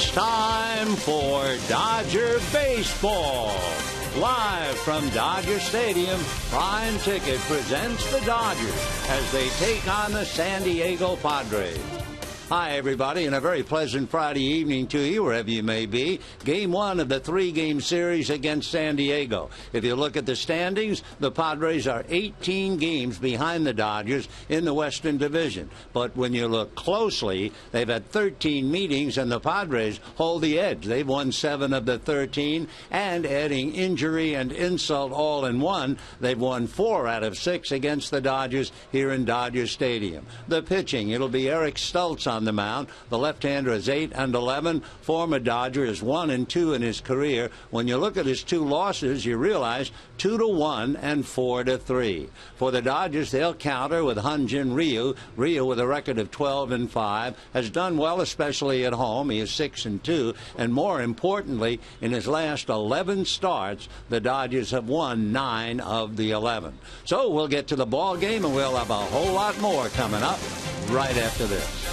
It's time for Dodger Baseball. Live from Dodger Stadium, Prime Ticket presents the Dodgers as they take on the San Diego Padres. Hi, everybody, and a very pleasant Friday evening to you, wherever you may be. Game one of the three-game series against San Diego. If you look at the standings, the Padres are 18 games behind the Dodgers in the Western Division. But when you look closely, they've had 13 meetings, and the Padres hold the edge. They've won 7 of the 13, and adding injury and insult all in one, they've won 4 out of 6 against the Dodgers here in Dodger Stadium. The pitching, it'll be Eric Stultz on the mound. The left-hander is 8-11. Former Dodger is 1-2 in his career. When you look at his 2 losses, you realize 2-1 and 4-3. For the Dodgers, they'll counter with Hyun-Jin Ryu. Ryu, with a record of 12-5, has done well, especially at home. He is 6-2, and more importantly, in his last 11 starts, the Dodgers have won 9 of the 11. So we'll get to the ball game, and we'll have a whole lot more coming up right after this.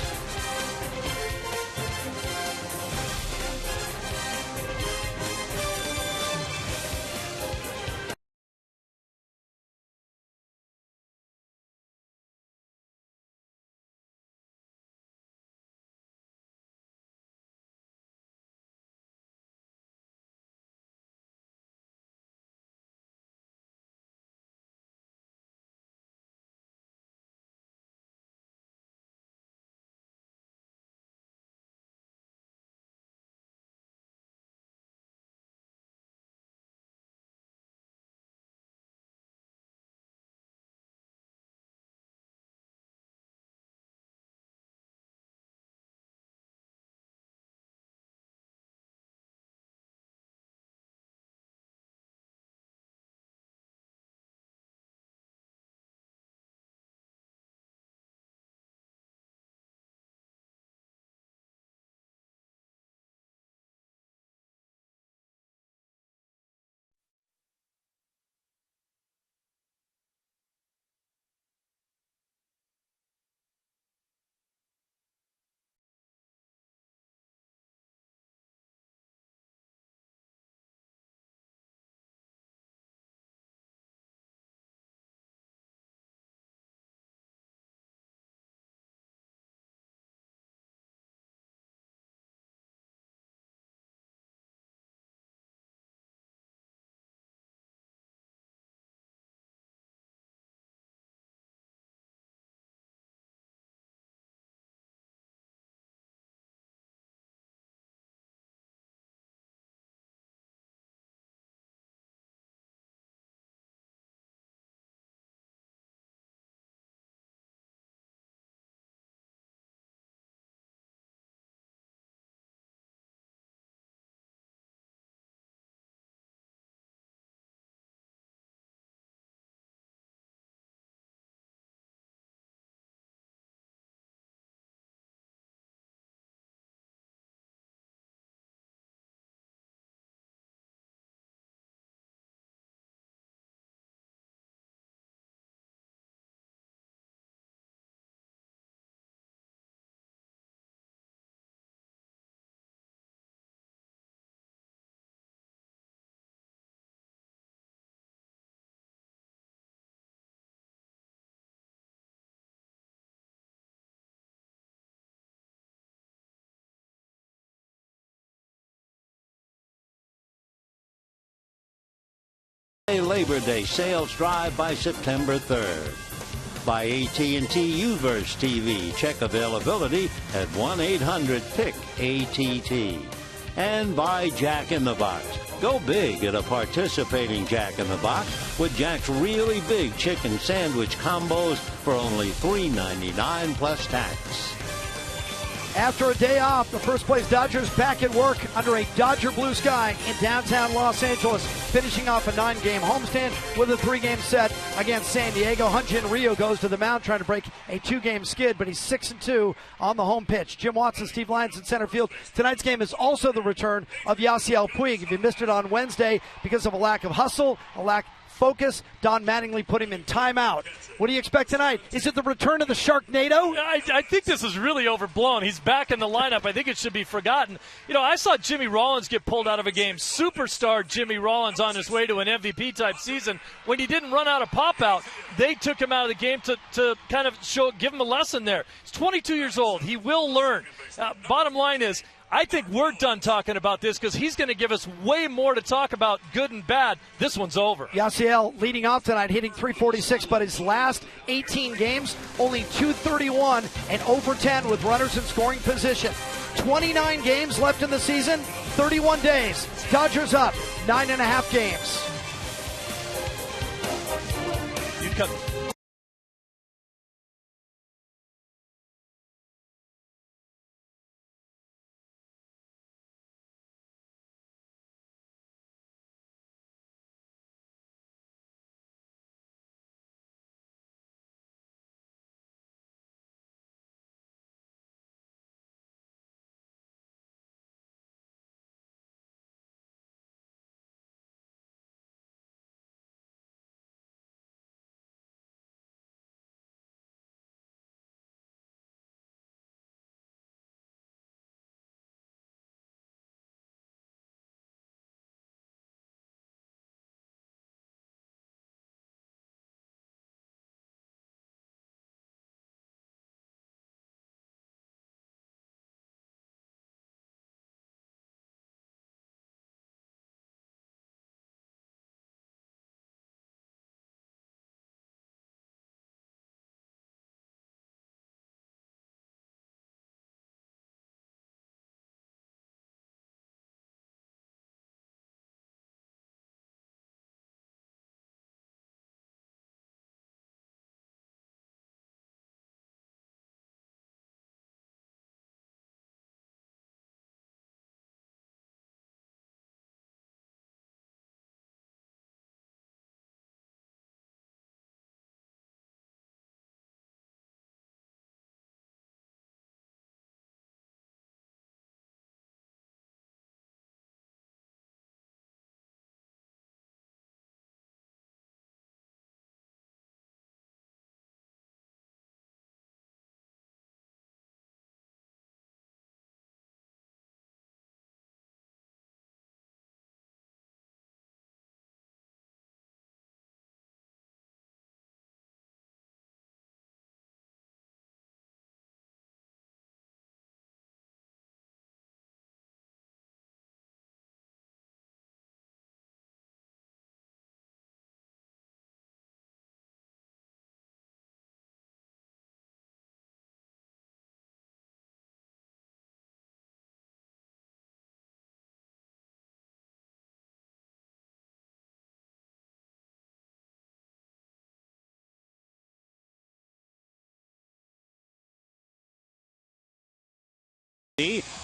Labor Day sales drive by September 3rd. By AT&T Uverse TV. Check availability at 1-800-PIC-ATT. And by Jack in the Box. Go big at a participating Jack in the Box with Jack's really big chicken sandwich combos for only $3.99 plus tax. After a day off, the first-place Dodgers back at work under a Dodger blue sky in downtown Los Angeles, finishing off a 9-game homestand with a 3-game set against San Diego. Hyun-Jin Ryu goes to the mound trying to break a 2-game skid, but he's 6-2 on the home pitch. Jim Watson, Steve Lyons in center field. Tonight's game is also the return of Yasiel Puig. If you missed it on Wednesday because of a lack of hustle, a lack focus. Don Mattingly put him in timeout. What do you expect tonight? Is it the return of the Sharknado? I think this is really overblown. He's back in the lineup. I think it should be forgotten. You know, I saw Jimmy Rollins get pulled out of a game. Superstar Jimmy Rollins on his way to an MVP-type season. When he didn't run out of pop-out, they took him out of the game to kind of give him a lesson there. He's 22 years old. He will learn. Bottom line is, I think we're done talking about this because he's going to give us way more to talk about, good and bad. This one's over. Yasiel leading off tonight, hitting .346, but his last 18 games, only .231 and over 10 with runners in scoring position. 29 games left in the season, 31 days. Dodgers up 9.5 games. You cut.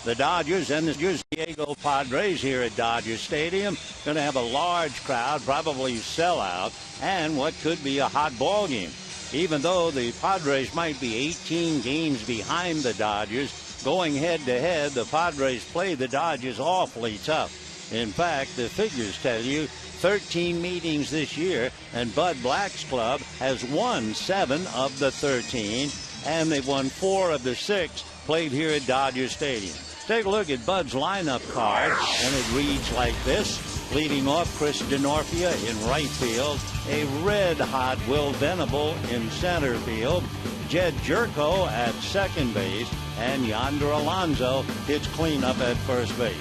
The Dodgers and the Diego Padres here at Dodger Stadium going to have a large crowd, probably sellout, and what could be a hot ball game. Even though the Padres might be 18 games behind the Dodgers, going head-to-head, the Padres play the Dodgers awfully tough. In fact, the figures tell you 13 meetings this year, and Bud Black's club has won 7 of the 13, and they've won 4 of the 6 played here at Dodger Stadium. Take a look at Bud's lineup card, and it reads like this. Leading off, Chris DeNorfia in right field, a red-hot Will Venable in center field, Jed Jerko at second base, and Yonder Alonso hits cleanup at first base.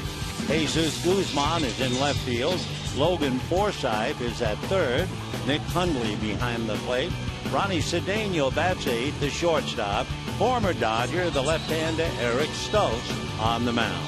Jesus Guzman is in left field. Logan Forsythe is at third. Nick Hundley behind the plate. Ronnie Cedeno bats eighth, the shortstop. Former Dodger, the left-hander Eric Stoltz on the mound.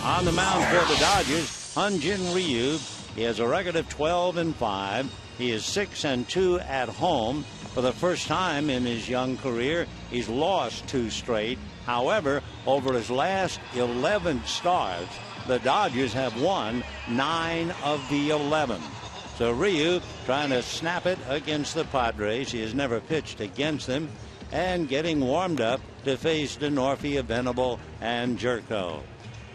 On the mound for the Dodgers, Hyun-Jin Ryu. He has a record of 12-5. He is 6-2 at home. For the first time in his young career, he's lost 2 straight. However, over his last 11 starts, the Dodgers have won 9 of the 11. So Ryu trying to snap it against the Padres. He has never pitched against them, and getting warmed up to face DeNorfia, Venable, and Jerko.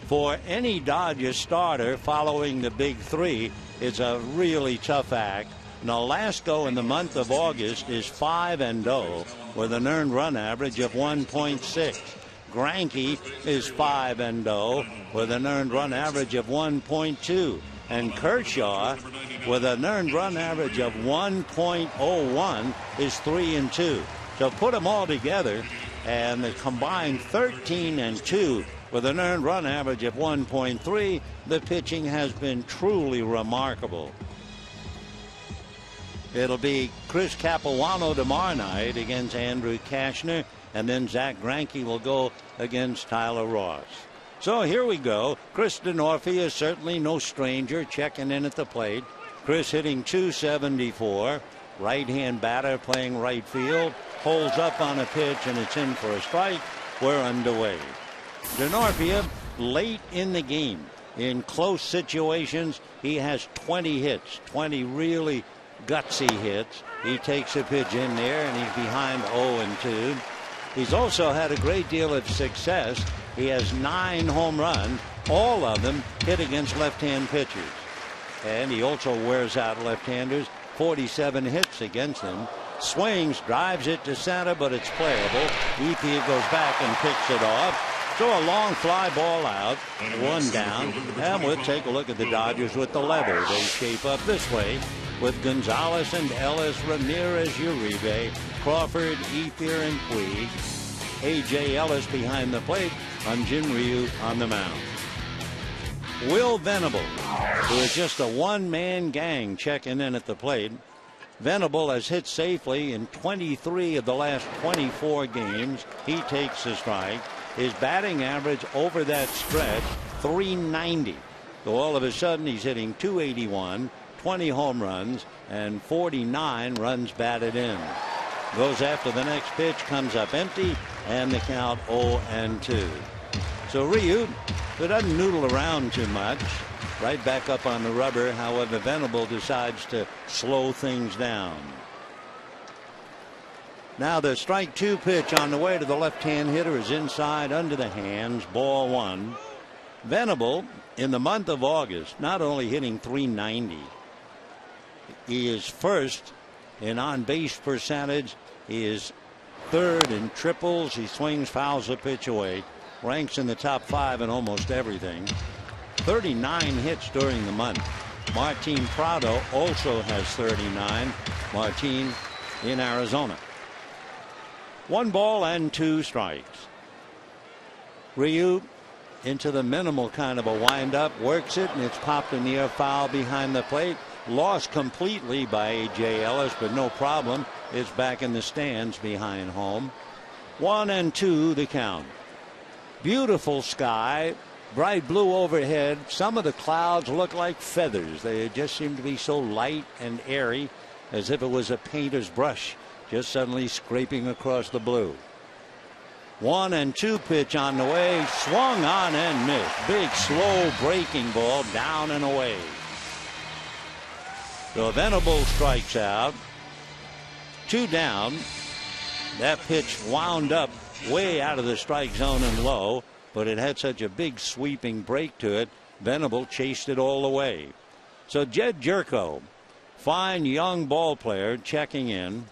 For any Dodger starter following the big 3, it's a really tough act. Nolasco in the month of August is 5-0 with an earned run average of 1.6. Granke is 5-0 with an earned run average of 1.2. And Kershaw, with an earned run average of 1.01, is 3-2. So put them all together, and the combined 13-2 with an earned run average of 1.3. The pitching has been truly remarkable. It'll be Chris Capuano tomorrow night against Andrew Kashner, and then Zach Greinke will go against Tyler Ross. So here we go. Chris Denorfia is certainly no stranger, checking in at the plate. Chris hitting .274. Right-hand batter playing right field. Holds up on a pitch, and it's in for a strike. We're underway. Denorfia late in the game. In close situations, he has 20 hits, 20 really gutsy hits. He takes a pitch in there, and he's behind 0-2. He's also had a great deal of success. He has 9 home runs, all of them hit against left-hand pitchers. And he also wears out left-handers, 47 hits against them. Swings, drives it to center, but it's playable. EP goes back and picks it off. So a long fly ball out, 1 down. And we'll take a look at the Dodgers with the leather. They shape up this way with Gonzalez and Ellis, Ramirez, Uribe, Crawford, Ethier, and Puig. A.J. Ellis behind the plate, Hyun-Jin Ryu on the mound. Will Venable, who is just a one-man gang, checking in at the plate. Venable has hit safely in 23 of the last 24 games. He takes a strike. His batting average over that stretch, .390. So all of a sudden he's hitting .281, 20 home runs, and 49 runs batted in. Goes after the next pitch, comes up empty, and the count 0-2. So Ryu, who doesn't noodle around too much, right back up on the rubber. However, Venable decides to slow things down. Now the strike 2 pitch on the way to the left-hand hitter is inside under the hands, ball 1. Venable in the month of August not only hitting .390, he is first in on-base percentage. He is third in triples. He swings, fouls the pitch away. Ranks in the top 5 in almost everything. 39 hits during the month. Martin Prado also has 39. Martin in Arizona. 1 ball and 2 strikes. Ryu into the minimal kind of a windup, works it, and it's popped a near foul behind the plate. Lost completely by A.J. Ellis, but no problem. It's back in the stands behind home. 1-2 the count. Beautiful sky, bright blue overhead. Some of the clouds look like feathers. They just seem to be so light and airy, as if it was a painter's brush just suddenly scraping across the blue. 1-2 pitch on the way, swung on and missed. Big slow breaking ball down and away. So Venable strikes out. 2 down. That pitch wound up way out of the strike zone and low, but it had such a big sweeping break to it. Venable chased it all the way. So Jed Jerko, fine young ball player, checking in.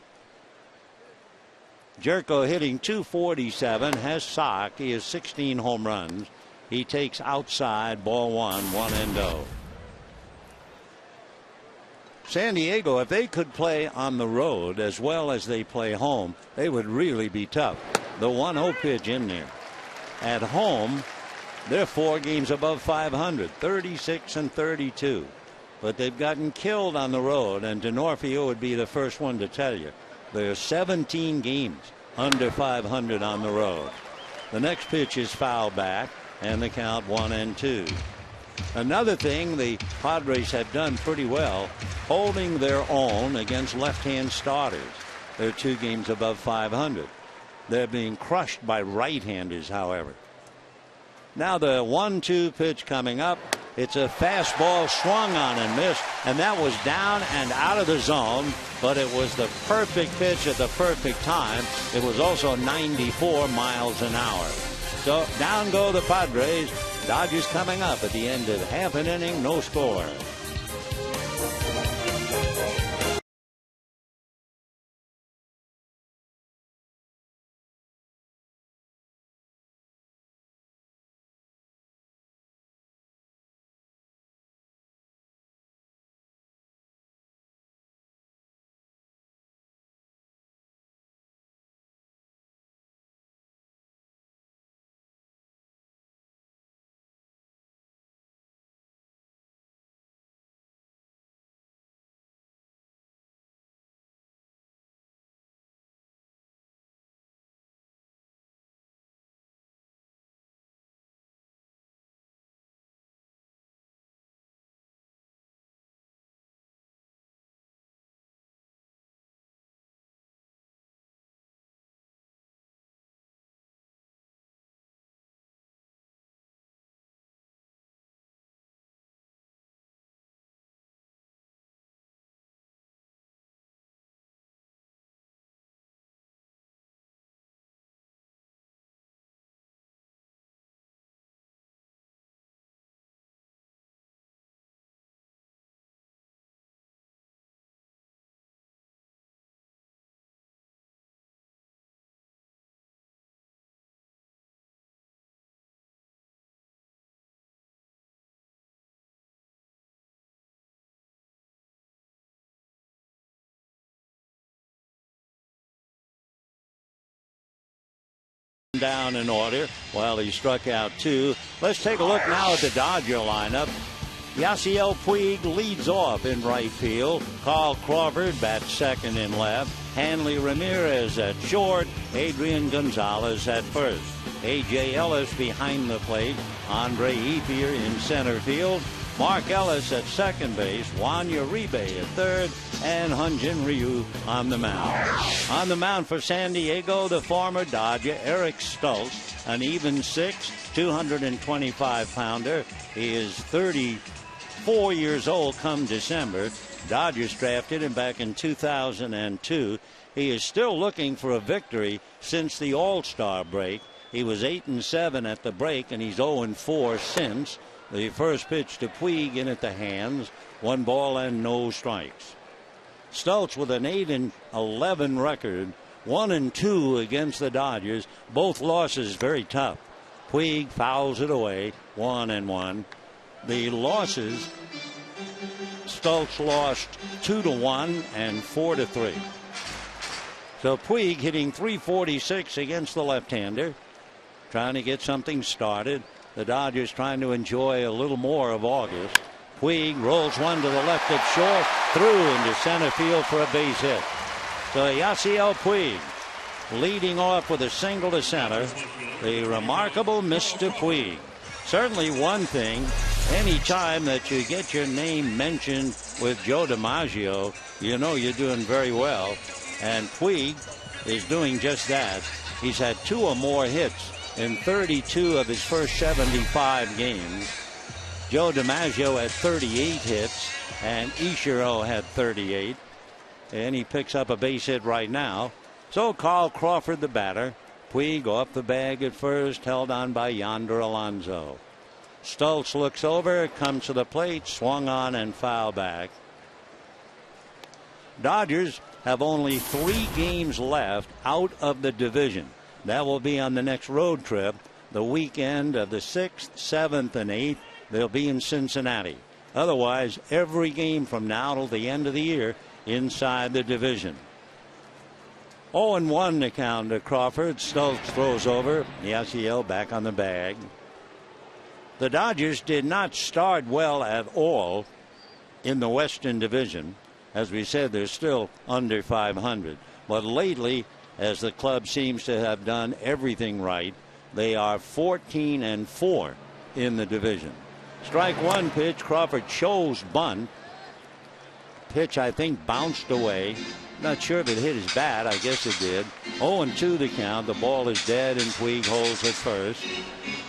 Jerko hitting .247, has socked. He has 16 home runs. He takes outside, ball 1, 1-0. San Diego, if they could play on the road as well as they play home, they would really be tough. The 1-0 pitch in there. At home, they're 4 games above 500, 36-32. But they've gotten killed on the road, and Denorfia would be the first one to tell you. There are 17 games under 500 on the road. The next pitch is foul back, and the count 1-2. Another thing the Padres have done pretty well, holding their own against left-hand starters. They're 2 games above 500. They're being crushed by right-handers, however. Now the 1-2 pitch coming up. It's a fastball swung on and missed, and that was down and out of the zone, but it was the perfect pitch at the perfect time. It was also 94 miles an hour. So down go the Padres. Dodgers coming up at the end of half an inning, no score. down in order while he struck out 2. Let's take a look now at the Dodger lineup. Yasiel Puig leads off in right field. Carl Crawford bats second and left. Hanley Ramirez at short. Adrian Gonzalez at first. A.J. Ellis behind the plate. Andre Ethier in center field. Mark Ellis at second base. Juan Uribe at third. And Hyun-Jin Ryu on the mound. On the mound for San Diego, the former Dodger Eric Stultz, an even 6, 225-pounder. He is 34 years old come December. Dodgers drafted him back in 2002. He is still looking for a victory since the All-Star break. He was 8-7 at the break, and he's 0-4 since. The first pitch to Puig in at the hands. 1 ball and no strikes. Stultz with an 8-11 record. 1-2 against the Dodgers. Both losses very tough. Puig fouls it away. 1-1. The losses, Stultz lost 2-1 and 4-3. So Puig hitting .346 against the left-hander, trying to get something started. The Dodgers trying to enjoy a little more of August. Puig rolls one to the left at short, through into center field for a base hit. So Yasiel Puig leading off with a single to center. The remarkable Mr. Puig. Certainly one thing, any time that you get your name mentioned with Joe DiMaggio, you know you're doing very well. And Puig is doing just that. He's had 2 or more hits in 32 of his first 75 games. Joe DiMaggio had 38 hits, and Ichiro had 38. And he picks up a base hit right now. So Carl Crawford, the batter. Puig off the bag at first, held on by Yonder Alonso. Stultz looks over, comes to the plate, swung on and foul back. Dodgers have only 3 games left out of the division. That will be on the next road trip, the weekend of the 6th, 7th, and 8th. They'll be in Cincinnati. Otherwise, every game from now till the end of the year inside the division. 0-1 to count to Crawford. Stultz throws over. Yasiel back on the bag. The Dodgers did not start well at all in the Western Division. As we said, they're still under 500. But lately, as the club seems to have done everything right, they are 14-4 in the division. Strike one pitch. Crawford shows bunt. Pitch, I think, bounced away. Not sure if it hit his bat. I guess it did. 0-2 the count. The ball is dead, and Puig holds at first.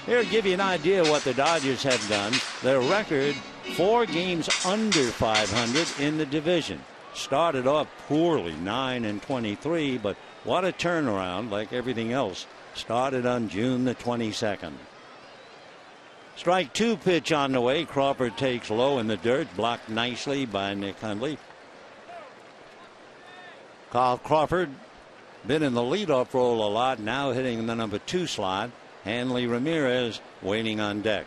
Here, give you an idea what the Dodgers have done. Their record, 4 games under 500 in the division. Started off poorly, 9-23, but what a turnaround, like everything else. Started on June the 22nd. Strike 2 pitch on the way. Crawford takes low in the dirt, blocked nicely by Nick Hundley. Carl Crawford been in the leadoff role a lot, now hitting in the number 2 slot. Hanley Ramirez waiting on deck.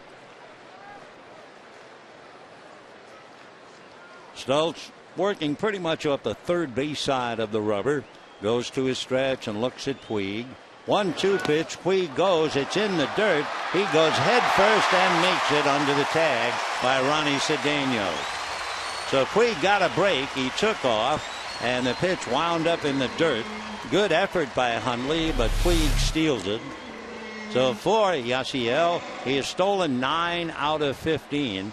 Stultz working pretty much off the third base side of the rubber. Goes to his stretch and looks at Puig. 1-2 pitch. Puig goes. It's in the dirt. He goes head first and makes it under the tag by Ronnie Cedeno. So Puig got a break. He took off, and the pitch wound up in the dirt. Good effort by Hundley, but Puig steals it. So for Yasiel, he has stolen 9 out of 15.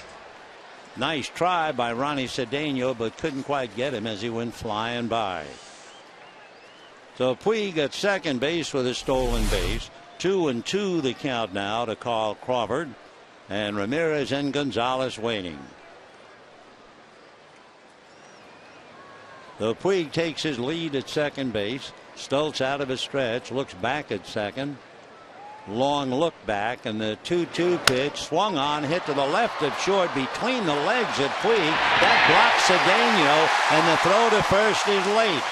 Nice try by Ronnie Cedeno, but couldn't quite get him as he went flying by. So Puig at second base with a stolen base. 2-2 the count now to Carl Crawford, and Ramirez and Gonzalez waiting. So Puig takes his lead at second base. Stultz out of his stretch, looks back at second. Long look back, and the 2-2 pitch swung on, hit to the left of short between the legs at Puig. That blocks Cedeno, and the throw to first is late.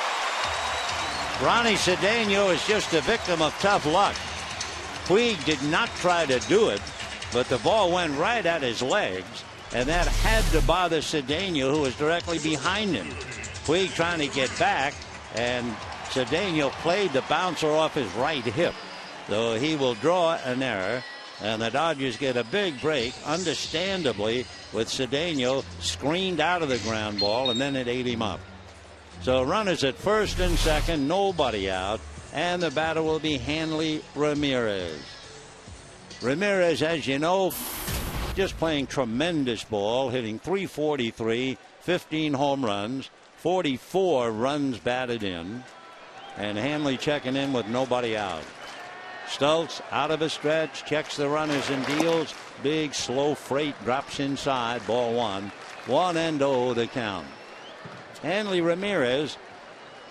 Ronnie Cedeno is just a victim of tough luck. Puig did not try to do it, but the ball went right at his legs, and that had to bother Cedeno, who was directly behind him. Puig trying to get back, and Cedeno played the bouncer off his right hip. So he will draw an error, and the Dodgers get a big break, understandably, with Cedeno screened out of the ground ball, and then it ate him up. So runners at first and second, nobody out, and the batter will be Hanley Ramirez. Ramirez, as you know, just playing tremendous ball, hitting .343, 15 home runs, 44 runs batted in, and Hanley checking in with nobody out. Stults out of a stretch, checks the runners and deals. Big slow freight drops inside, ball one. 1-0 the count. Hanley Ramirez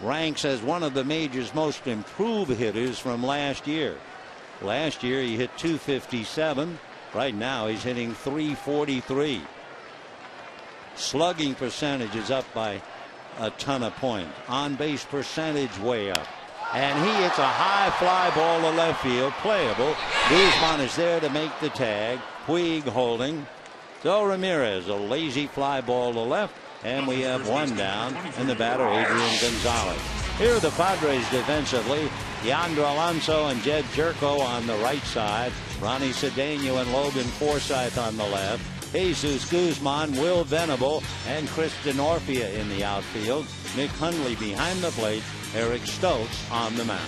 ranks as one of the major's most improved hitters from last year. Last year he hit .257. Right now he's hitting .343. Slugging percentage is up by a ton of points. On base percentage way up. And he hits a high fly ball to left field, playable. Guzman is there to make the tag. Puig holding. So Ramirez, a lazy fly ball to left, and we have one down, and the batter Adrian Gonzalez. Here are the Padres defensively. Yonder Alonso and Jed Jerko on the right side. Ronnie Cedeno and Logan Forsythe on the left. Jesus Guzman, Will Venable, and Chris Denorfia in the outfield. Nick Hundley behind the plate. Eric Stults on the mound.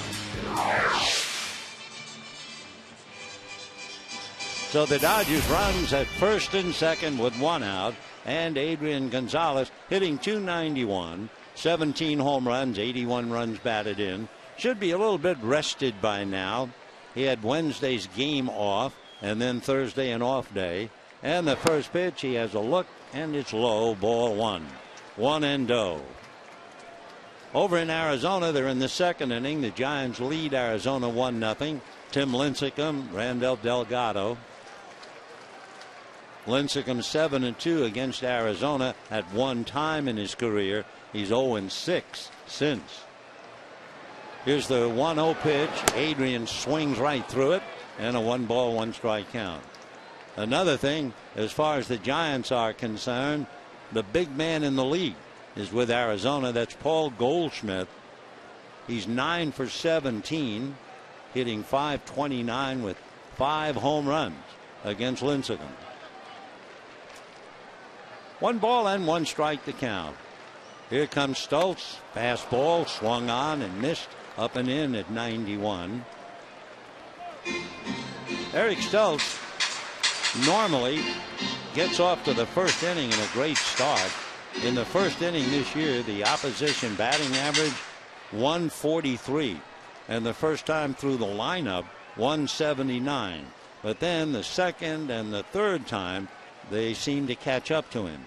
So the Dodgers runs at first and second with one out, and Adrian Gonzalez hitting .291, 17 home runs, 81 runs batted in. Should be a little bit rested by now. He had Wednesday's game off, and then Thursday an off day. And the first pitch, he has a look, and it's low, ball one. 1-0. Over in Arizona, they're in the second inning. The Giants lead Arizona 1-0. Tim Lincecum, Randall Delgado. Lincecum 7-2 against Arizona at one time in his career. He's 0-6 since. Here's the 1-0 pitch. Adrian swings right through it, and a 1-ball, 1-strike count. Another thing, as far as the Giants are concerned, the big man in the league is with Arizona. That's Paul Goldschmidt. He's 9 for 17, hitting .529 with 5 home runs against Lincecum. 1-ball and 1-strike to count. Here comes Stults. Fastball swung on and missed, up and in at 91. Eric Stults normally gets off to the first inning in a great start. In the first inning this year, the opposition batting average 143, and the first time through the lineup 179. But then the second and the third time they seem to catch up to him.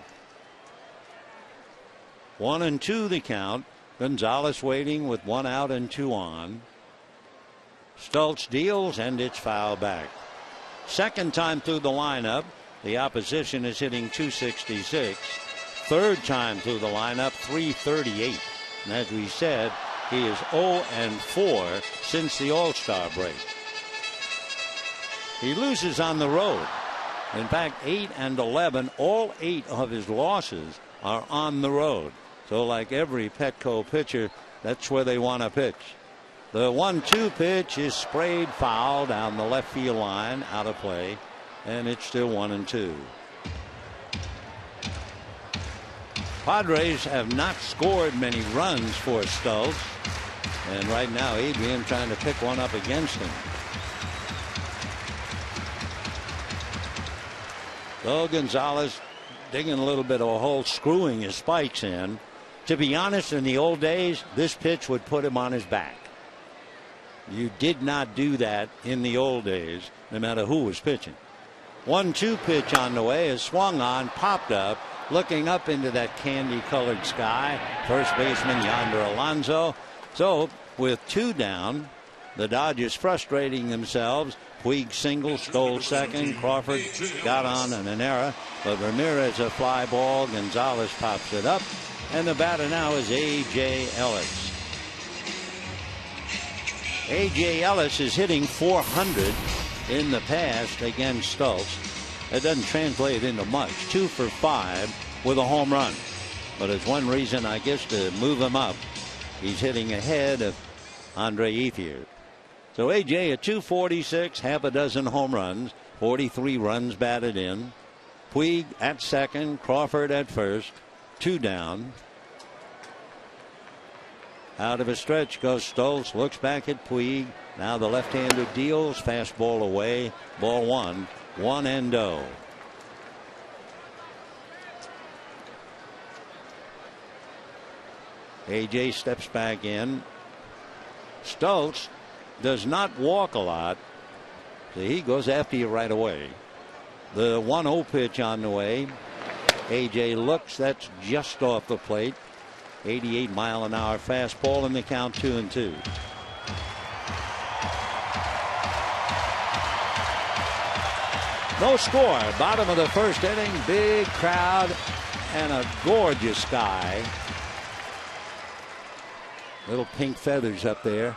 1-2 the count. Gonzalez waiting with 1 out and 2 on. Stults deals, and it's foul back. Second time through the lineup, the opposition is hitting .266. Third time through the lineup, .338. And as we said, he is 0-4 since the All-Star break. He loses on the road. In fact, 8-11, all 8 of his losses are on the road. So like every Petco pitcher, that's where they want to pitch. The 1-2 pitch is sprayed foul down the left field line, out of play, and it's still 1-2. Padres have not scored many runs for Stults, and right now Adrian trying to pick one up against him. So Gonzalez digging a little bit of a hole, screwing his spikes in. To be honest, in the old days, this pitch would put him on his back. You did not do that in the old days, no matter who was pitching. 1-2 pitch on the way is swung on, popped up, looking up into that candy-colored sky. First baseman Yonder Alonso. So with 2 down, the Dodgers frustrating themselves. Puig single, stole second. Crawford got on an error, but Ramirez a fly ball. Gonzalez pops it up, and the batter now is A.J. Ellis. A.J. Ellis is hitting .400 in the past against Stults. It doesn't translate into much. 2 for 5 with a home run. But it's one reason, I guess, to move him up. He's hitting ahead of Andre Ethier. So A.J. at 246, half a dozen home runs, 43 runs batted in. Puig at second, Crawford at first, 2 down. Out of a stretch goes Stoltz, looks back at Puig. Now the left-hander deals, fastball away, ball 1, 1-0. A.J. steps back in. Stoltz does not walk a lot, so he goes after you right away. The 1-0 pitch on the way. A.J. looks, that's just off the plate. 88-mile-an-hour fastball, in the count 2-2. No score. Bottom of the first inning. Big crowd and a gorgeous sky. Little pink feathers up there.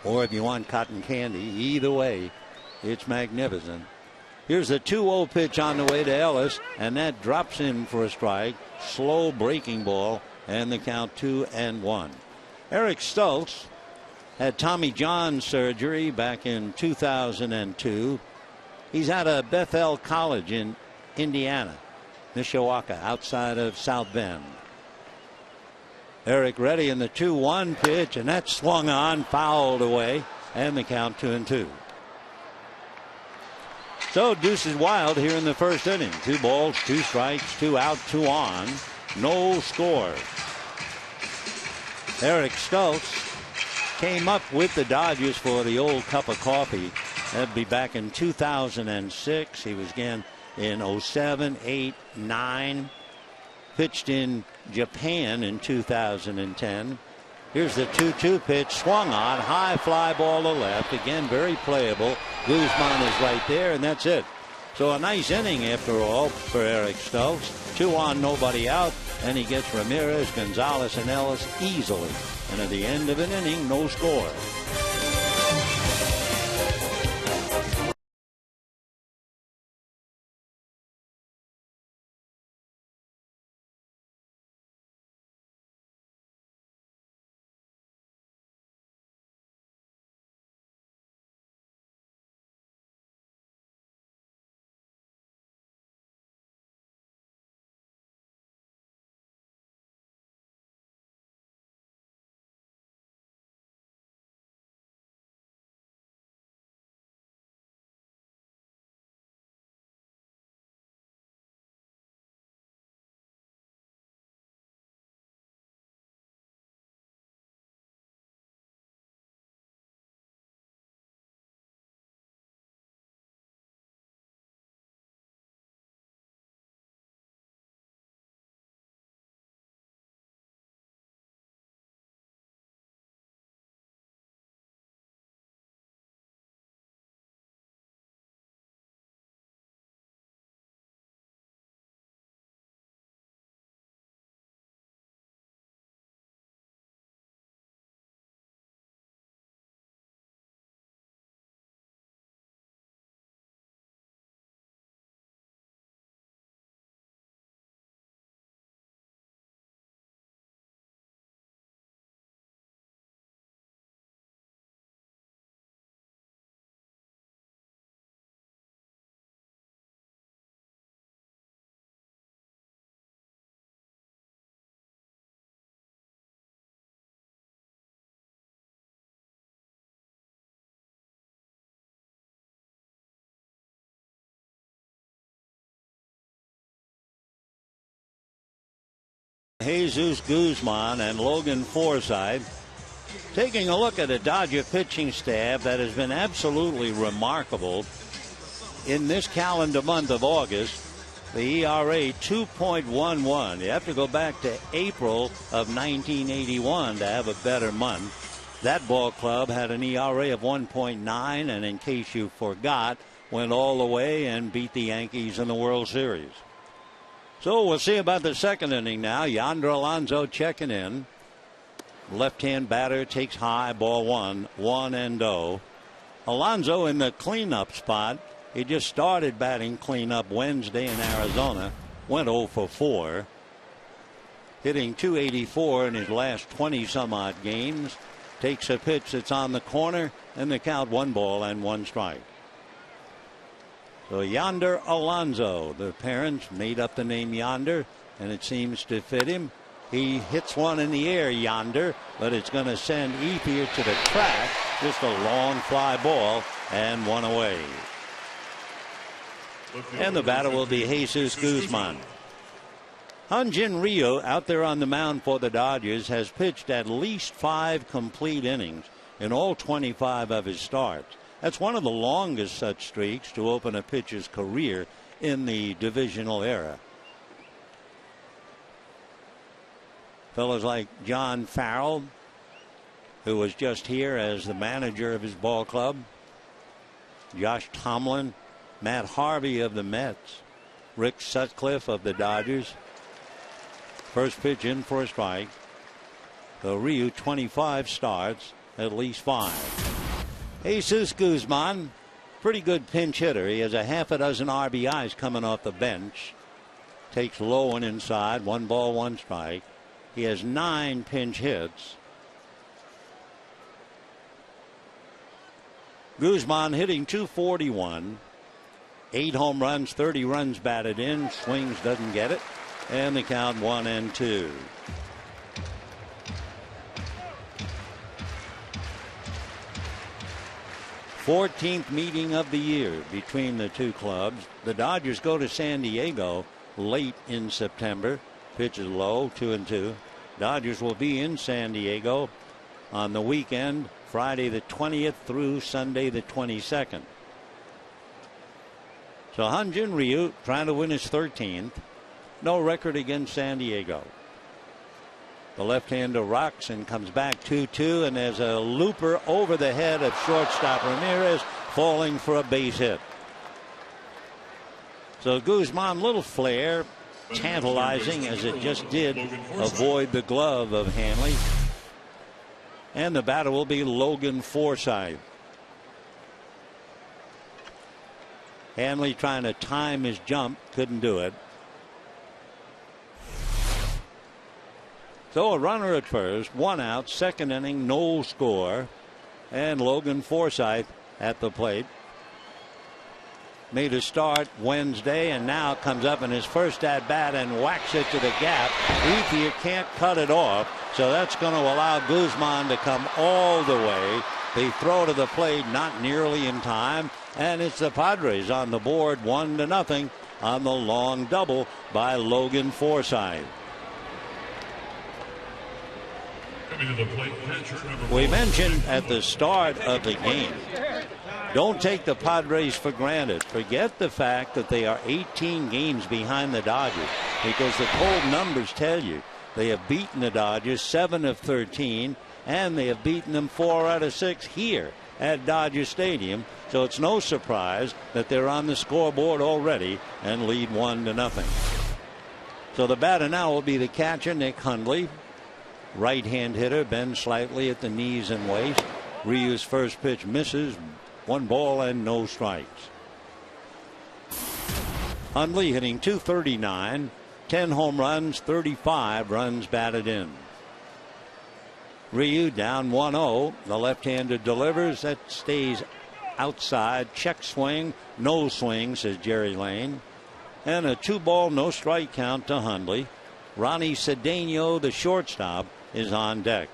Or if you want cotton candy, either way, it's magnificent. Here's the 2-0 pitch on the way to Ellis, and that drops in for a strike. Slow breaking ball, and the count 2-1. Eric Stoltz had Tommy John surgery back in 2002. He's out of Bethel College in Indiana, Mishawaka, outside of South Bend. Eric ready in the 2-1 pitch, and that swung on, fouled away, and the count 2-2. So deuces wild here in the first inning. 2 balls, 2 strikes, 2 out, 2 on. No score. Eric Stoltz came up with the Dodgers for the old cup of coffee. That'd be back in 2006. He was again in 07, 8, 9. Pitched in Japan in 2010. Here's the 2-2 pitch, swung on, high fly ball to left. Again, very playable. Guzman is right there, and that's it. So a nice inning after all for Eric Stoltz. 2 on, nobody out, and he gets Ramirez, Gonzalez, and Ellis easily. And at the end of an inning, no score. Jesus Guzman and Logan Forsythe taking a look at a Dodger pitching staff that has been absolutely remarkable in this calendar month of August. The ERA 2.11. You have to go back to April of 1981 to have a better month. That ball club had an ERA of 1.9, and in case you forgot, went all the way and beat the Yankees in the World Series. So we'll see about the second inning now. Yonder Alonso checking in. Left-hand batter takes high, ball 1, 1-0. Alonso in the cleanup spot. He just started batting cleanup Wednesday in Arizona. Went 0 for 4. Hitting .284 in his last 20-some-odd games. takes a pitch that's on the corner, and the count 1-1 strike. So Yonder Alonso, the parents made up the name Yonder, and it seems to fit him. He hits one in the air, Yonder, but it's going to send Ethier to the track. Just a long fly ball and one away. And the batter will be Jesus Guzman. Hyun-Jin Ryu out there on the mound for the Dodgers has pitched at least 5 complete innings in all 25 of his starts. That's one of the longest such streaks to open a pitcher's career in the divisional era. Fellows like John Farrell, who was just here as the manager of his ball club, Josh Tomlin, Matt Harvey of the Mets, Rick Sutcliffe of the Dodgers. First pitch in for a strike. The Ryu 25 starts, at least 5. Jesus Guzman, pretty good pinch hitter. He has a half a dozen RBIs coming off the bench. Takes low and inside, 1-1 strike. He has 9 pinch hits. Guzman hitting .241. 8 home runs, 30 runs batted in. Swings, doesn't get it. And the count 1-2. Fourteenth meeting of the year between the two clubs. The Dodgers go to San Diego late in September. Pitch is low, 2-2. Dodgers will be in San Diego on the weekend, Friday the 20th through Sunday the 22nd. So Hyun-Jin Ryu trying to win his 13th. No record against San Diego. The left-hander rocks and comes back 2-2, and there's a looper over the head of shortstop Ramirez, falling for a base hit. So Guzman, little flare, tantalizing as it just did avoid the glove of Hanley. And the batter will be Logan Forsythe. Hanley trying to time his jump, couldn't do it. So a runner at first, 1 out, second inning, no score. And Logan Forsythe at the plate. Made a start Wednesday and now comes up in his first at bat and whacks it to the gap. Ethier can't cut it off, so that's going to allow Guzman to come all the way. The throw to the plate not nearly in time, and it's the Padres on the board 1-0 on the long double by Logan Forsythe. We mentioned at the start of the game, don't take the Padres for granted. Forget the fact that they are 18 games behind the Dodgers, because the cold numbers tell you they have beaten the Dodgers 7 of 13, and they have beaten them 4 out of 6 here at Dodger Stadium. So it's no surprise that they're on the scoreboard already and lead 1-0. So the batter now will be the catcher, Nick Hundley. Right-hand hitter, bends slightly at the knees and waist. Ryu's first pitch misses. 1 ball and no strikes. Hundley hitting .239, 10 home runs, 35 runs batted in. Ryu down 1-0. The left-hander delivers. That stays outside. Check swing. No swing, says Jerry Lane. And a 2-ball, no strike count to Hundley. Ronnie Cedeno, the shortstop, is on deck.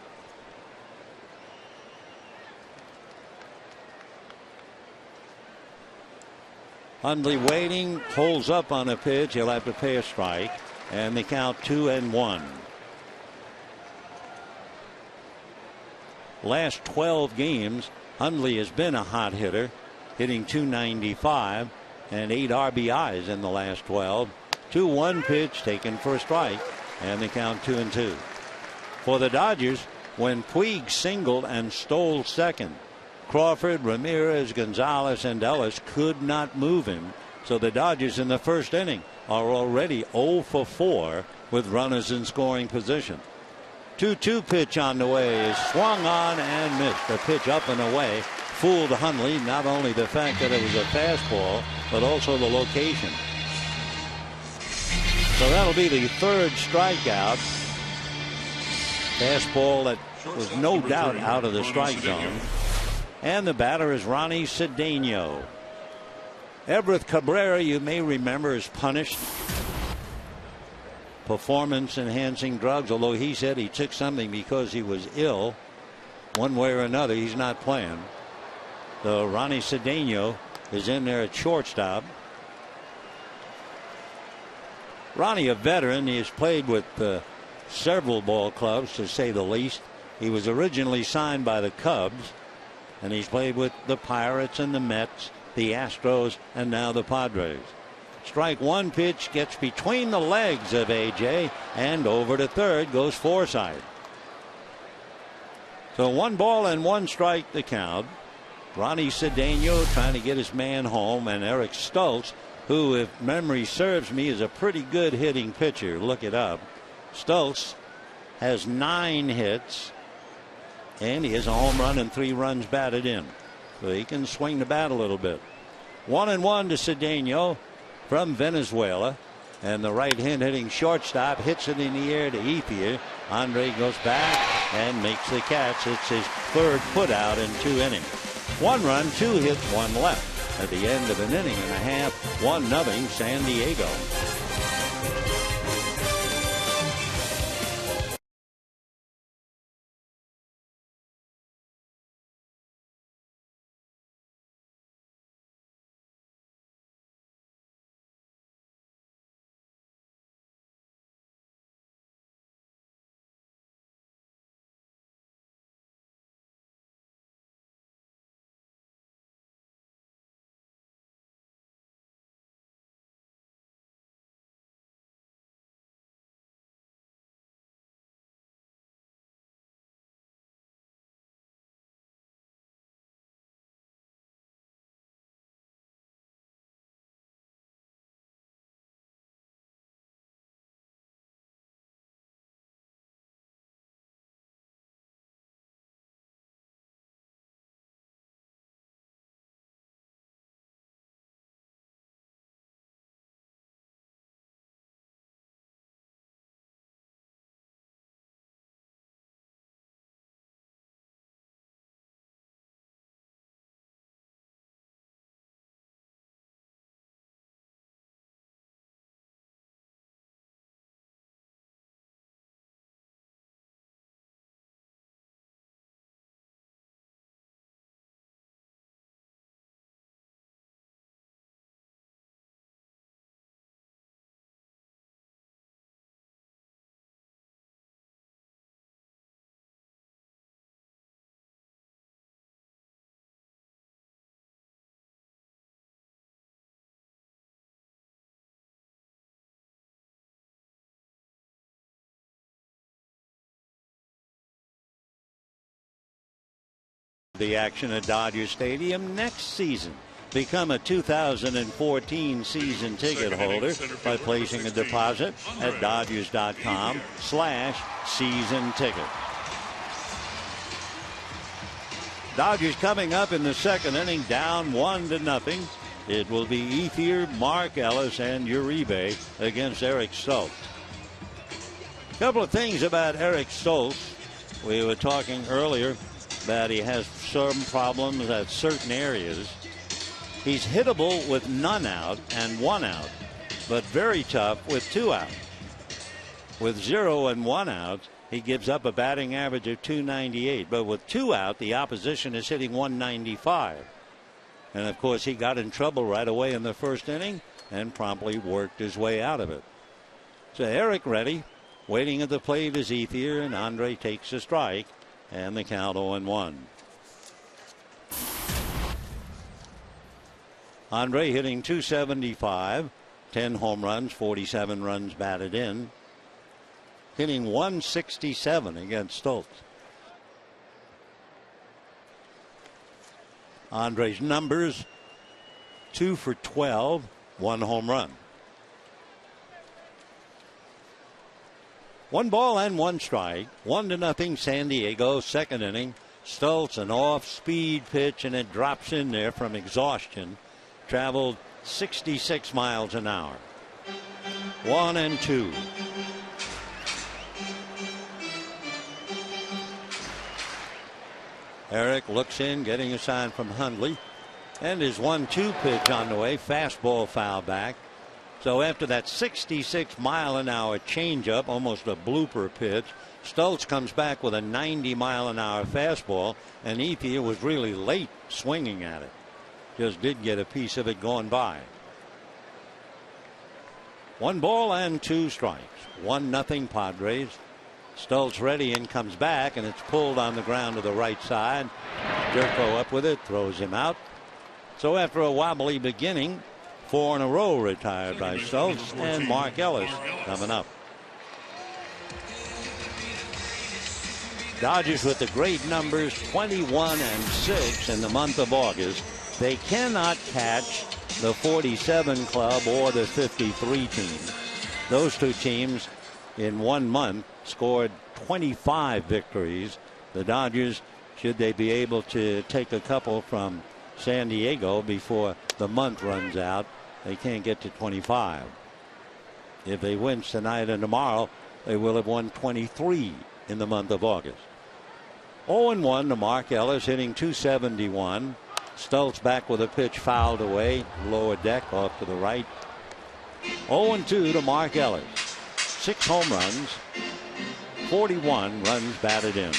Hundley waiting, holds up on a pitch. He'll have to pay a strike, and they count 2-1. Last 12 games, Hundley has been a hot hitter, hitting .295 and 8 RBIs in the last 12. 2-1 pitch taken for a strike, and they count 2-2. For the Dodgers, when Puig singled and stole second, Crawford, Ramirez, Gonzalez, and Ellis could not move him. So the Dodgers in the first inning are already 0 for 4 with runners in scoring position. 2-2 pitch on the way is swung on and missed. A pitch up and away fooled Hundley. Not only the fact that it was a fastball, but also the location. So that'll be the third strikeout. Fastball that was no doubt out of the strike zone. And the batter is Ronnie Cedeno. Everett Cabrera, you may remember, is punished. Performance-enhancing drugs, although he said he took something because he was ill. One way or another, he's not playing. So Ronnie Cedeno is in there at shortstop. Ronnie, a veteran, he has played with several ball clubs, to say the least. He was originally signed by the Cubs, and he's played with the Pirates and the Mets, the Astros, and now the Padres. Strike one, pitch gets between the legs of A.J. and over to third goes Forsythe. So 1 ball and 1 strike the count. Ronnie Cedeno trying to get his man home, and Eric Stultz, who, if memory serves me, is a pretty good hitting pitcher. Look it up. Stultz has 9 hits, and he has a home run and 3 runs batted in. So he can swing the bat a little bit. 1-1 to Cedeno from Venezuela. And the right-hand hitting shortstop hits it in the air to Ethier. Andre goes back and makes the catch. It's his 3rd putout in 2 innings. 1 run, 2 hits, 1 left. At the end of an inning and a half, 1-0 San Diego. The action at Dodger Stadium next season. Become a 2014 season ticket holder by placing a deposit at Dodgers.com/season ticket. Dodgers coming up in the 2nd inning, down 1-0. It will be Ethier, Mark Ellis, and Uribe against Eric Stultz. A couple of things about Eric Stultz. We were talking earlier that he has some problems at certain areas. He's hittable with none out and 1 out, but very tough with 2 out. With 0 and 1 out, he gives up a batting average of .298, but with 2 out, the opposition is hitting .195. And of course, he got in trouble right away in the 1st inning and promptly worked his way out of it. So Eric ready, waiting at the plate is Ethier, and Andre takes a strike. And the count 0-1. Andre hitting .275, 10 home runs, 47 runs batted in. Hitting .167 against Stultz. Andre's numbers: 2 for 12, 1 home run. 1 ball and 1 strike. 1-0 San Diego, 2nd inning. Stultz, an off-speed pitch, and it drops in there from exhaustion. Traveled 66 miles an hour. 1-2. Eric looks in, getting a sign from Hundley, and his 1-2 pitch on the way. Fastball foul back. So after that 66-mile-an-hour changeup, almost a blooper pitch, Stultz comes back with a 90-mile-an-hour fastball, and Ethier was really late swinging at it. Just did get a piece of it going by. 1 ball and 2 strikes. 1-0 Padres. Stultz ready and comes back, and it's pulled on the ground to the right side. Jerko up with it, throws him out. So after a wobbly beginning, 4 in a row retired by Stultz, and Mark Ellis coming up. Dodgers with the great numbers, 21-6 in the month of August. They cannot catch the 47 club or the 53 team. Those two teams in 1 month scored 25 victories. The Dodgers, should they be able to take a couple from San Diego before the month runs out, they can't get to 25. If they win tonight and tomorrow, they will have won 23 in the month of August. 0-1 to Mark Ellis, hitting .271. Stultz back with a pitch fouled away, lower deck off to the right. 0-2 to Mark Ellis. 6 home runs, 41 runs batted in.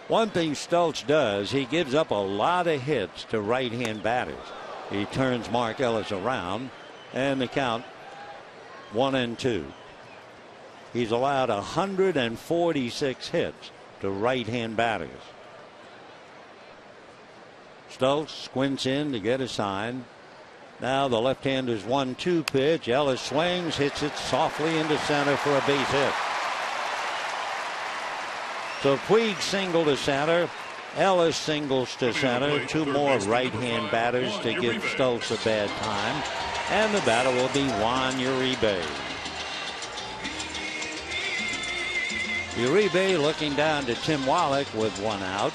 One thing Stultz does, he gives up a lot of hits to right-hand batters. He turns Mark Ellis around, and the count 1-2. He's allowed 146 hits to right-hand batters. Stultz squints in to get a sign. Now the left-hander's 1-2 pitch. Ellis swings, hits it softly into center for a base hit. So Puig single to center. Ellis singles to center. 2 more right-hand batters to give Stultz a bad time. And the batter will be Juan Uribe. Uribe looking down to Tim Wallach with 1 out.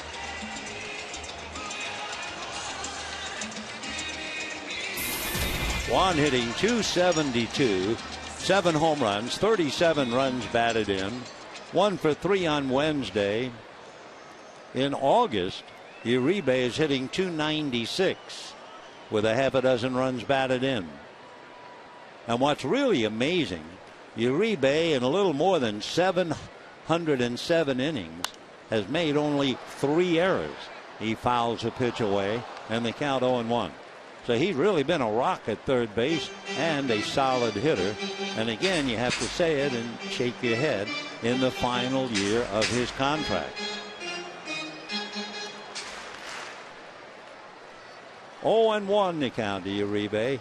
Juan hitting .272, 7 home runs, 37 runs batted in, 1 for 3 on Wednesday. In August, Uribe is hitting .296 with a half a dozen runs batted in. And what's really amazing, Uribe in a little more than 707 innings has made only 3 errors. He fouls a pitch away, and the count 0-1. So he's really been a rock at third base and a solid hitter. And again, you have to say it and shake your head, in the final year of his contract. 0-1 the count to Uribe.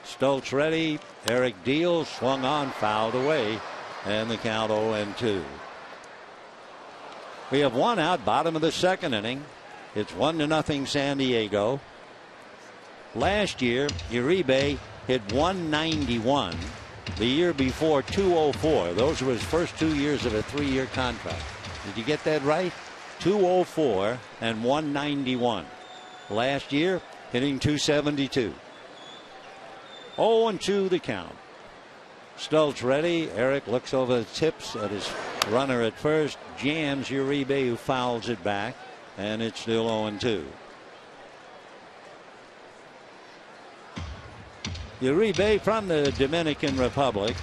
Stultz ready. Eric Deal swung on, fouled away, and the count 0-2. We have 1 out, bottom of the 2nd inning. It's 1-0 San Diego. Last year, Uribe hit .191. The year before, .204. Those were his first 2 years of a 3-year contract. Did you get that right? .204 and .191. Last year, hitting .272. 0-2 the count. Stultz ready. Eric looks over the tips at his runner at first. Jams Uribe, who fouls it back. And it's still 0-2. Uribe from the Dominican Republic.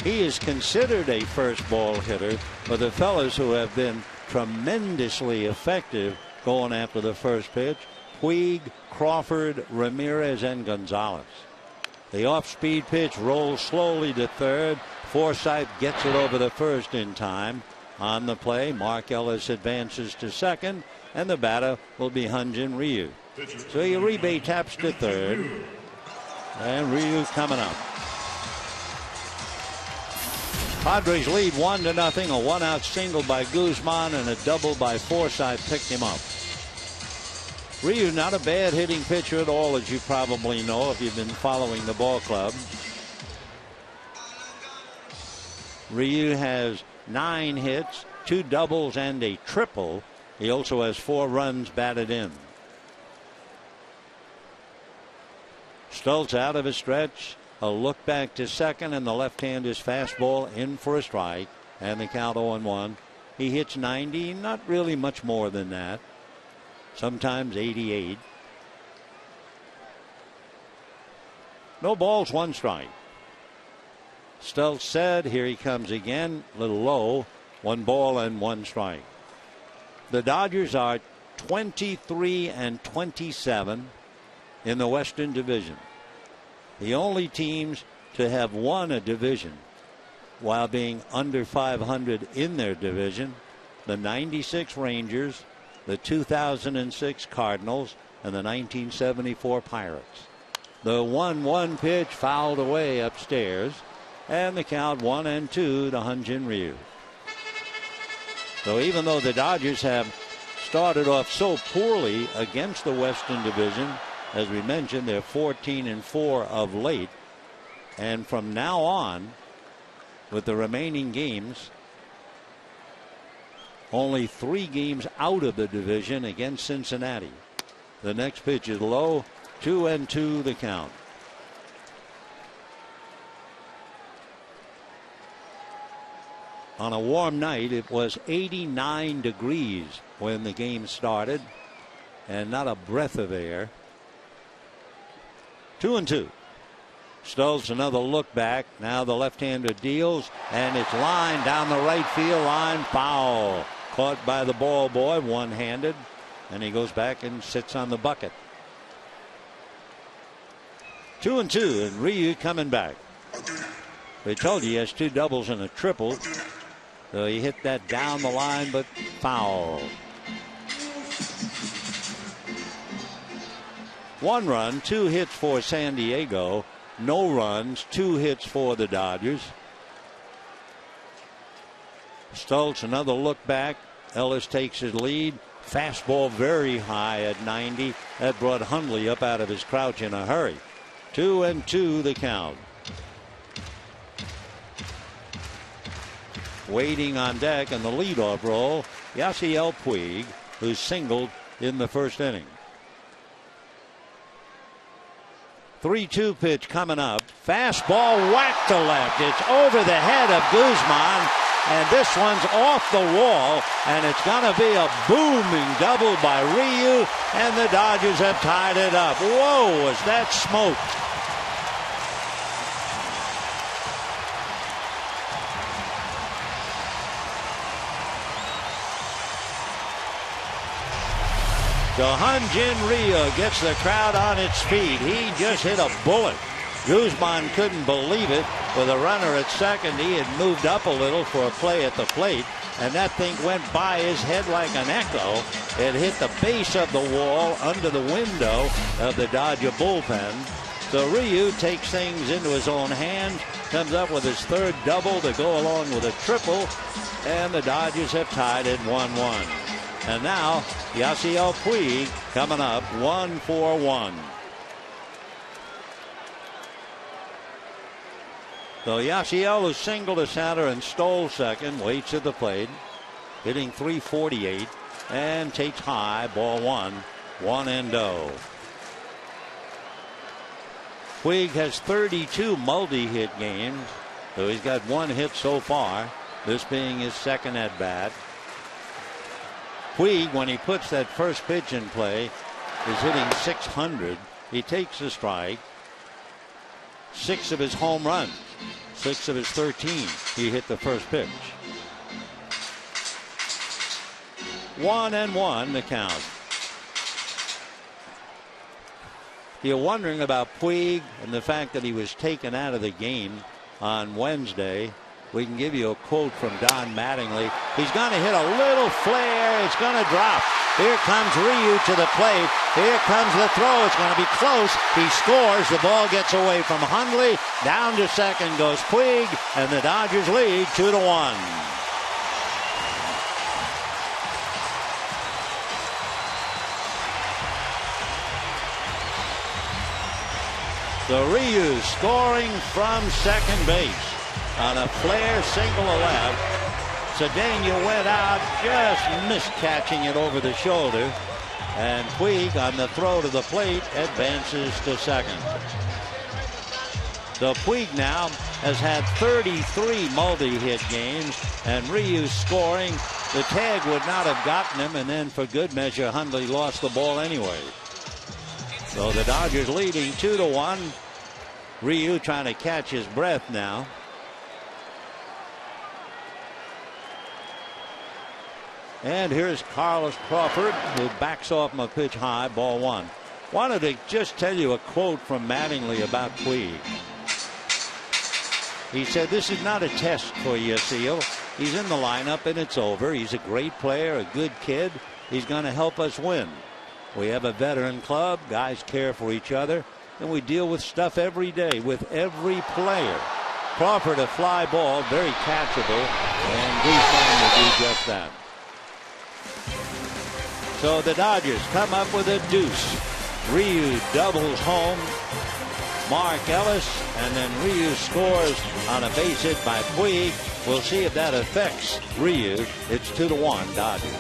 He is considered a first ball hitter, but the fellas who have been tremendously effective going after the first pitch: Puig, Crawford, Ramirez, and Gonzalez. The off-speed pitch rolls slowly to third. Forsythe gets it over the first in time. On the play, Mark Ellis advances to second, and the batter will be Hyun-Jin Ryu. So Uribe taps to third, and Ryu coming up. Padres lead 1-0. A 1-out single by Guzman and a double by Forsythe picked him up. Ryu, not a bad hitting pitcher at all, as you probably know if you've been following the ball club. Ryu has 9 hits, 2 doubles, and a triple. He also has 4 runs batted in. Stultz out of his stretch, A look back to second, and the left-hander's fastball in for a strike, and the count 0-1. He hits 90, not really much more than that. Sometimes 88. No balls, 1 strike. Stultz said, here he comes again, a little low, 1 ball and 1 strike. The Dodgers are 23-27 in the Western Division. The only teams to have won a division while being under 500 in their division, the 96 Rangers, the 2006 Cardinals, and the 1974 Pirates. The 1-1 pitch fouled away upstairs, and the count 1-2 to Hyun-Jin Ryu. So even though the Dodgers have started off so poorly against the Western Division, as we mentioned, they're 14-4 of late, and from now on, with the remaining games, only 3 games out of the division against Cincinnati. The next pitch is low, 2-2 the count. On a warm night, it was 89 degrees when the game started, and not a breath of air. 2-2. Stultz, another look back. Now the left-hander deals, and it's lined down the right field line. Foul. Caught by the ball boy, one-handed, and he goes back and sits on the bucket. 2-2, and Ryu coming back. They told you he has 2 doubles and a triple. So he hit that down the line, but foul. 1 run, 2 hits for San Diego. No runs, 2 hits for the Dodgers. Stultz, another look back. Ellis takes his lead. Fastball very high at 90. That brought Hundley up out of his crouch in a hurry. 2-2 the count. Waiting on deck in the leadoff role, Yasiel Puig, who singled in the first inning. 3-2 pitch coming up. Fastball whacked to left. It's over the head of Guzman, and this one's off the wall, and it's going to be a booming double by Ryu, and the Dodgers have tied it up. Whoa, was that smoke? So Hyun-Jin Ryu gets the crowd on its feet. He just hit a bullet. Guzman couldn't believe it. With a runner at second, he had moved up a little for a play at the plate, and that thing went by his head like an echo. It hit the base of the wall under the window of the Dodger bullpen. So Ryu takes things into his own hands, comes up with his 3rd double to go along with a triple, and the Dodgers have tied it 1-1. And now Yasiel Puig coming up 1-for-1. So Yasiel, who singled to center and stole second, waits at the plate, hitting .348, and takes high, ball 1, 1-0. Puig has 32 multi-hit games, so he's got 1 hit so far, this being his 2nd at bat. Puig, when he puts that first pitch in play, is hitting .600. He takes a strike. 6 of his home runs, 6 of his 13, he hit the first pitch. 1-1 the count. You're wondering about Puig and the fact that he was taken out of the game on Wednesday. We can give you a quote from Don Mattingly. He's going to hit a little flare. It's going to drop. Here comes Ryu to the plate. Here comes the throw. It's going to be close. He scores. The ball gets away from Hundley. Down to second goes Puig, and the Dodgers lead 2-1. So Ryu scoring from second base on a flare single to left. Cedeno went out, just missed catching it over the shoulder, and Puig on the throw to the plate advances to second. So Puig now has had 33 multi-hit games, and Ryu scoring. The tag would not have gotten him, and then for good measure, Hundley lost the ball anyway. So the Dodgers leading 2-1. Ryu trying to catch his breath now. And here's Carlos Crawford, who backs off a pitch high, ball one. Wanted to just tell you a quote from Mattingly about Puig. He said, "This is not a test for Yasiel. He's in the lineup and it's over. He's a great player, a good kid. He's going to help us win. We have a veteran club. Guys care for each other. And we deal with stuff every day with every player." Crawford, a fly ball, very catchable, and Dufresne will do just that. So the Dodgers come up with a deuce. Ryu doubles home. Mark Ellis, and then Ryu scores on a base hit by Puig. We'll see if that affects Ryu. It's 2-1 Dodgers.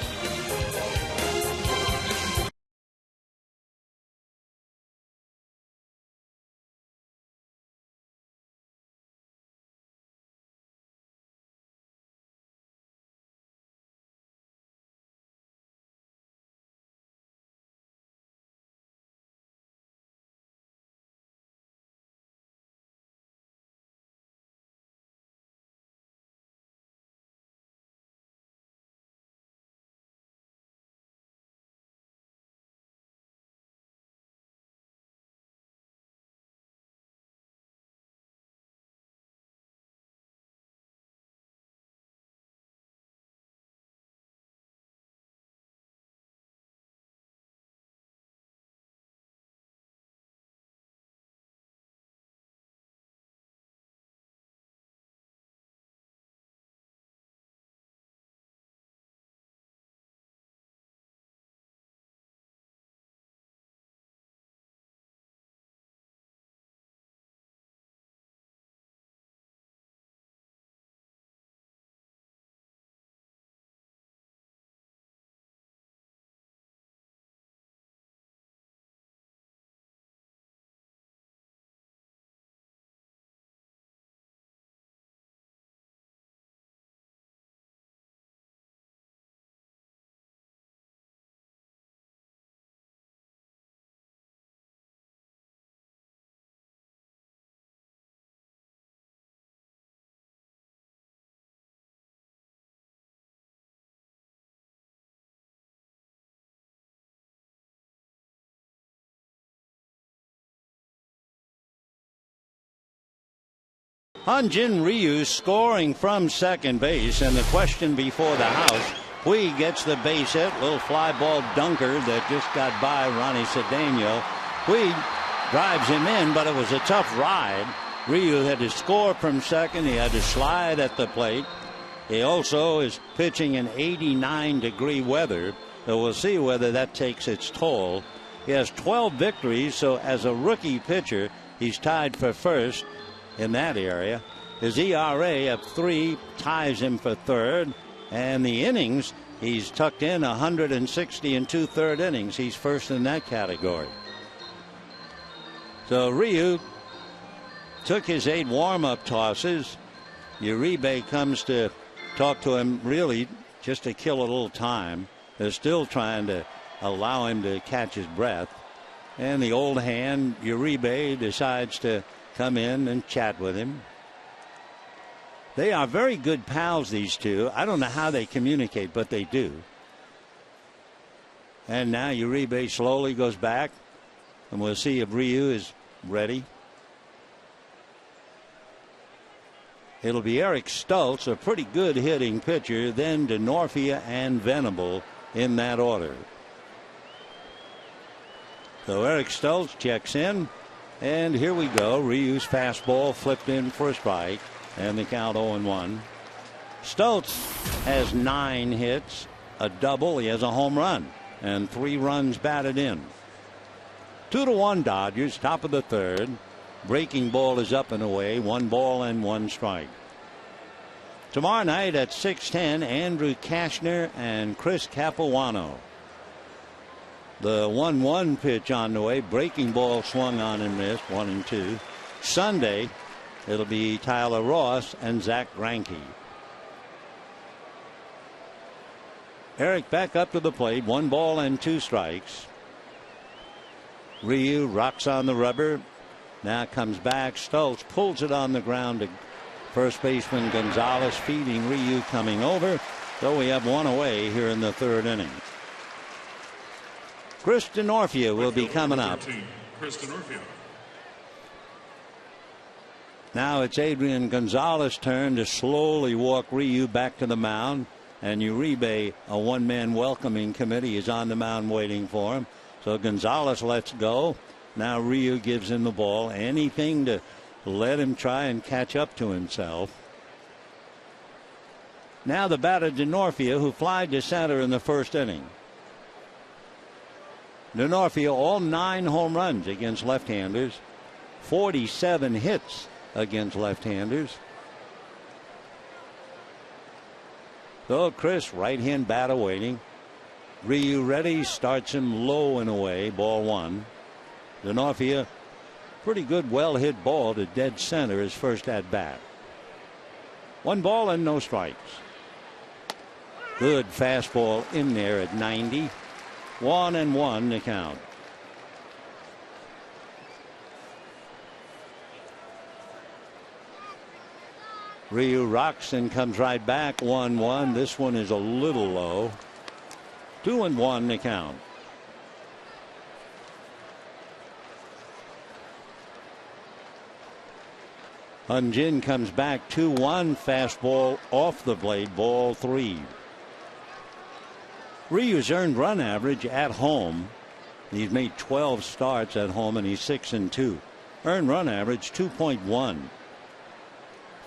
Hyun-Jin Ryu scoring from second base, and the question before the house, Puig gets the base hit, little fly ball dunker that just got by Ronnie Cedeno. Puig drives him in, but it was a tough ride. Ryu had to score from second. He had to slide at the plate. He also is pitching in 89-degree weather, so we'll see whether that takes its toll. He has 12 victories, so as a rookie pitcher, he's tied for first in that area. His ERA of 3 ties him for third, and the innings, he's tucked in 160 and 2/3 innings. He's first in that category. So Ryu took his 8 warm-up tosses. Uribe comes to talk to him, really just to kill a little time. They're still trying to allow him to catch his breath, and the old hand Uribe decides to come in and chat with him. They are very good pals, these two. I don't know how they communicate, but they do. And now Uribe slowly goes back, and we'll see if Ryu is ready. It'll be Eric Stultz, a pretty good hitting pitcher, then DeNorfia and Venable in that order. So Eric Stultz checks in. And here we go. Ryu's fastball flipped in for a strike, and the count 0-1. Stultz has 9 hits, a double. He has a home run, and 3 runs batted in. 2-1 Dodgers, top of the third. Breaking ball is up and away. 1 ball and 1 strike. Tomorrow night at 6:10, Andrew Kashner and Chris Capuano. The 1-1 pitch on the way. Breaking ball swung on and missed. 1-2. Sunday, It'll be Tyler Ross and Zach Greinke. Eric back up to the plate. 1 ball and 2 strikes. Ryu rocks on the rubber. Now comes back. Stoltz pulls it on the ground to first baseman Gonzalez, feeding Ryu coming over. So we have 1 away here in the 3rd inning. Chris DeNorfia will be coming up. Now it's Adrian Gonzalez's turn to slowly walk Ryu back to the mound. And Uribe, a 1-man welcoming committee, is on the mound waiting for him. So Gonzalez lets go. Now Ryu gives him the ball. Anything to let him try and catch up to himself. Now the batter DeNorfia, who flied to center in the 1st inning. DeNorfia, all 9 home runs against left-handers, 47 hits against left-handers. So Chris, right-hand batter waiting. Ryu ready, starts him low and away, ball 1. DeNorfia, pretty good, well-hit ball to dead center his first at-bat. 1 ball and no strikes. Good fastball in there at 90. 1-1 to count. Ryu rocks and comes right back. 1-1. This one is a little low. 2-1 to count. Hyun-Jin comes back. 2-1. Fastball off the blade. Ball 3. Ryu's earned run average at home. He's made 12 starts at home and he's 6-2. Earned run average 2.1.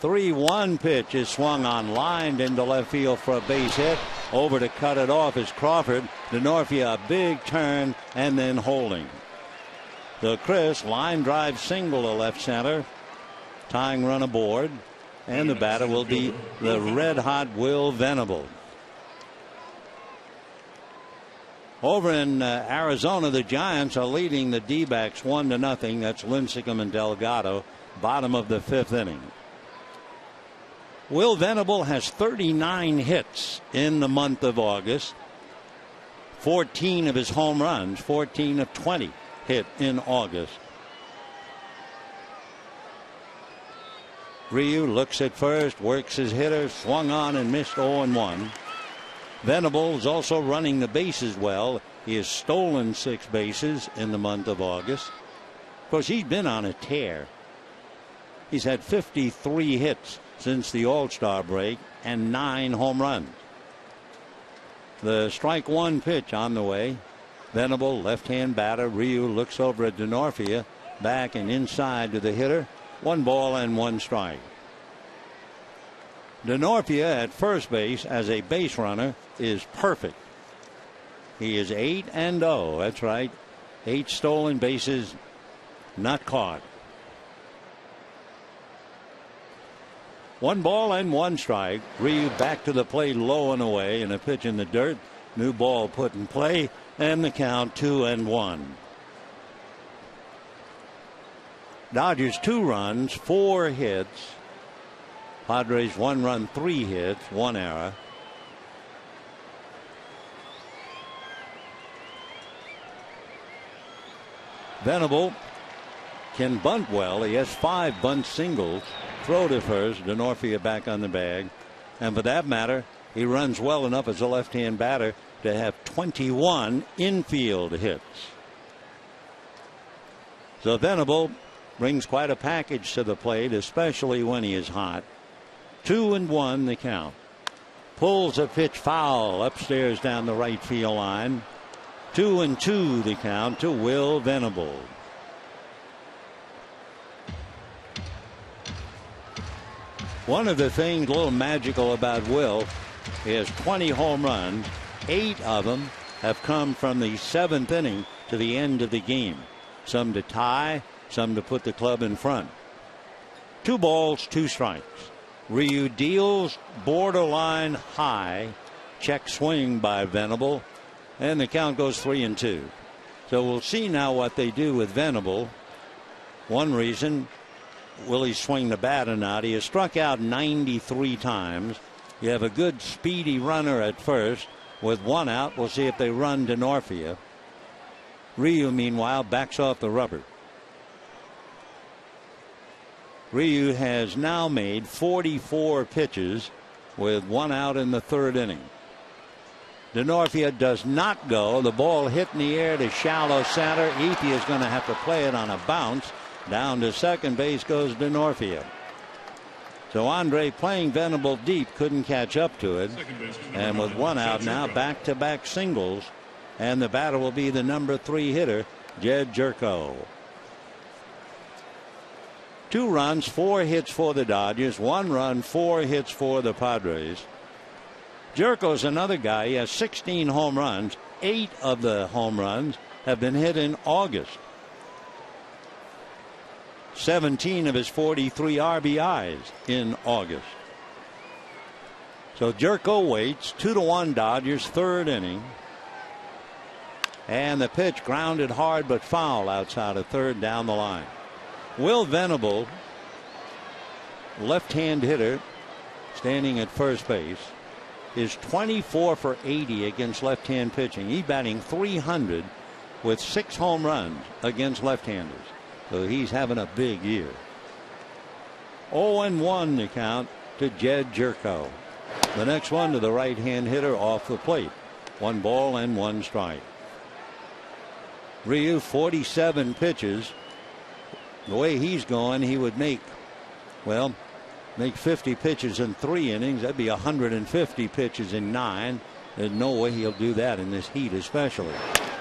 3-1 pitch is swung on, lined into left field for a base hit. Over to cut it off is Crawford. DeNorfia, a big turn and then holding. The Chris line drive single to left center. Tying run aboard. And the batter will be the red hot Will Venable. Over in Arizona, the Giants are leading the D-backs 1-0. That's Lincecum and Delgado. Bottom of the 5th inning. Will Venable has 39 hits in the month of August. 14 of his home runs, 14 of 20 hit in August. Ryu looks at first, works his hitter, swung on and missed 0-1. Venable is also running the bases well. He has stolen 6 bases in the month of August. Of course, he's been on a tear. He's had 53 hits since the All-Star break and 9 home runs. The strike 1 pitch on the way. Venable, left-hand batter. Ryu looks over at DeNorfia. Back and inside to the hitter. 1 ball and 1 strike. DeNorfia at first base as a base runner is perfect. He is 8-0. That's right. 8 stolen bases not caught. 1 ball and 1 strike. Ryu back to the plate, low and away, and a pitch in the dirt. New ball put in play, and the count 2-1. Dodgers 2 runs, 4 hits. Padres 1 run, 3 hits, 1 error. Venable can bunt well. He has 5 bunt singles. Throw to first. DeNorfia back on the bag. And for that matter, he runs well enough as a left-hand batter to have 21 infield hits. So Venable brings quite a package to the plate, especially when he is hot. 2-1 the count. Pulls a pitch foul upstairs down the right field line. 2-2 the count to Will Venable. One of the things a little magical about Will is 20 home runs. 8 of them have come from the 7th inning to the end of the game. Some to tie, some to put the club in front. 2 balls, 2 strikes. Ryu deals borderline high. Check swing by Venable. And the count goes 3-2. So we'll see now what they do with Venable. One reason will he swing the bat or not? He has struck out 93 times. You have a good speedy runner at first. With one out, we'll see if they run Denorfia. Ryu, meanwhile, backs off the rubber. Ryu has now made 44 pitches with one out in the third inning. Denorfia does not go. The ball hit in the air to shallow center. Ethi is going to have to play it on a bounce. Down to second base goes Denorfia. So Andre, playing Venable deep, couldn't catch up to it. And with one out now, back-to-back singles. And the batter will be the number 3 hitter, Jed Jerko. 2 runs, 4 hits for the Dodgers. 1 run, 4 hits for the Padres. Jerko's another guy. He has 16 home runs. 8 of the home runs have been hit in August. 17 of his 43 RBIs in August. So Jerko waits. 2-1 Dodgers, third inning. And the pitch grounded hard but foul outside of third down the line. Will Venable, left-hand hitter, standing at first base, is 24 for 80 against left-hand pitching. He's batting .300 with 6 home runs against left-handers. So he's having a big year. 0-1 the count to Jed Jerko. The next one to the right-hand hitter off the plate. 1 ball and 1 strike. Ryu, 47 pitches. The way he's going, he would make 50 pitches in 3 innings. That'd be 150 pitches in 9. There's no way he'll do that in this heat, especially.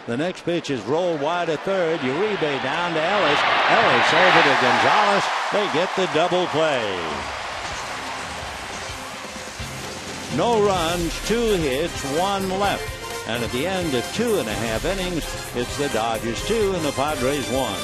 The next pitch is rolled wide to third. Uribe down to Ellis. Ellis over to Gonzalez. They get the double play. No runs, 2 hits, 1 left. And at the end of 2.5 innings, it's the Dodgers 2 and the Padres 1.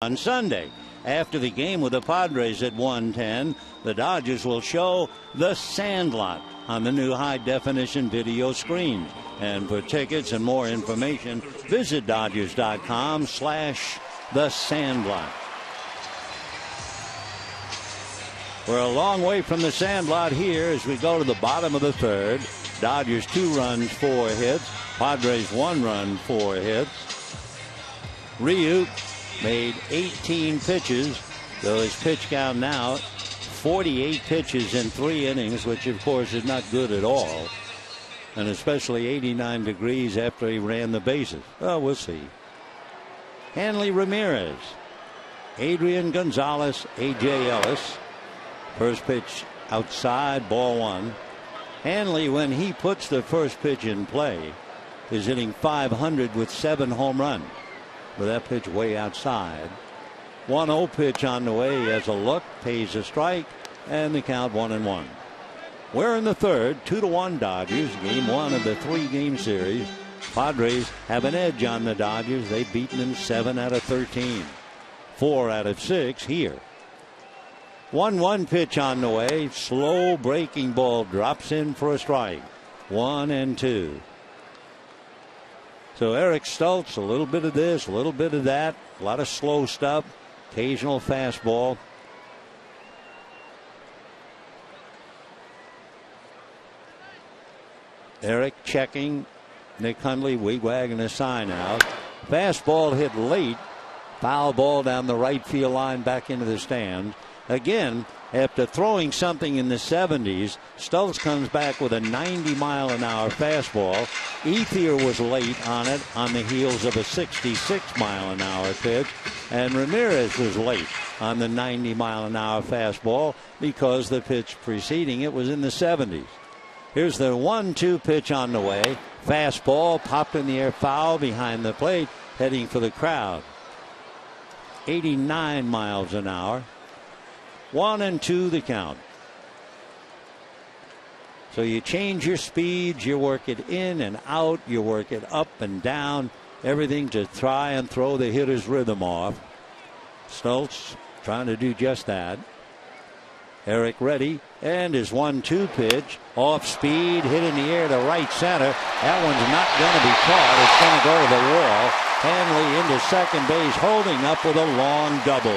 On Sunday, after the game with the Padres at 1:10, the Dodgers will show The Sandlot on the new high-definition video screens. And for tickets and more information, visit Dodgers.com/The Sandlot. We're a long way from The Sandlot here as we go to the bottom of the third. Dodgers 2 runs, 4 hits. Padres 1 run, 4 hits. Ryu made 18 pitches, though his pitch count now 48 pitches in 3 innings, which of course is not good at all, and especially 89 degrees after he ran the bases. Well, we'll see. Hanley Ramirez, Adrian Gonzalez, A.J. Ellis. First pitch outside, ball 1. Hanley, when he puts the first pitch in play, is hitting .500 with 7 home runs. with that pitch way outside. 1-0 pitch on the way. He has a look, pays a strike, and the count 1-1. We're in the third, 2-1 Dodgers. Game 1 of the 3-game series. Padres have an edge on the Dodgers. They've beaten them 7 out of 13. 4 out of 6 here. 1-1 pitch on the way. Slow breaking ball drops in for a strike. 1-2. So Eric Stults, a little bit of this, a little bit of that, a lot of slow stuff, occasional fastball. Eric checking. Nick Hundley wig-wagging a sign out. Fastball hit late. Foul ball down the right field line back into the stands. Again, after throwing something in the 70s, Stults comes back with a 90-mile-an-hour fastball. Ethier was late on it on the heels of a 66-mile-an-hour pitch. And Ramirez was late on the 90-mile-an-hour fastball because the pitch preceding it was in the 70s. Here's the 1-2 pitch on the way. Fastball popped in the air, foul behind the plate, heading for the crowd. 89 miles an hour. 1-2 the count. So you change your speeds, you work it in and out, you work it up and down, everything to try and throw the hitter's rhythm off. Stults trying to do just that. Eric ready, and his 1-2 pitch, off speed, hit in the air to right center. That one's not going to be caught. It's going to go to the wall. Hanley into second base, holding up with a long double.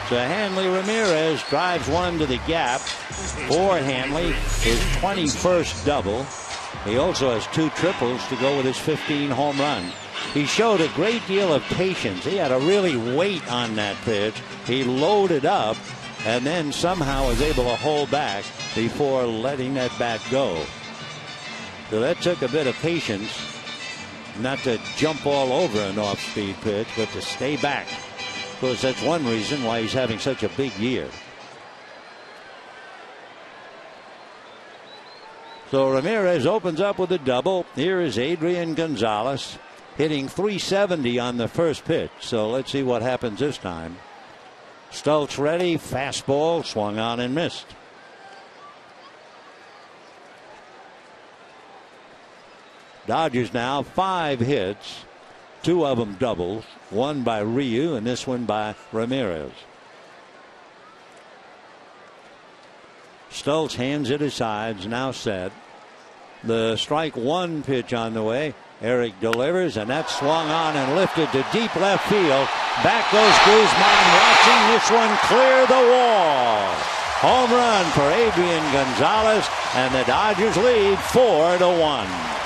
So Hanley Ramirez drives one to the gap for Hanley, his 21st double. He also has 2 triples to go with his 15 home runs. He showed a great deal of patience. He had to really wait on that pitch. He loaded up and then somehow was able to hold back before letting that bat go. So that took a bit of patience, not to jump all over an off-speed pitch, but to stay back. Of course, that's one reason why he's having such a big year. So Ramirez opens up with a double. Here is Adrian Gonzalez, hitting .370 on the first pitch. So let's see what happens this time. Stults ready. Fastball swung on and missed. Dodgers now 5 hits, 2 of them doubles, 1 by Ryu and this one by Ramirez. Stults hands it aside, now set. The strike 1 pitch on the way. Eric delivers, and that swung on and lifted to deep left field. Back goes Guzman, watching this one clear the wall. Home run for Adrian Gonzalez, and the Dodgers lead 4-1.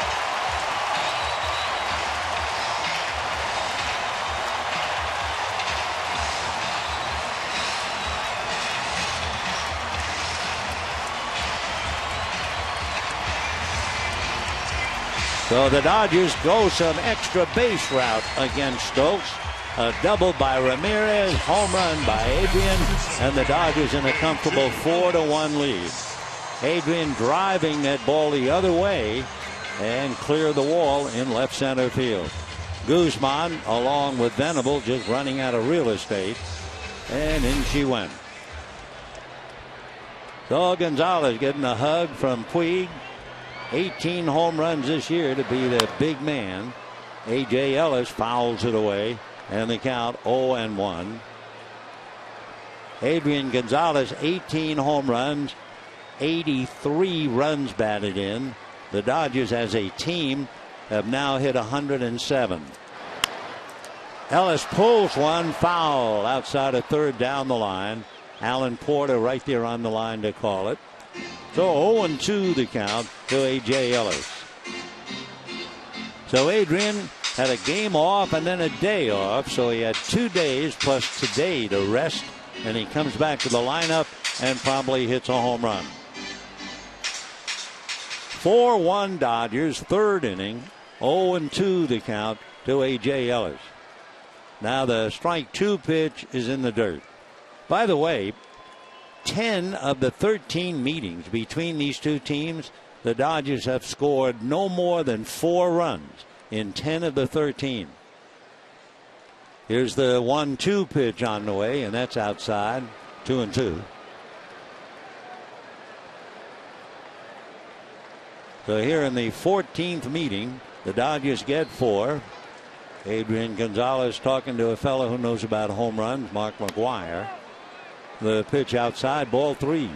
So the Dodgers go some extra base route against Stults. A double by Ramirez, home run by Adrian, and the Dodgers in a comfortable 4-1 lead. Adrian driving that ball the other way and clear the wall in left center field. Guzman along with Venable just running out of real estate, and in she went. So Gonzalez getting a hug from Puig. 18 home runs this year to be the big man. A.J. Ellis fouls it away, and the count 0-1. Adrian Gonzalez, 18 home runs, 83 runs batted in. The Dodgers as a team have now hit 107. Ellis pulls one, foul outside of third down the line. Alan Porter right there on the line to call it. So 0-2 the count to A.J. Ellis. So Adrian had a game off and then a day off. So he had 2 days plus today to rest. And he comes back to the lineup and probably hits a home run. 4-1 Dodgers, third inning. 0-2 the count to A.J. Ellis. Now the strike 2 pitch is in the dirt. By the way, 10 of the 13 meetings between these two teams, the Dodgers have scored no more than 4 runs in 10 of the 13. Here's the 1-2 pitch on the way, and that's outside. 2-2. So here in the 14th meeting, the Dodgers get 4. Adrian Gonzalez talking to a fellow who knows about home runs, Mark McGuire. The pitch outside, ball 3.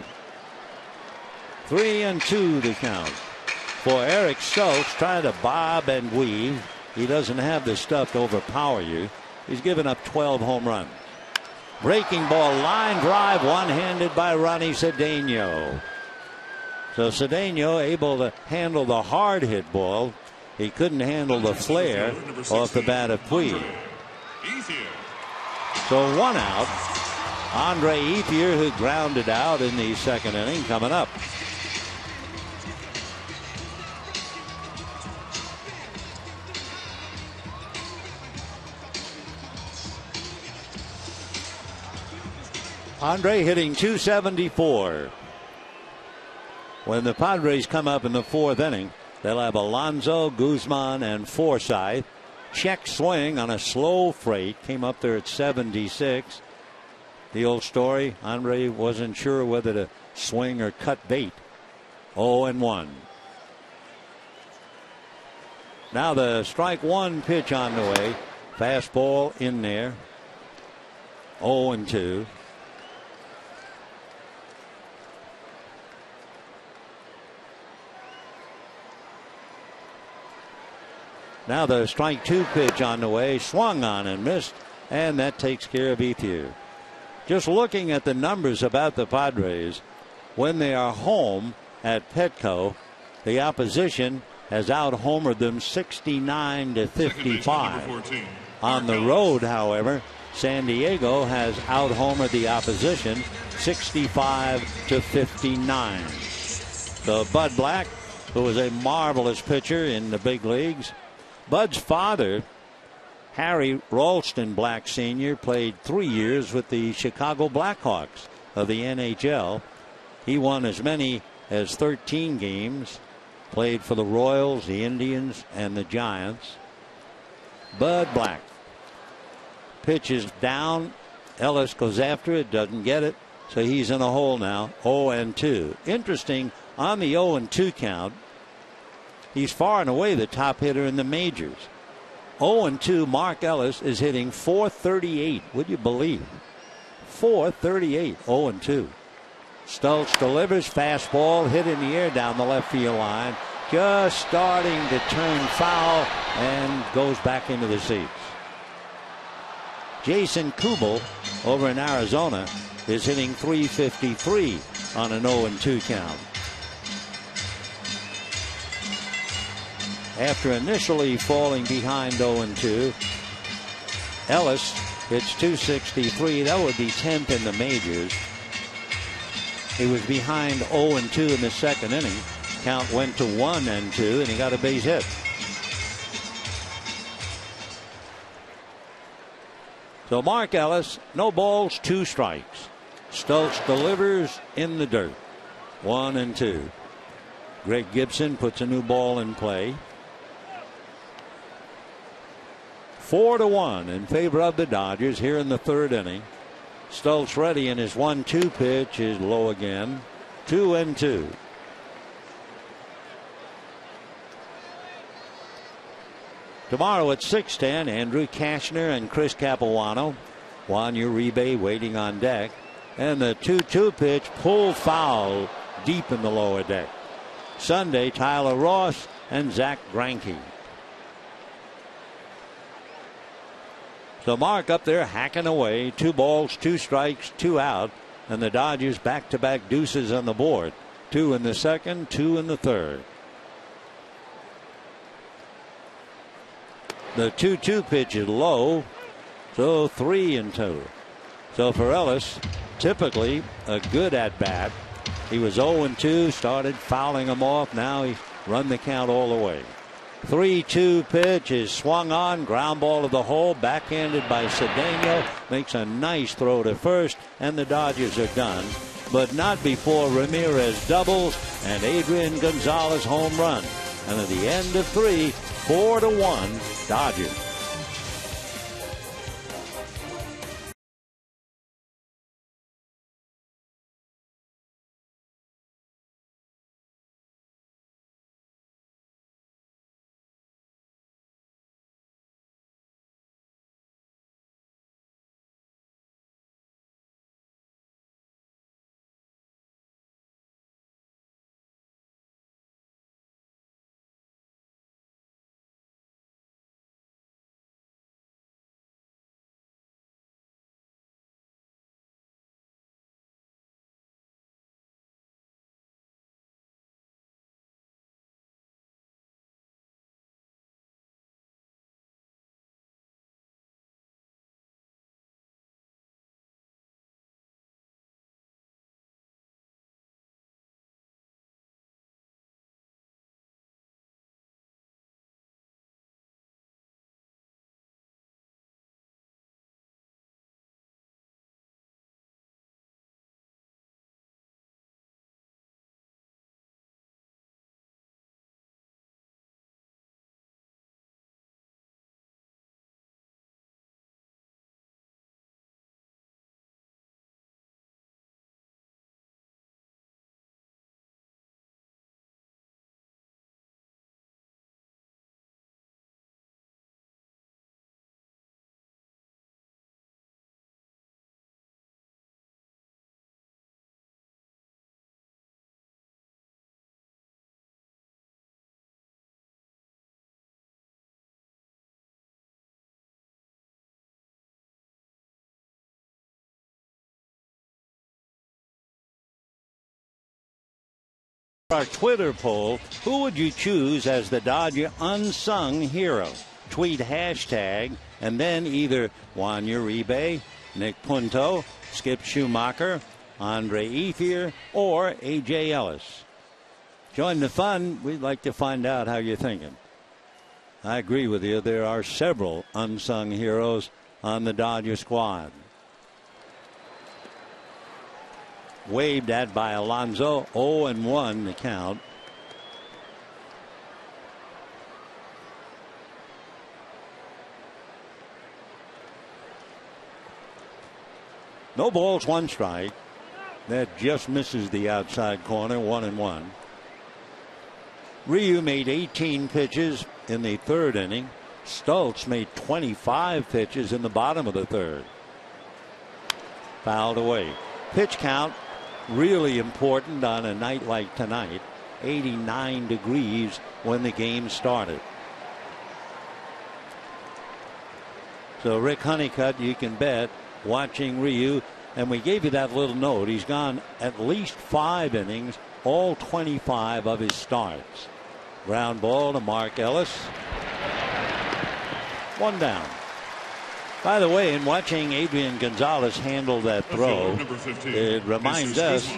3-2 the count. For Eric Stokes, trying to bob and weave. He doesn't have the stuff to overpower you. He's given up 12 home runs. Breaking ball, line drive, one-handed by Ronnie Cedeno. So Cedeno able to handle the hard hit ball. He couldn't handle the flare off the bat of Puig. So 1 out. Andre Ethier, who grounded out in the 2nd inning, coming up. Andre hitting .274. When the Padres come up in the 4th inning, they'll have Alonso, Guzman, and Forsythe. Check swing on a slow freight. Came up there at 76. The old story, Andre wasn't sure whether to swing or cut bait. 0-1. Now the strike 1 pitch on the way. Fastball in there. 0-2. Now the strike 2 pitch on the way, swung on and missed, and that takes care of Ethier. Just looking at the numbers about the Padres, when they are home at Petco, the opposition has out-homered them 69-55. On the road, however, San Diego has out-homered the opposition 65-59. So Bud Black, who was a marvelous pitcher in the big leagues. Bud's father, Harry Ralston Black Sr., played 3 years with the Chicago Blackhawks of the NHL. He won as many as 13 games, played for the Royals, the Indians, and the Giants. Bud Black. Pitch is down. Ellis goes after it, doesn't get it, so he's in a hole now. 0-2. Interesting, on the 0-2 count, he's far and away the top hitter in the majors. 0-2, Mark Ellis is hitting .438. Would you believe? .438, 0-2. Stoltz delivers, fastball hit in the air down the left field line. Just starting to turn foul and goes back into the seats. Jason Kubel over in Arizona is hitting .353 on an 0-2 count. After initially falling behind 0-2, Ellis hits .263. That would be 10th in the majors. He was behind 0-2 in the 2nd inning. Count went to 1-2, and he got a base hit. So Mark Ellis, no balls, 2 strikes. Stoltz delivers in the dirt. 1-2. Greg Gibson puts a new ball in play. 4-1 in favor of the Dodgers here in the 3rd inning. Stoltz ready, and his 1-2 pitch is low again. 2-2. Tomorrow at 6:10, Andrew Kashner and Chris Capuano. Juan Uribe waiting on deck. And the 2-2 pitch pulled foul deep in the lower deck. Sunday, Tyler Ross and Zach Greinke. So Mark up there hacking away. 2 balls, 2 strikes, 2 out. And the Dodgers back-to-back deuces on the board. 2 in the 2nd, 2 in the 3rd. The 2-2 pitch is low. So 3-2. So for Ellis, typically a good at-bat. He was 0-2, started fouling him off. Now he's run the count all the way. 3-2 pitch is swung on, ground ball to the hole, backhanded by Cedeno, makes a nice throw to first, and the Dodgers are done. but not before Ramirez doubles and Adrian Gonzalez home run. And at the end of 3, 4-1 Dodgers. Our Twitter poll, who would you choose as the Dodger unsung hero? Tweet hashtag and then either Juan Uribe, Nick Punto, Skip Schumacher, Andre Ethier, or A.J. Ellis. Join the fun. We'd like to find out how you're thinking. I agree with you. There are several unsung heroes on the Dodger squad. Waved at by Alonso, 0-1 the count. No balls, 1 strike. That just misses the outside corner, 1-1. Ryu made 18 pitches in the 3rd inning. Stultz made 25 pitches in the bottom of the 3rd. Fouled away. Pitch count. Really important on a night like tonight. 89 degrees when the game started. So Rick Honeycutt, you can bet, watching Ryu, and we gave you that little note. He's gone at least 5 innings, all 25 of his starts. Ground ball to Mark Ellis. 1 down. By the way, in watching Adrian Gonzalez handle that throw, it reminds us,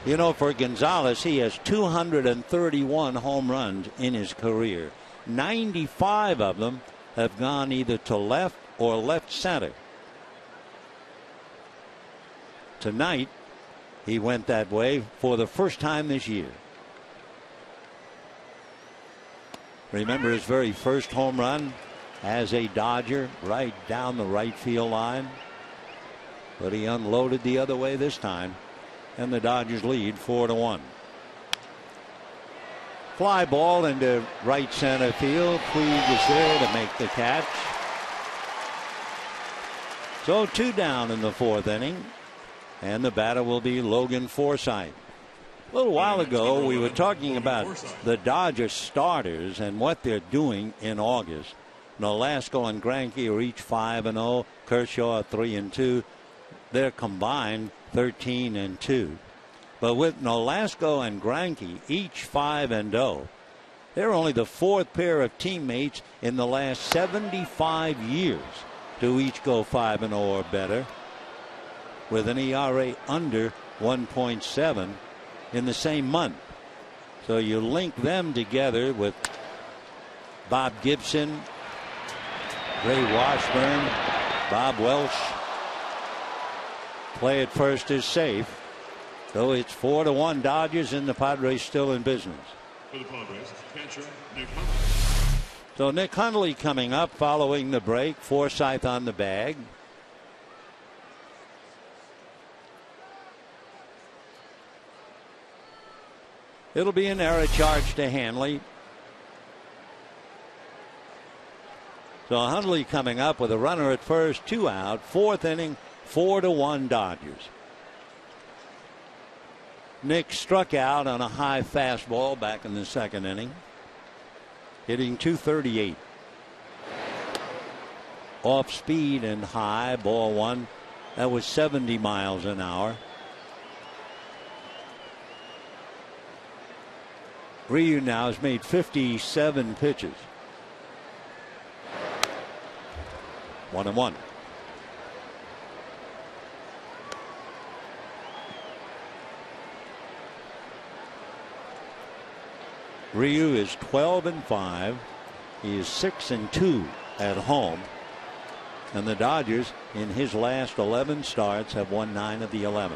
you know, for Gonzalez, he has 231 home runs in his career. 95 of them have gone either to left or left center. Tonight, he went that way for the first time this year. Remember his very first home run as a Dodger, right down the right field line. But he unloaded the other way this time, and the Dodgers lead 4-1. Fly ball into right center field. Puig is there to make the catch. So 2 down in the 4th inning, and the batter will be Logan Forsythe. A little while ago, we were talking about the Dodgers starters and what they're doing in August. Nolasco and Greinke are each 5-0. Kershaw 3-2. They're combined 13-2. But with Nolasco and Greinke each 5-0, they're only the 4th pair of teammates in the last 75 years to each go 5-0 or better, with an ERA under 1.7 in the same month. So you link them together with Bob Gibson, Ray Washburn, Bob Welch. Play at first is safe. So it's 4-1 Dodgers, and the Padres still in business. For the Padres, catcher Nick Hundley. So Nick Hundley coming up following the break. Forsythe on the bag. It'll be an error charge to Hanley. So Hundley coming up with a runner at first, 2 out, 4th inning, 4-1 Dodgers. Nick struck out on a high fastball back in the 2nd inning, hitting .238. Off speed and high, ball 1. That was 70 miles an hour. Ryu now has made 57 pitches. 1-1. Ryu is 12-5. He is 6-2 at home. And the Dodgers, in his last 11 starts, have won 9 of the 11.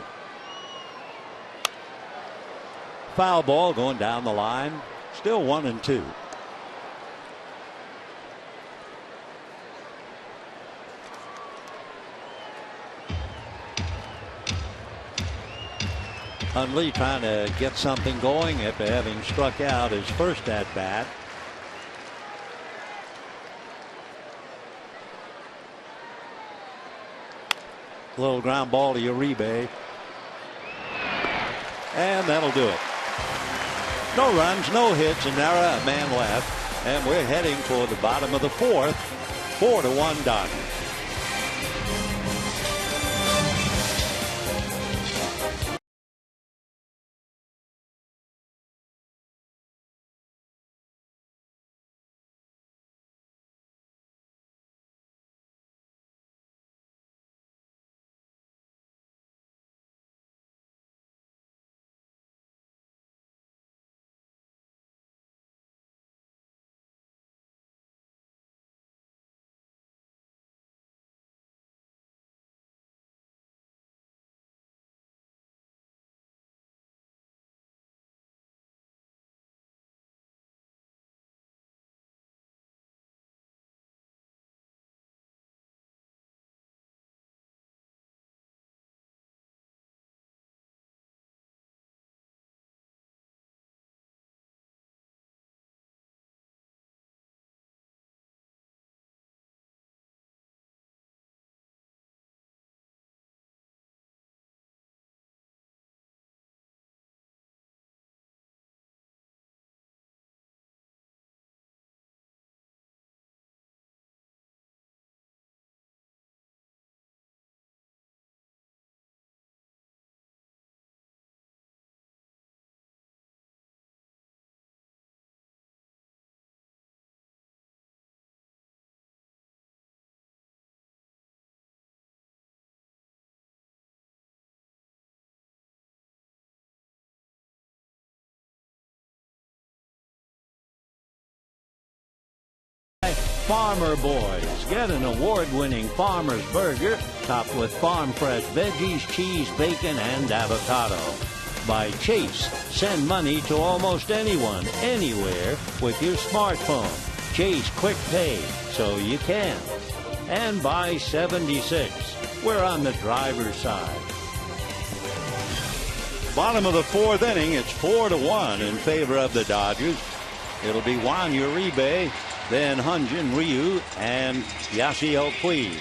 Foul ball going down the line. Still 1-2. Hundley trying to get something going after having struck out his first at bat. Little ground ball to Uribe. And that'll do it. No runs, no hits, and now a man left. And we're heading for the bottom of the 4th. 4-1 Dodgers. Farmer Boys. Get an award-winning Farmer's Burger topped with farm fresh veggies, cheese, bacon, and avocado. By Chase. Send money to almost anyone, anywhere with your smartphone. Chase Quick Pay, so you can. And by 76. We're on the driver's side. Bottom of the 4th inning, it's 4-1 in favor of the Dodgers. It'll be Juan Uribe, then Hyun-Jin Ryu, and Yasiel Puig.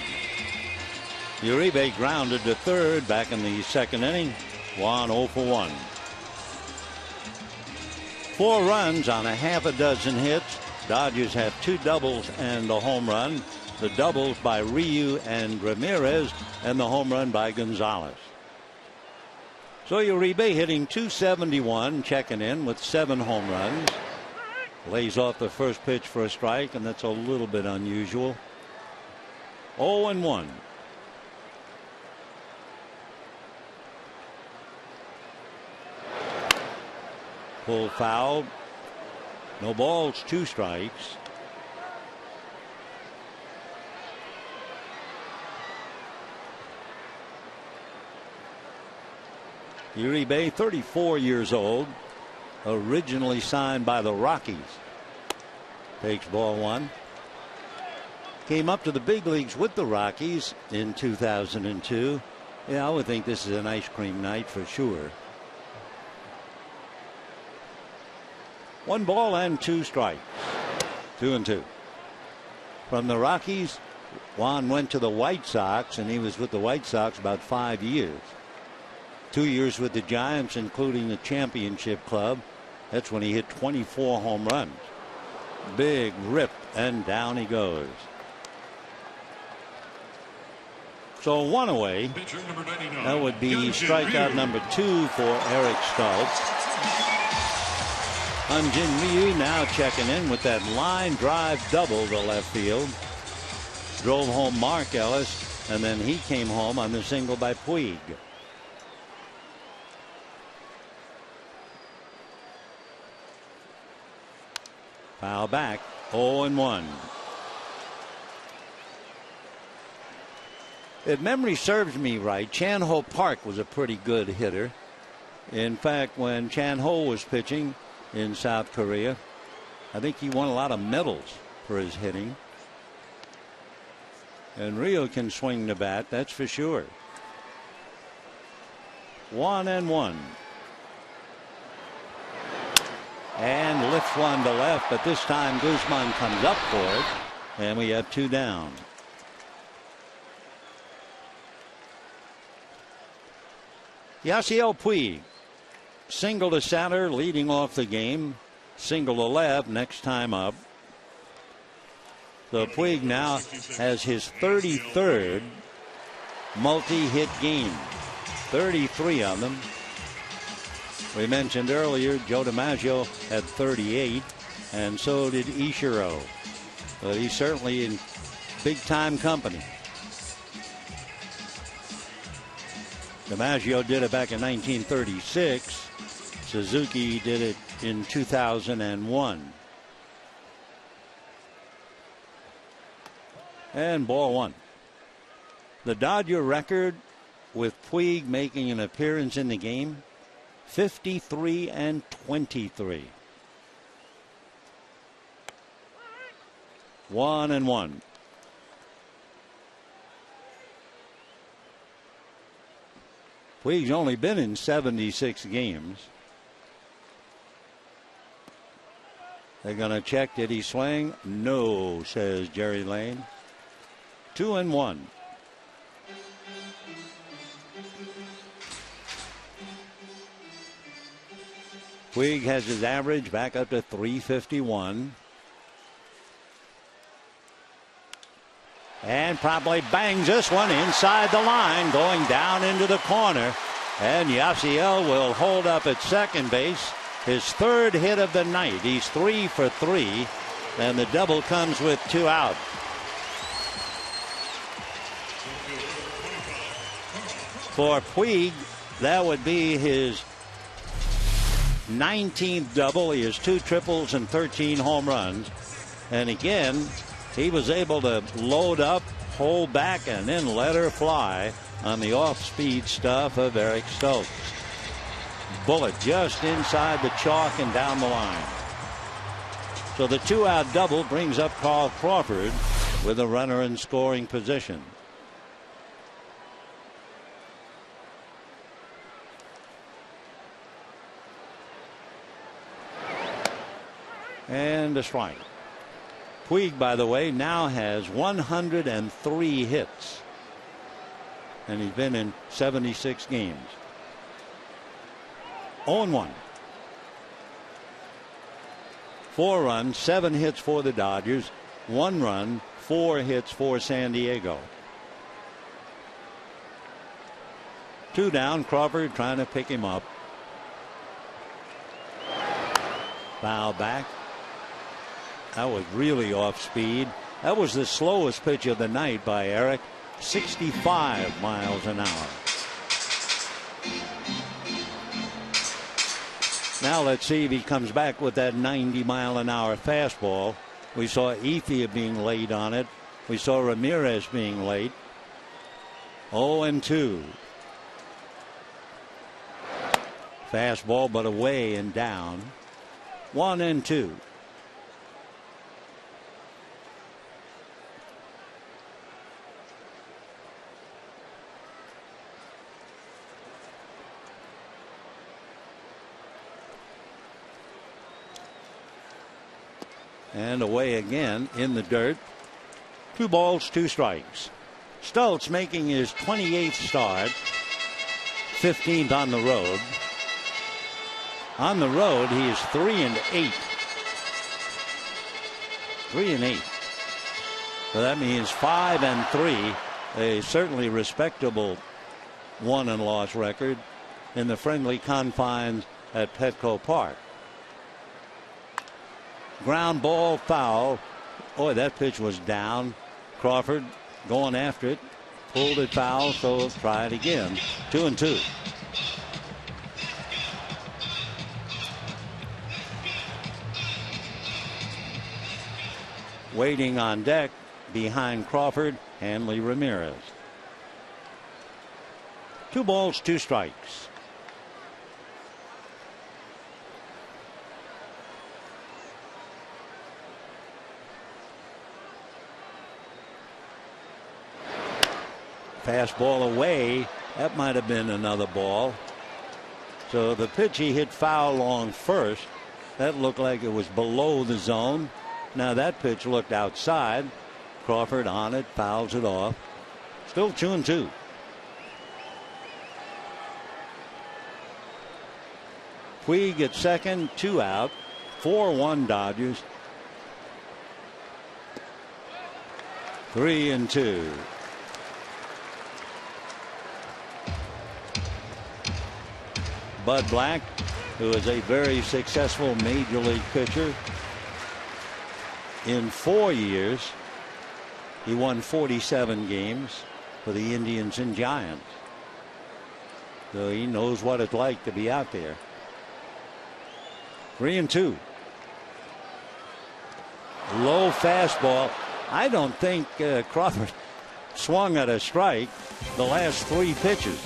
Uribe grounded to third back in the 2nd inning. Juan 0 for 1. 4 runs on a half a dozen hits. Dodgers have 2 doubles and a home run. The doubles by Ryu and Ramirez, and the home run by Gonzalez. So Uribe hitting .271, checking in with 7 home runs. Lays off the first pitch for a strike, and that's a little bit unusual. 0-1. Pull foul. No balls, 2 strikes. Uribe, 34 years old, originally signed by the Rockies. Takes ball one. Came up to the big leagues with the Rockies in 2002. Yeah, I would think this is an ice cream night for sure. 1 ball and 2 strikes. 2-2. From the Rockies, Juan went to the White Sox, and he was with the White Sox about 5 years. 2 years with the Giants, including the championship club. That's when he hit 24 home runs. Big rip, and down he goes. So 1 away. That would be strikeout number 2 for Eric Stultz. Hyun-Jin Ryu now checking in with that line drive double to left field. Drove home Mark Ellis, and then he came home on the single by Puig. Foul back, 0-1. If memory serves me right, Chan-Ho Park was a pretty good hitter. In fact, when Chan-Ho was pitching in South Korea, I think he won a lot of medals for his hitting. And Rio can swing the bat, that's for sure. 1-1. And lifts one to left, but this time Guzman comes up for it, and we have 2 down. Yasiel Puig, single to center, leading off the game. Single to left, next time up. So Puig now has his 33rd multi-hit game. 33 of them. We mentioned earlier Joe DiMaggio had 38, and so did Ichiro. But he's certainly in big-time company. DiMaggio did it back in 1936. Suzuki did it in 2001. And ball one. The Dodger record with Puig making an appearance in the game, 53-23. 1-1. Puig's only been in 76 games. They're going to check. Did he swing? No, says Jerry Lane. 2-1. Puig has his average back up to 351. And probably bangs this one inside the line, going down into the corner. And Yasiel will hold up at second base. His 3rd hit of the night. He's 3 for 3. And the double comes with 2 out. For Puig, that would be his 19th double. He has 2 triples and 13 home runs. And again, he was able to load up, hold back, and then let her fly on the off-speed stuff of Eric Stultz. Bullet just inside the chalk and down the line. So the 2-out double brings up Carl Crawford with a runner in scoring position. And a strike. Puig, by the way, now has 103 hits. And he's been in 76 games. 0-1. 4 runs, 7 hits for the Dodgers. 1 run, 4 hits for San Diego. 2 down. Crawford trying to pick him up. Foul back. That was really off speed. That was the slowest pitch of the night by Eric. 65 miles an hour. Now let's see if he comes back with that 90-mile-an-hour fastball. We saw Ethia being late on it. We saw Ramirez being late. 0-2. Fastball, but away and down. 1-2. And away again in the dirt. 2 balls, 2 strikes. Stultz making his 28th start, 15th on the road. On the road, he is 3-8. 3-8. So that means 5-3, a certainly respectable won-and-loss record in the friendly confines at Petco Park. Ground ball, foul. Boy, that pitch was down. Crawford going after it, pulled it foul, so try it again. 2-2. Waiting on deck behind Crawford, Hanley Ramirez. 2 balls, 2 strikes. Fastball away. That might have been another ball. So the pitch he hit foul on first, that looked like it was below the zone. Now that pitch looked outside. Crawford on it, fouls it off. Still 2-2. Puig at second, 2 out. 4-1 Dodgers. 3-2. Bud Black, who is a very successful major league pitcher. In 4 years, he won 47 games for the Indians and Giants. So he knows what it's like to be out there. 3-2. Low fastball. I don't think Crawford swung at a strike the last 3 pitches.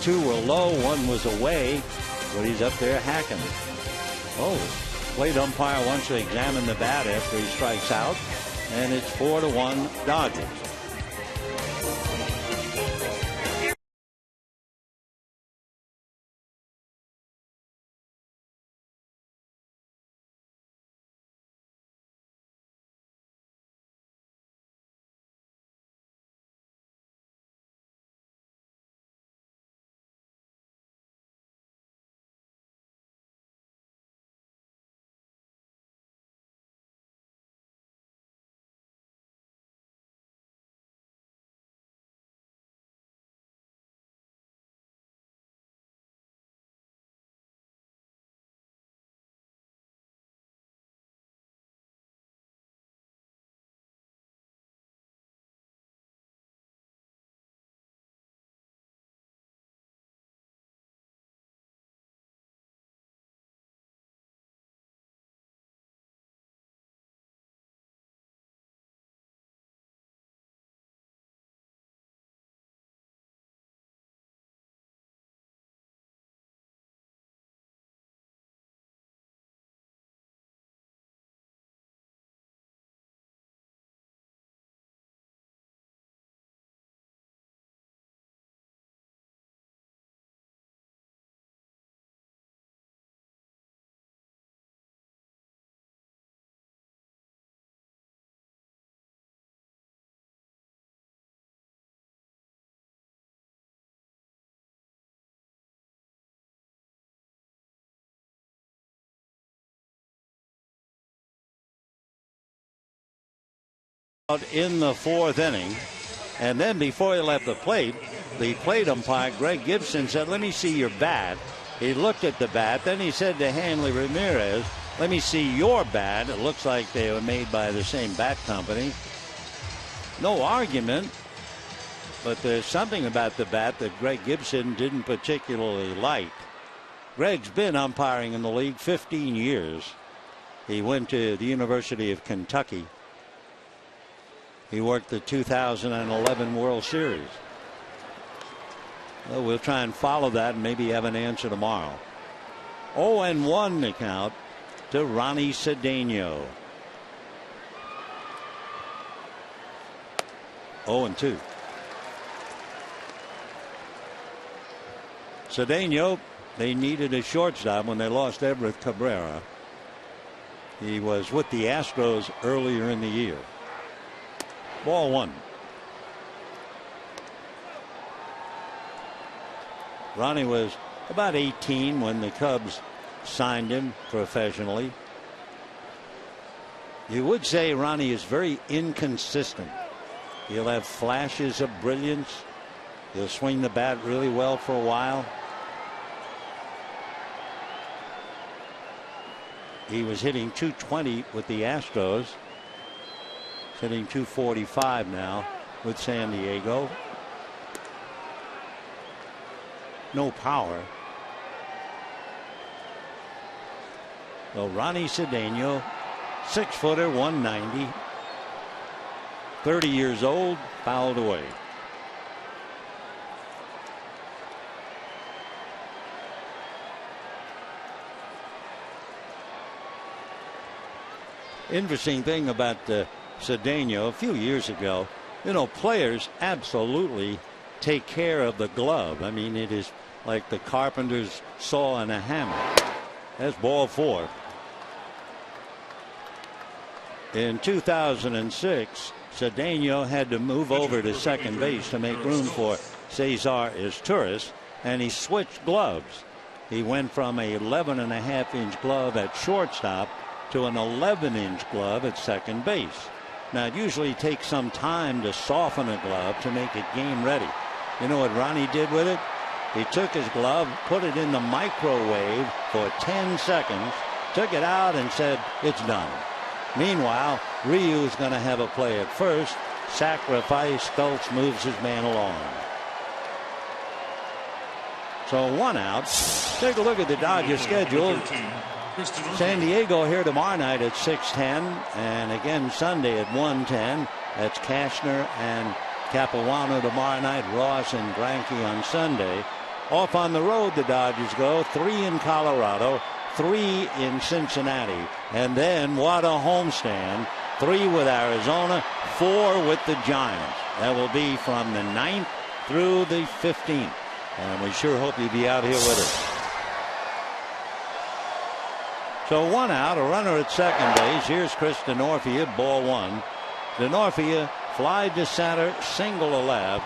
2 were low, 1 was away, but he's up there hacking. Oh, plate umpire wants to examine the bat after he strikes out, and it's 4-1 Dodgers. Out in the 4th inning, and then before he left the plate umpire Greg Gibson said, "Let me see your bat." He looked at the bat, then he said to Hanley Ramirez, "Let me see your bat." It looks like they were made by the same bat company. No argument, but there's something about the bat that Greg Gibson didn't particularly like. Greg's been umpiring in the league 15 years. He went to the University of Kentucky. He worked the 2011 World Series. Well, we'll try and follow that and maybe have an answer tomorrow. 0-1 the count to Ronnie Cedeno. 0-2. Cedeno, they needed a shortstop when they lost Everett Cabrera. He was with the Astros earlier in the year. Ball one. Ronnie was about 18 when the Cubs signed him professionally. You would say Ronnie is very inconsistent. He'll have flashes of brilliance. He'll swing the bat really well for a while. He was hitting .220 with the Astros. He's hitting .245 now with San Diego. No power. So Ronnie Cedeno, 6-footer, 190. 30 years old, fouled away. Interesting thing about Cedeno, a few years ago, players absolutely take care of the glove. I mean, it is like the carpenter's saw and a hammer. That's ball four. In 2006, Cedeno had to move over to second base to make room for Cesar Izturis, and he switched gloves. He went from a 11.5-inch glove at shortstop to an 11-inch glove at second base. Now, it usually takes some time to soften a glove to make it game ready. You know what Ronnie did with it? He took his glove, put it in the microwave for 10 seconds, took it out and said, it's done. Meanwhile, Ryu is going to have a play at first. Sacrifice. Stoltz moves his man along. So 1 out. Take a look at the Dodgers schedule. San Diego here tomorrow night at 6:10, and again Sunday at 1:10. That's Cashner and Capuano tomorrow night. Ross and Greinke on Sunday. Off on the road the Dodgers go. 3 in Colorado, 3 in Cincinnati, and then what a homestand. 3 with Arizona, 4 with the Giants. That will be from the 9th through the 15th, and we sure hope you'll be out here with us. So 1 out, a runner at second base. Here's Chris Denorfia, ball 1. Denorfia fly to center, single to left.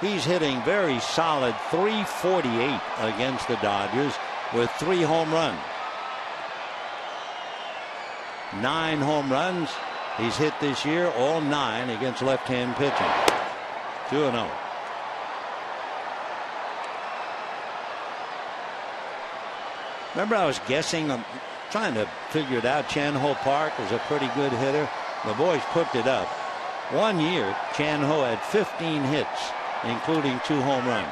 He's hitting very solid .348 against the Dodgers with 3 home runs. 9 home runs he's hit this year, all 9 against left-hand pitching. 2-0. Remember, I was guessing, trying to figure it out. Chan Ho Park was a pretty good hitter. The boys cooked it up. 1 year, Chan Ho had 15 hits, including 2 home runs.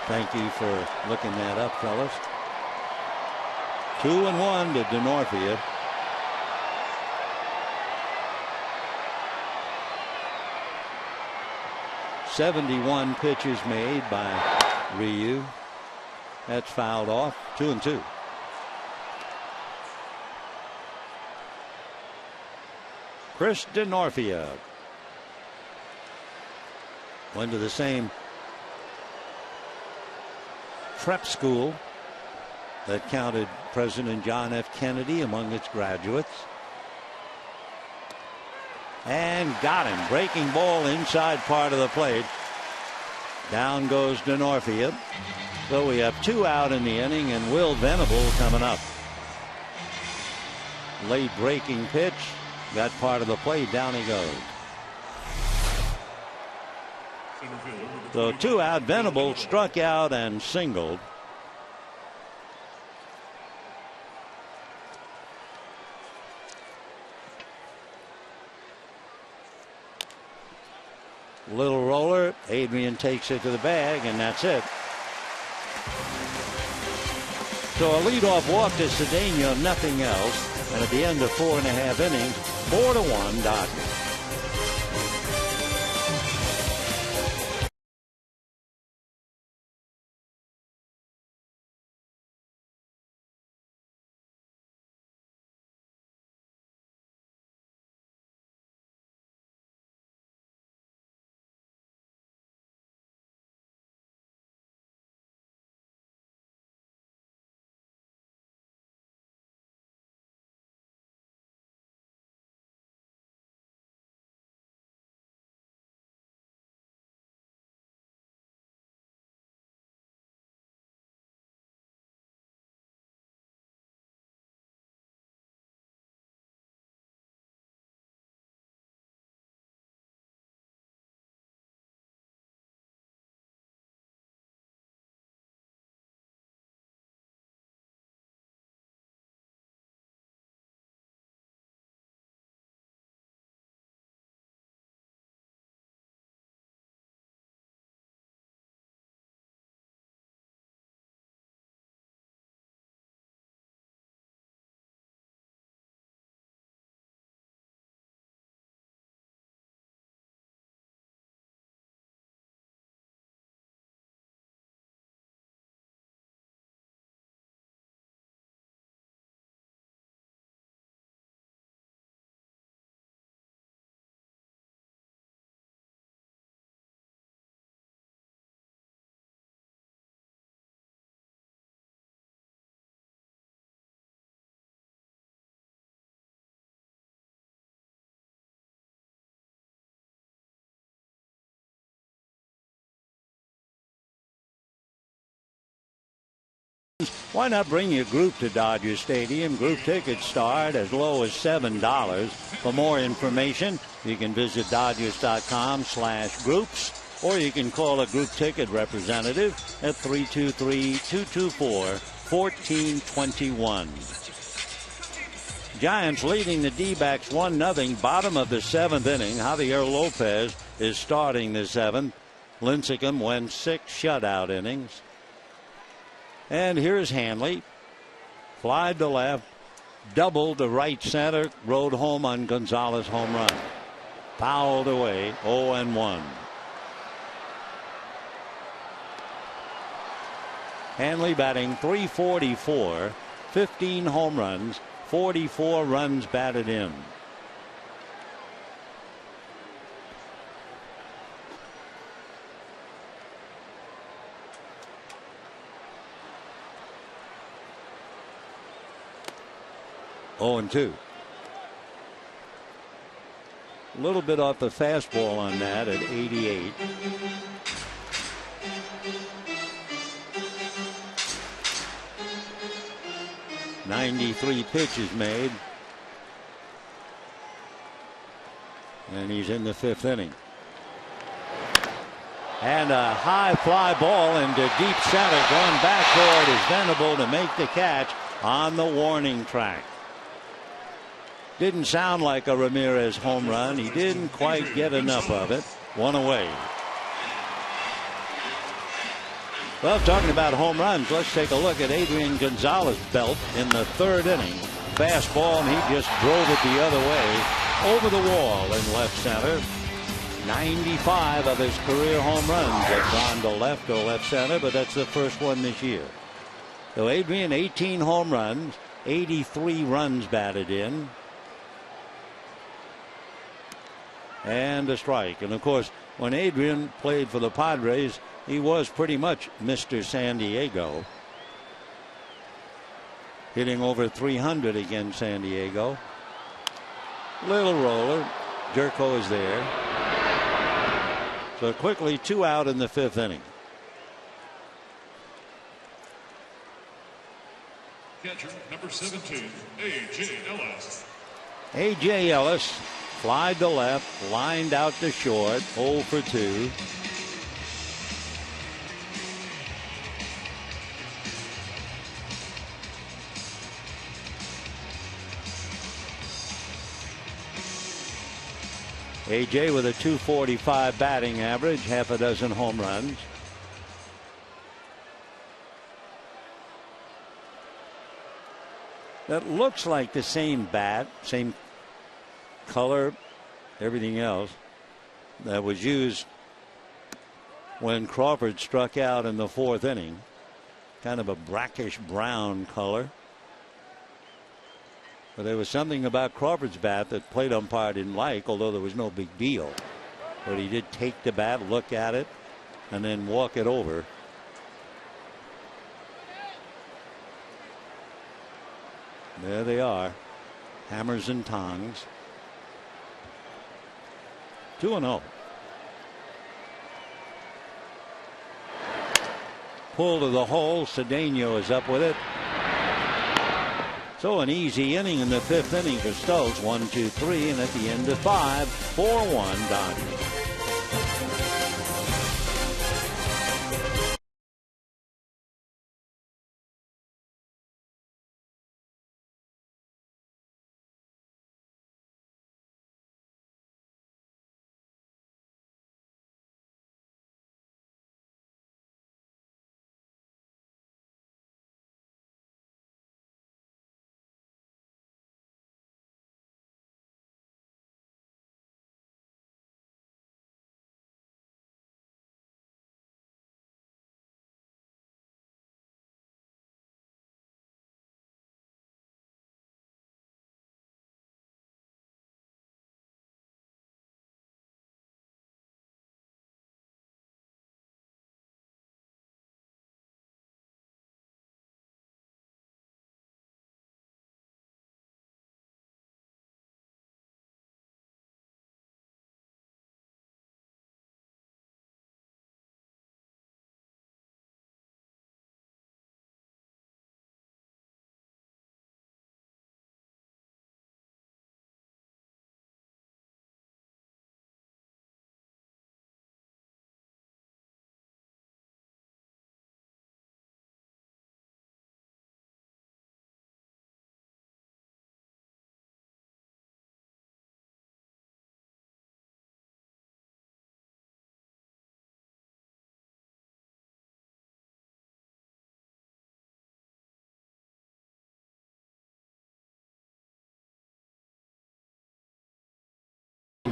Thank you for looking that up, fellas. 2-1 to Denorfia. .71 pitches made by Ryu. That's fouled off. 2-2. Chris Denorfia went to the same prep school that counted President John F. Kennedy among its graduates. And got him. Breaking ball inside part of the plate. Down goes Denorfia. So we have 2 out in the inning, and Will Venable coming up. Late breaking pitch. Got part of the plate. Down he goes. So 2 out. Venable struck out and singled. Little roller. Adrian takes it to the bag, and that's it. So a leadoff walk to Cedeno, nothing else. And at the end of 4.5 innings, 4-1 Dodgers. Why not bring your group to Dodger Stadium? Group tickets start as low as $7. For more information, you can visit Dodgers.com/groups, or you can call a group ticket representative at 323-224-1421. Giants leading the D-backs 1-0, bottom of the 7th inning. Javier Lopez is starting the 7th. Lincecum went 6 shutout innings. And here's Hanley. Flied to left, doubled to right center, rode home on Gonzalez home run. Fouled away, 0-1. Hanley batting .344, 15 home runs, 44 runs batted in. Oh, and 2. A little bit off the fastball on that at 88. .93 pitches made. And he's in the 5th inning. And a high fly ball into deep center, going back toward his Venable to make the catch on the warning track. Didn't sound like a Ramirez home run. He didn't quite get enough of it. 1 away. Well, talking about home runs, let's take a look at Adrian Gonzalez's belt in the 3rd inning. Fastball, and he just drove it the other way over the wall in left center. 95 of his career home runs have gone to left or left center, but that's the first one this year. So Adrian, 18 home runs, 83 runs batted in. And a strike. And of course, when Adrian played for the Padres, he was pretty much Mr. San Diego. Hitting over 300 against San Diego. Little roller. Jerko is there. So quickly 2 out in the 5th inning. Catcher number 17, A.J. Ellis. A.J. Ellis flied to left, lined out to short, 0 for 2. A.J. with a .245 batting average, half a dozen home runs. That looks like the same bat, same color, everything else that was used when Crawford struck out in the 4th inning. Kind of a brackish brown color. But there was something about Crawford's bat that plate umpire didn't like, although there was no big deal. But he did take the bat, look at it, and then walk it over. There they are. Hammers and tongs. 2-0. Pull to the hole. Cedeno is up with it. So an easy inning in the 5th inning for Stokes. 1, 2, 3, and at the end of 5, 4-1 Dodgers.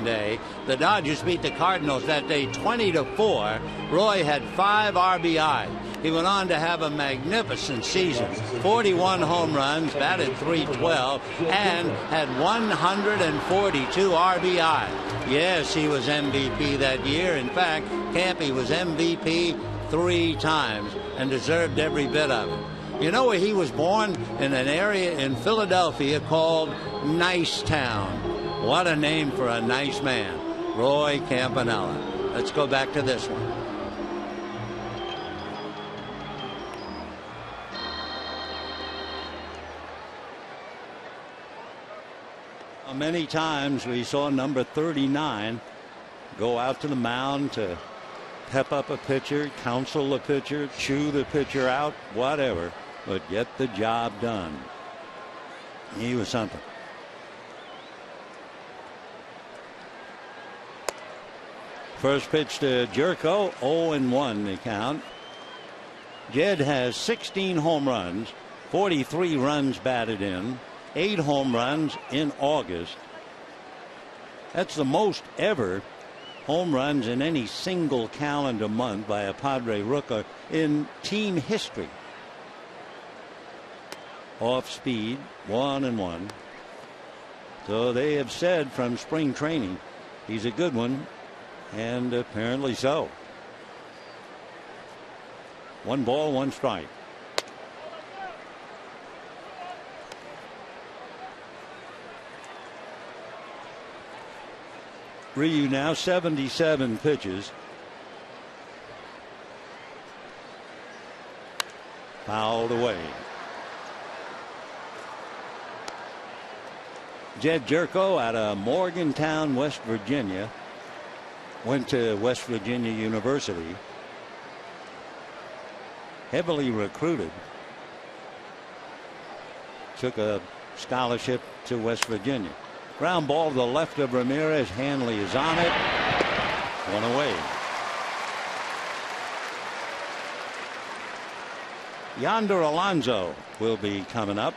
day. The Dodgers beat the Cardinals that day 20-4. Roy had 5 RBI. He went on to have a magnificent season. 41 home runs, batted .312, and had 142 RBI. Yes, he was MVP that year. In fact, Campy was MVP 3 times and deserved every bit of it. You know where he was born? In an area in Philadelphia called Nice Town. What a name for a nice man. Roy Campanella. Let's go back to this one. Many times we saw number 39 go out to the mound to pep up a pitcher, counsel a pitcher, chew the pitcher out, whatever, but get the job done. He was something. First pitch to Jerko, 0-1 the count. Jed has 16 home runs, 43 runs batted in, 8 home runs in August. That's the most ever home runs in any single calendar month by a Padre rookie in team history. Off speed, 1-1. So they have said from spring training he's a good one, and apparently so. 1 ball, 1 strike. Ryu now 77 pitches. Fouled away. Jed Jerko out of Morgantown, West Virginia. Went to West Virginia University. Heavily recruited. Took a scholarship to West Virginia. Ground ball to the left of Ramirez. Hanley is on it. 1 away. Yonder Alonso will be coming up.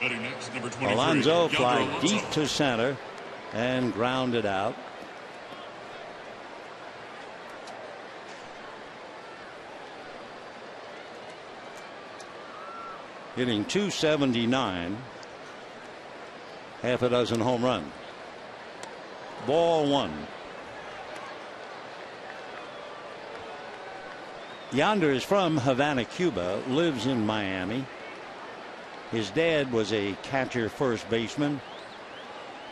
Next, number 23, Alonso fly Alonso. deep to center and grounded out. Hitting .279. Half a dozen home runs. Ball 1. Yonder is from Havana, Cuba, lives in Miami. His dad was a catcher first baseman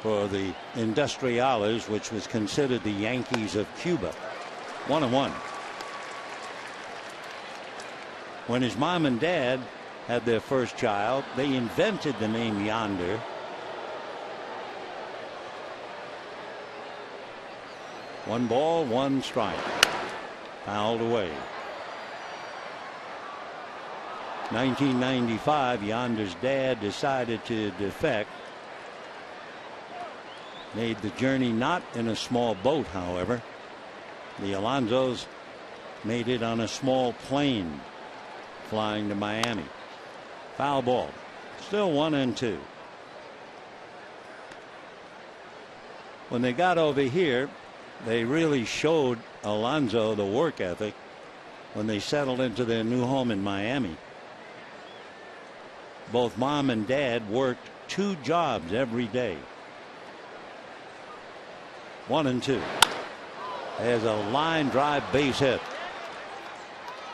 for the Industriales, which was considered the Yankees of Cuba. 1-1. When his mom and dad had their first child, they invented the name Yonder. One ball, 1 strike. Fouled away. 1995, Yonder's dad decided to defect. Made the journey not in a small boat, however. The Alonsos made it on a small plane flying to Miami. Foul ball. Still 1-2. When they got over here, they really showed Alonso the work ethic when they settled into their new home in Miami. Both mom and dad worked 2 jobs every day. 1-2. There's a line drive base hit.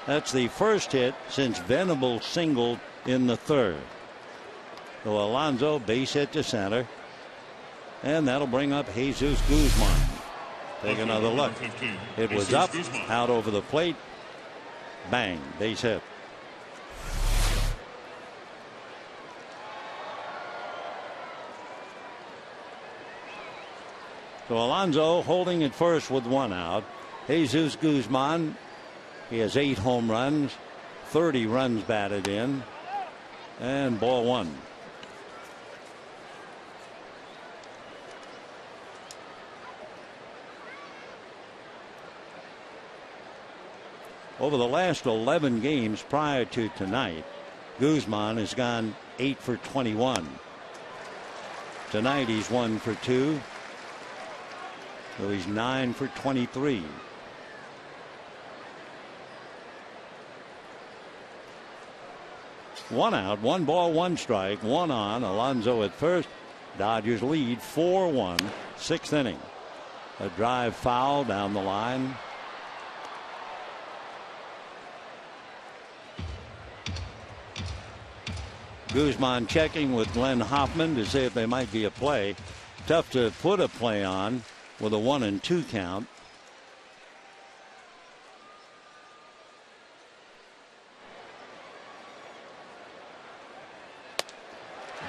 That's the first hit since Venable singled in the 3rd. So Alonso base hit to center, and that'll bring up Jesus Guzman. Take another look. It was up, out over the plate. Bang, base hit. So Alonso holding at first with 1 out. Jesus Guzman, he has 8 home runs, 30 runs batted in, and ball 1. Over the last 11 games prior to tonight, Guzman has gone 8 for 21. Tonight he's 1 for 2. So he's 9 for 23. One out, 1 ball, 1 strike, 1 on. Alonso at first. Dodgers lead 4-1, 6th inning. A drive foul down the line. Guzman checking with Glenn Hoffman to see if there might be a play. Tough to put a play on with a 1-2 count.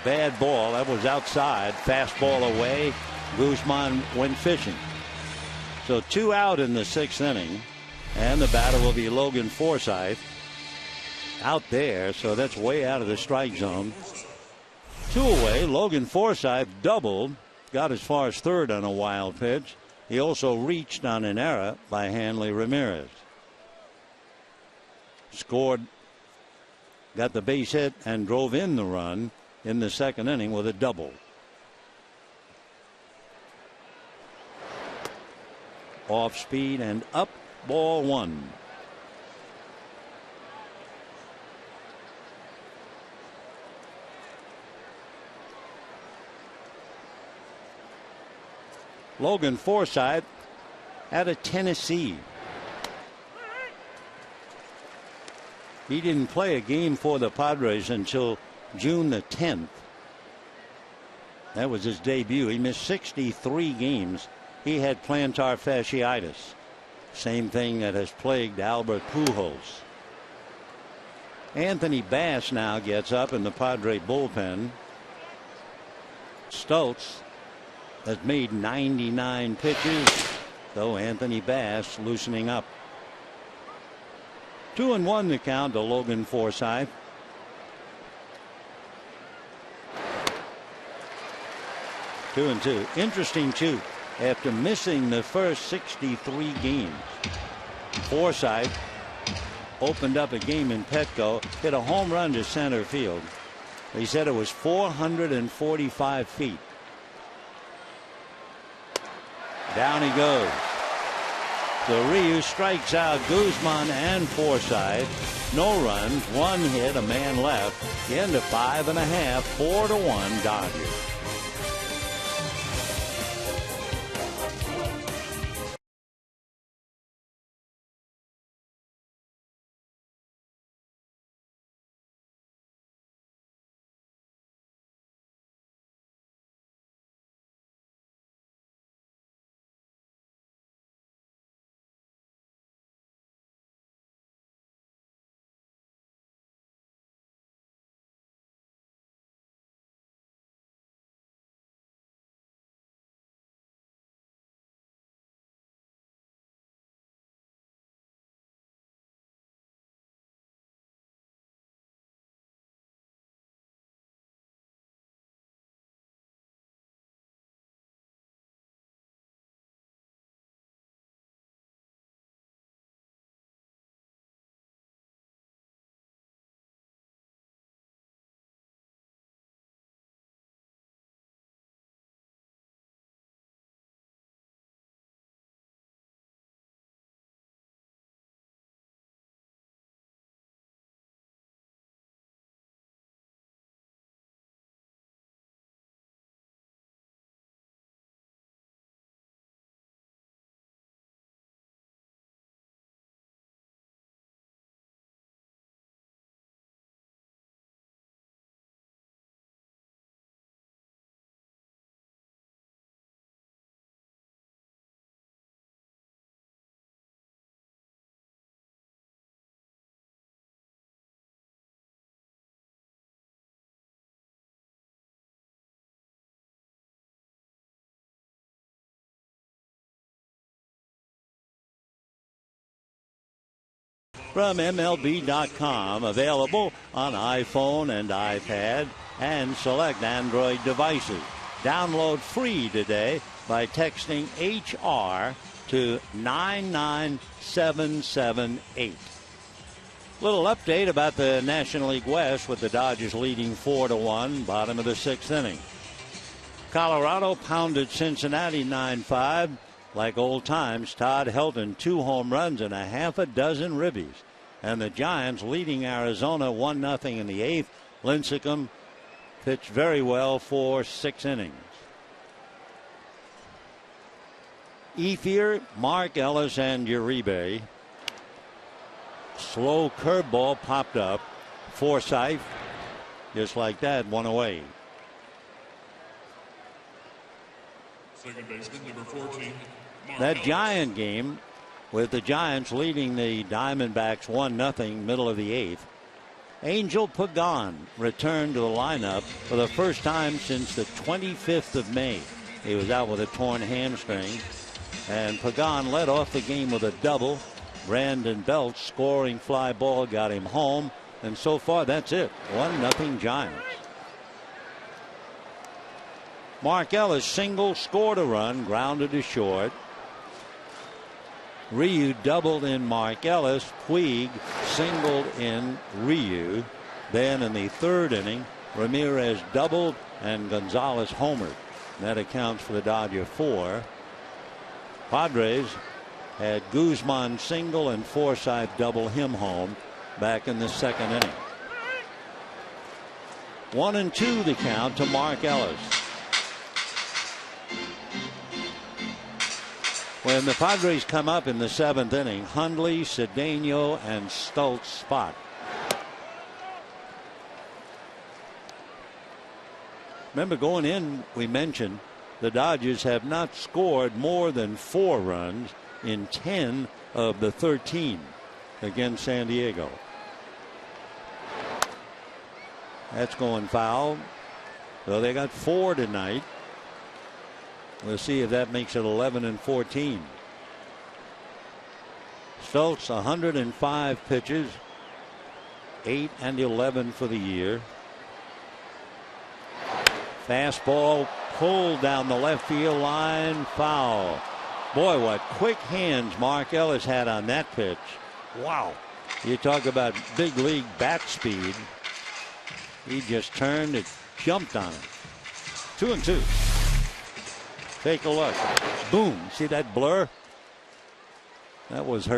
Bad ball. That was outside. Fastball away. Guzman went fishing. So 2 out in the 6th inning. And the batter will be Logan Forsythe. Out there. So that's way out of the strike zone. 2 away. Logan Forsythe doubled. Got as far as third on a wild pitch. He also reached on an error by Hanley Ramirez. Scored. Got the base hit and drove in the run in the 2nd inning with a double. Off speed and up, ball 1. Logan Forsythe out of Tennessee. He didn't play a game for the Padres until June the 10th. That was his debut. He missed 63 games. He had plantar fasciitis. Same thing that has plagued Albert Pujols. Anthony Bass now gets up in the Padre bullpen. Stoltz has made 99 pitches, though Anthony Bass loosening up. 2-1 the count to Logan Forsythe. Two and two. Interesting too. After missing the first 63 games, Forsythe opened up a game in Petco, hit a home run to center field. He said it was 445 feet. Down he goes. So Ryu strikes out Guzman and Forsythe. No runs, 1 hit, a man left. The end of 5 1/2, 4-1 Dodgers. From MLB.com, available on iPhone and iPad and select Android devices. Download free today by texting HR to 99778. Little update about the National League West with the Dodgers leading 4-1, bottom of the 6th inning. Colorado pounded Cincinnati 9-5. like old times. Todd Helton, 2 home runs and a half a dozen ribbies. And the Giants leading Arizona 1-0 in the 8th. Lincecum pitched very well for 6 innings. Ethier, Mark Ellis, and Uribe. Slow curveball popped up. Forsythe, just like that, 1 away. Second baseman, number 14. Mark That Ellis. Giant game, with the Giants leading the Diamondbacks 1-0, middle of the 8th. Angel Pagan returned to the lineup for the first time since the 25th of May. He was out with a torn hamstring. And Pagan led off the game with a double. Brandon Belt scoring fly ball got him home. And so far, that's it. 1-0 Giants. Mark Ellis single, scored a run, grounded to short. Ryu doubled in Mark Ellis. Puig singled in Ryu. Then in the 3rd inning, Ramirez doubled and Gonzalez homered. That accounts for the Dodger 4. Padres had Guzman single and Forsythe double him home back in the 2nd inning. 1-2 the count to Mark Ellis. When the Padres come up in the 7th inning, Hundley, Cedeno, and Stultz spot. Remember, going in, we mentioned the Dodgers have not scored more than 4 runs in 10 of the 13 against San Diego. That's going foul. So they got 4 tonight. We'll see if that makes it 11-14. Stultz 105 pitches, 8-11 for the year. Fastball pulled down the left field line, foul. Boy, what quick hands Mark Ellis had on that pitch. Wow. You talk about big league bat speed. He just turned and jumped on it. 2-2. Take a look. Boom. See that blur? That was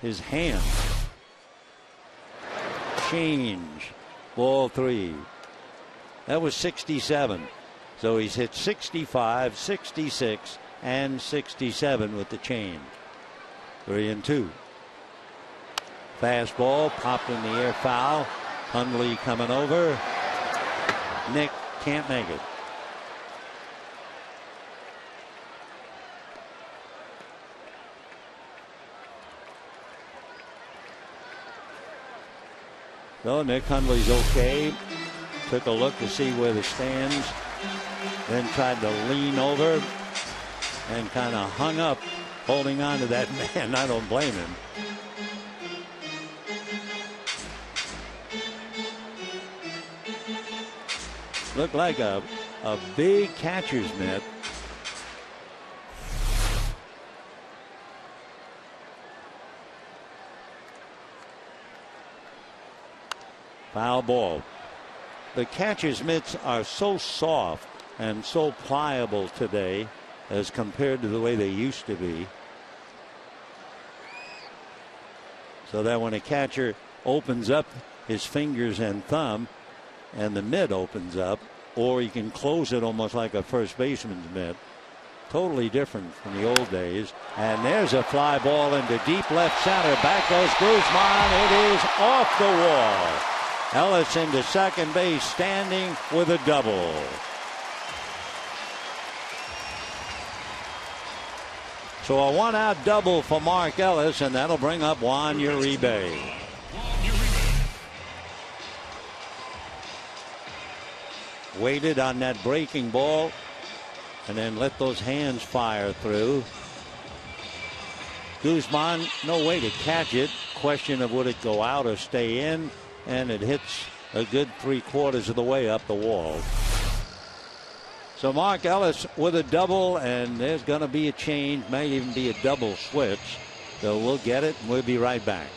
his hand. Change. Ball 3. That was 67. So he's hit 65, 66, and 67 with the change. 3-2. Fastball popped in the air, foul. Hundley coming over. Nick can't make it. So Nick Hundley's okay. Took a look to see where the stands. Then tried to lean over and kind of hung up, holding on to that man. I don't blame him. Looked like a big catcher's mitt. Foul ball. The catcher's mitts are so soft and so pliable today as compared to the way they used to be. So that when a catcher opens up his fingers and thumb and the mitt opens up, or you can close it almost like a first baseman's mitt. Totally different from the old days. And there's a fly ball into deep left center. Back goes Guzman. It is off the wall. Ellis into second base, standing with a double. So a 1-out double for Mark Ellis, and that'll bring up Juan Uribe. Waited on that breaking ball and then let those hands fire through. Guzman, no way to catch it. Question of would it go out or stay in, and it hits a good 3/4 of the way up the wall. So Mark Ellis with a double, and there's going to be a change, may even be a double switch. So we'll get it, and we'll be right back.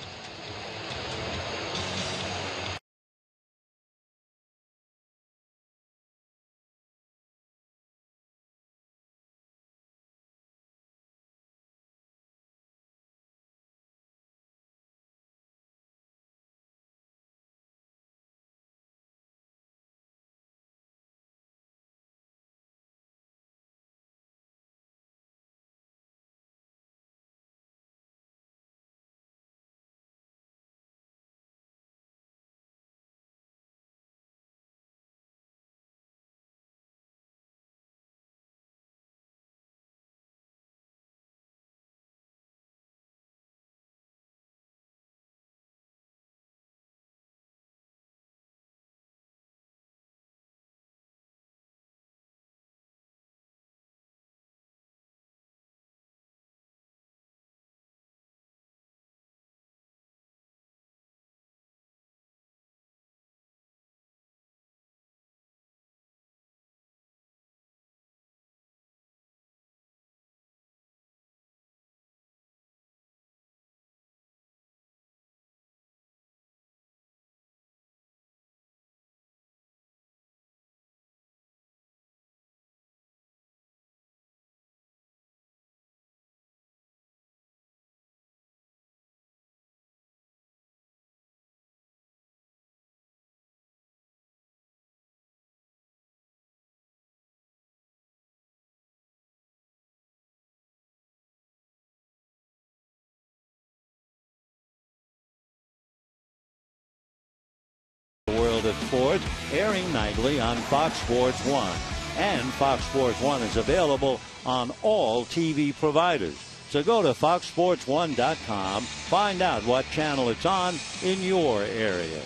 of sports, airing nightly on Fox Sports 1. And Fox Sports 1 is available on all TV providers. So go to foxsports1.com, find out what channel it's on in your area.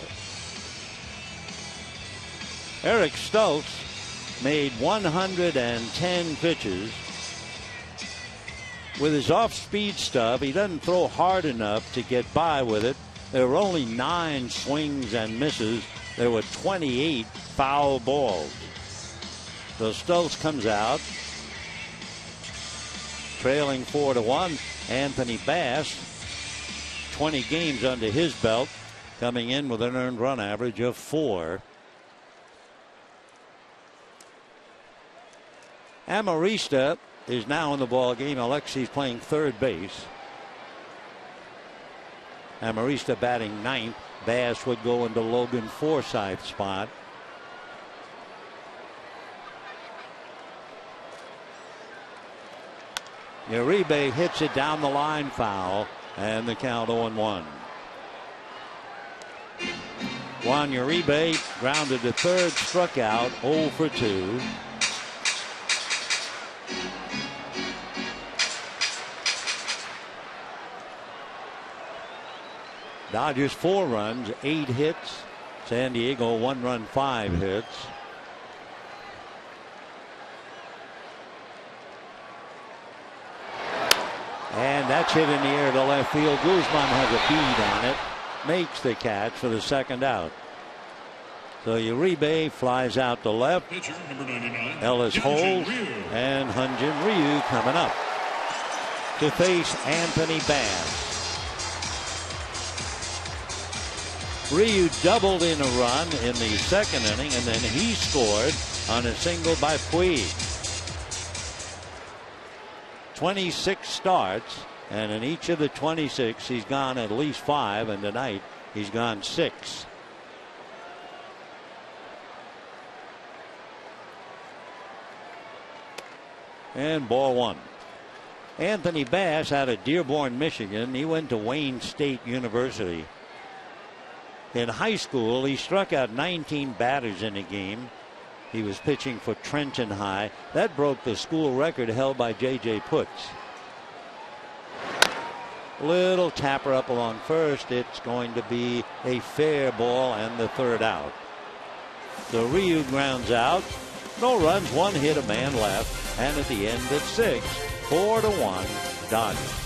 Eric Stokes made 110 pitches. With his off-speed stuff, he doesn't throw hard enough to get by with it. There were only 9 swings and misses. There were 28 foul balls. So Stokes comes out, trailing 4-1. Anthony Bass, 20 games under his belt, coming in with an earned run average of 4. Amarista is now in the ball game. Alexi's playing third base. Amarista batting ninth. Bass would go into Logan Forsythe's spot. Uribe hits it down the line, foul, and the count 0-1. Juan Uribe grounded to third, struck out, 0 for 2. Dodgers 4 runs, 8 hits. San Diego 1 run, 5 hits. And that's hit in the air to left field. Guzman has a bead on it. Makes the catch for the second out. So Uribe flies out to left. Pitcher, number 99. Ellis holds. And Hyun-Jin Ryu coming up to face Anthony Bass. Ryu doubled in a run in the second inning, and then he scored on a single by Puig. 26 starts, and in each of the 26 he's gone at least 5, and tonight he's gone 6. And ball 1. Anthony Bass out of Dearborn, Michigan. He went to Wayne State University. In high school, he struck out 19 batters in a game. He was pitching for Trenton High. That broke the school record held by J.J. Putz. Little tapper up along first. It's going to be a fair ball and the third out. So Ryu grounds out. No runs, 1 hit, a man left. And at the end it's 6. 4-1 Dodgers.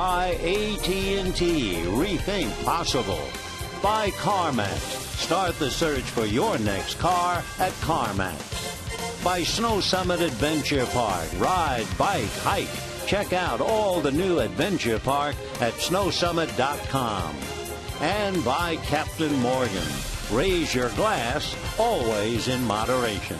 By AT&T, rethink possible. By CarMax, start the search for your next car at CarMax. By Snow Summit Adventure Park, ride, bike, hike. Check out all the new Adventure Park at snowsummit.com. And by Captain Morgan, raise your glass, always in moderation.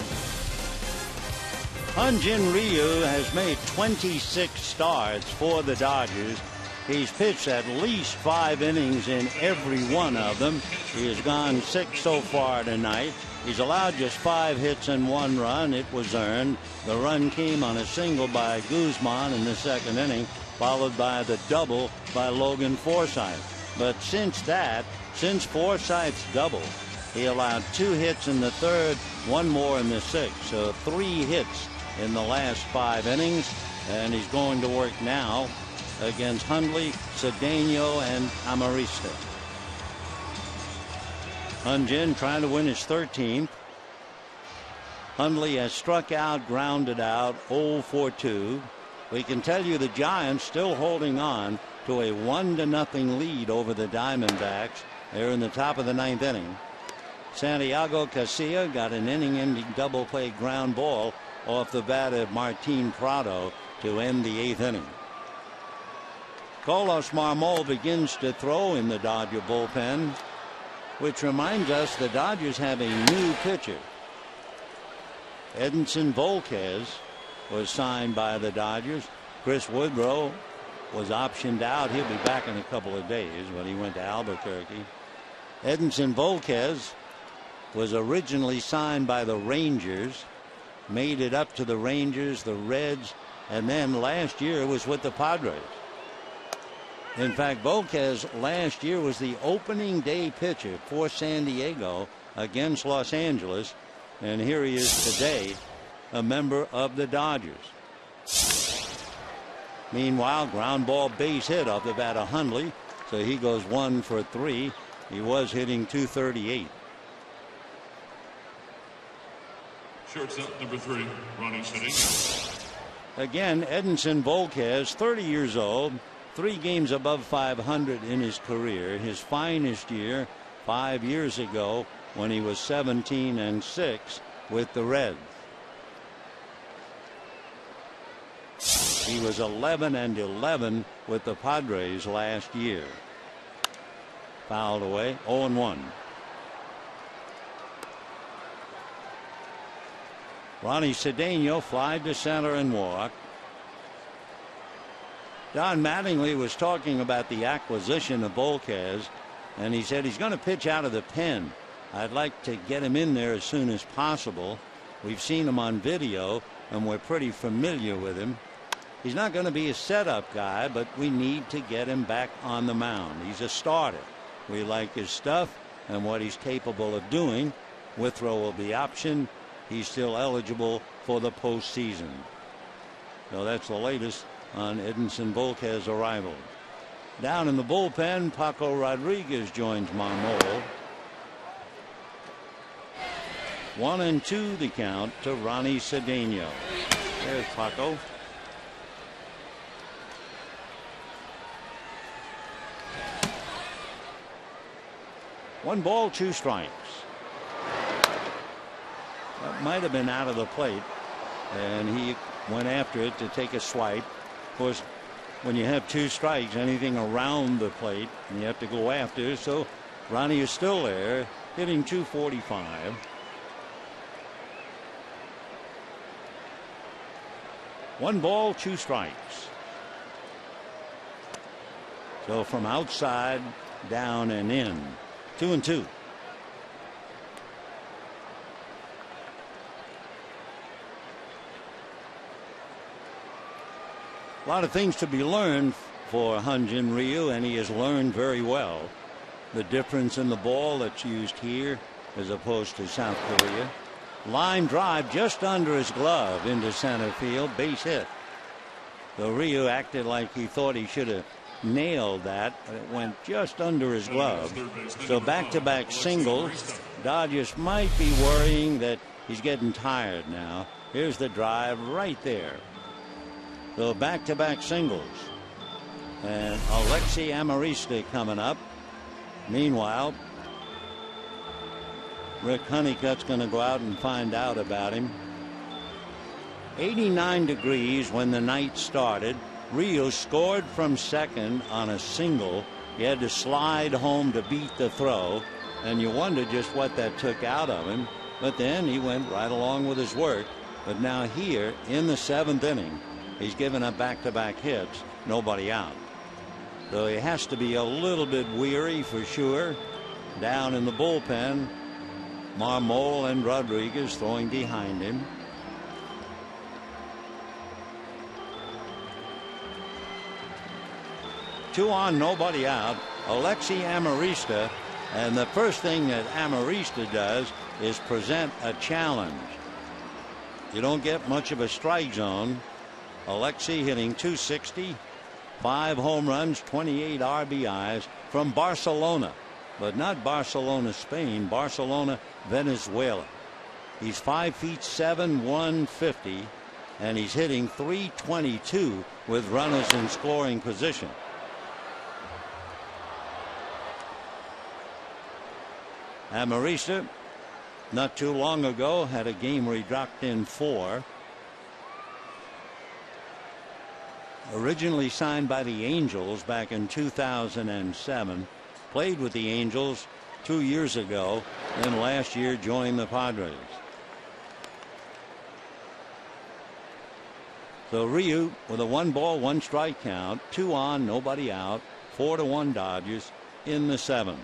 Hyun-Jin Ryu has made 26 starts for the Dodgers. He's pitched at least 5 innings in every one of them. He has gone 6 so far tonight. He's allowed just 5 hits and 1 run. It was earned. The run came on a single by Guzman in the 2nd inning, followed by the double by Logan Forsythe. But since Forsythe's double, he allowed 2 hits in the 3rd, 1 more in the 6th. So 3 hits in the last 5 innings, and he's going to work now against Hundley, Cedeno, and Amarista. Hyun-Jin trying to win his 13th. Hundley has struck out, grounded out, 0 for 2. We can tell you the Giants still holding on to a 1-0 lead over the Diamondbacks. They're in the top of the 9th inning. Santiago Casilla got an inning-ending double play ground ball off the bat of Martin Prado to end the 8th inning. Carlos Marmol begins to throw in the Dodger bullpen, which reminds us the Dodgers have a new pitcher. Edinson Volquez was signed by the Dodgers. Chris Woodrow was optioned out. He'll be back in a couple of days when he went to Albuquerque. Edinson Volquez was originally signed by the Rangers, made it up to the Rangers, the Reds, and then last year was with the Padres. In fact, Volquez last year was the opening day pitcher for San Diego against Los Angeles, and here he is today, a member of the Dodgers. Meanwhile, ground ball base hit off the bat of Hundley, so he goes 1 for 3. He was hitting .238. Shortstop number 3, Ronnie Cedeno. Again, Edinson Volquez, 30 years old, 3 games above 500 in his career. His finest year 5 years ago when he was 17-6 with the Reds. He was 11-11 with the Padres last year. Fouled away, 0-1. Ronnie Cedeno flied to center and walked. Don Mattingly was talking about the acquisition of Volquez, and he said he's going to pitch out of the pen. I'd like to get him in there as soon as possible. We've seen him on video, and we're pretty familiar with him. He's not going to be a setup guy, but we need to get him back on the mound. He's a starter. We like his stuff and what he's capable of doing. Withrow will be optioned. He's still eligible for the postseason. So that's the latest on Edinson Volquez's arrival. Down in the bullpen, Paco Rodriguez joins Marmol. 1-2 the count to Ronnie Cedeno. There's Paco. One ball, 2 strikes. That might have been out of the plate, and he went after it to take a swipe. Of course, when you have 2 strikes, anything around the plate, and you have to go after. So Ronnie is still there, hitting .245. One ball, 2 strikes. So from outside, down and in. 2-2. A lot of things to be learned for Hyun-Jin Ryu, and he has learned very well. The difference in the ball that's used here as opposed to South Korea. Line drive just under his glove into center field, base hit. So Ryu acted like he thought he should have nailed that, but it went just under his glove. So back-to-back singles. Dodgers might be worrying that he's getting tired now. Here's the drive right there. So back-to-back singles. And Alexi Amarista coming up. Meanwhile, Rick Honeycutt's going to go out and find out about him. 89 degrees when the night started. Ryu scored from second on a single. He had to slide home to beat the throw, and you wonder just what that took out of him. But then he went right along with his work But now here in the 7th inning, he's given up back-to-back hits, nobody out. So he has to be a little bit weary for sure. Down in the bullpen, Marmol and Rodriguez throwing behind him. Two on, nobody out. Alexi Amarista, and the first thing that Amarista does is present a challenge. You don't get much of a strike zone. Alexi hitting .260, 5 home runs, 28 RBIs from Barcelona, but not Barcelona, Spain, Barcelona, Venezuela. He's 5'7", 150, and he's hitting .322 with runners in scoring position. Amarista, not too long ago, had a game where he dropped in 4. Originally signed by the Angels back in 2007. Played with the Angels 2 years ago. Then last year joined the Padres. So Ryu with a 1-ball, 1-strike count. 2 on, nobody out. 4-1 Dodgers in the 7th.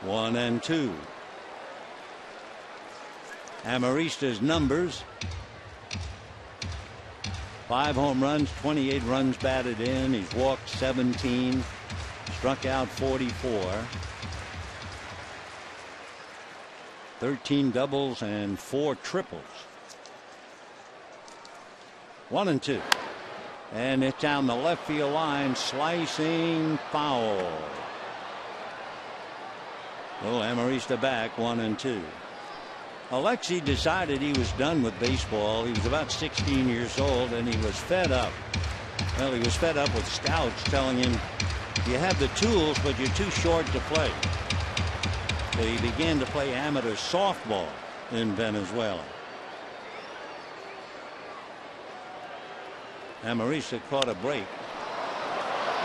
1-2. Amarista's numbers: 5 home runs, 28 runs batted in. He's walked 17, struck out 44, 13 doubles and 4 triples. 1-2, and it's down the left field line, slicing foul. Well, Amarista back, 1-2. Alexi decided he was done with baseball. He was about 16 years old, and he was fed up. Well, he was fed up with scouts telling him, you have the tools, but you're too short to play. So he began to play amateur softball in Venezuela. Amarista caught a break.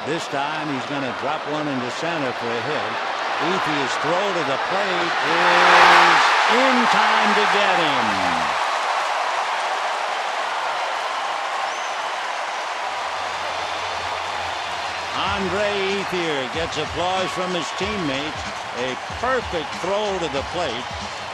This time he's going to drop one into center for a hit. Ethia's throw to the plate is in time to get him. Andre Ethier gets applause from his teammates. A perfect throw to the plate.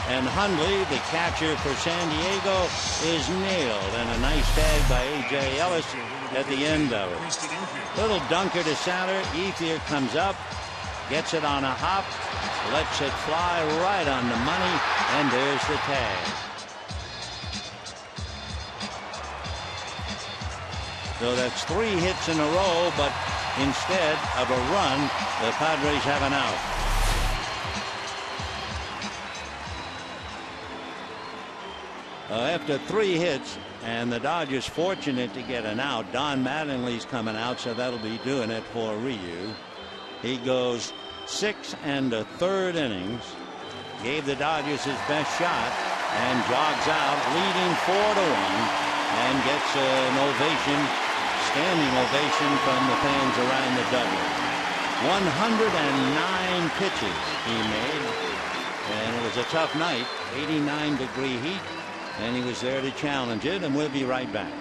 And Hundley, the catcher for San Diego, is nailed. And a nice tag by A.J. Ellis at the end of it. Little dunker to center. Ethier comes up. Gets it on a hop, lets it fly right on the money, and there's the tag. So that's 3 hits in a row, but instead of a run, the Padres have an out. After 3 hits, and the Dodgers fortunate to get an out, Don Mattingly's coming out, so that'll be doing it for Ryu. He goes 6 1/3 innings, gave the Dodgers his best shot, and jogs out leading 4-1, and gets an ovation, standing ovation from the fans around the dugout. 109 pitches he made, and it was a tough night, 89-degree heat, and he was there to challenge it, and we'll be right back.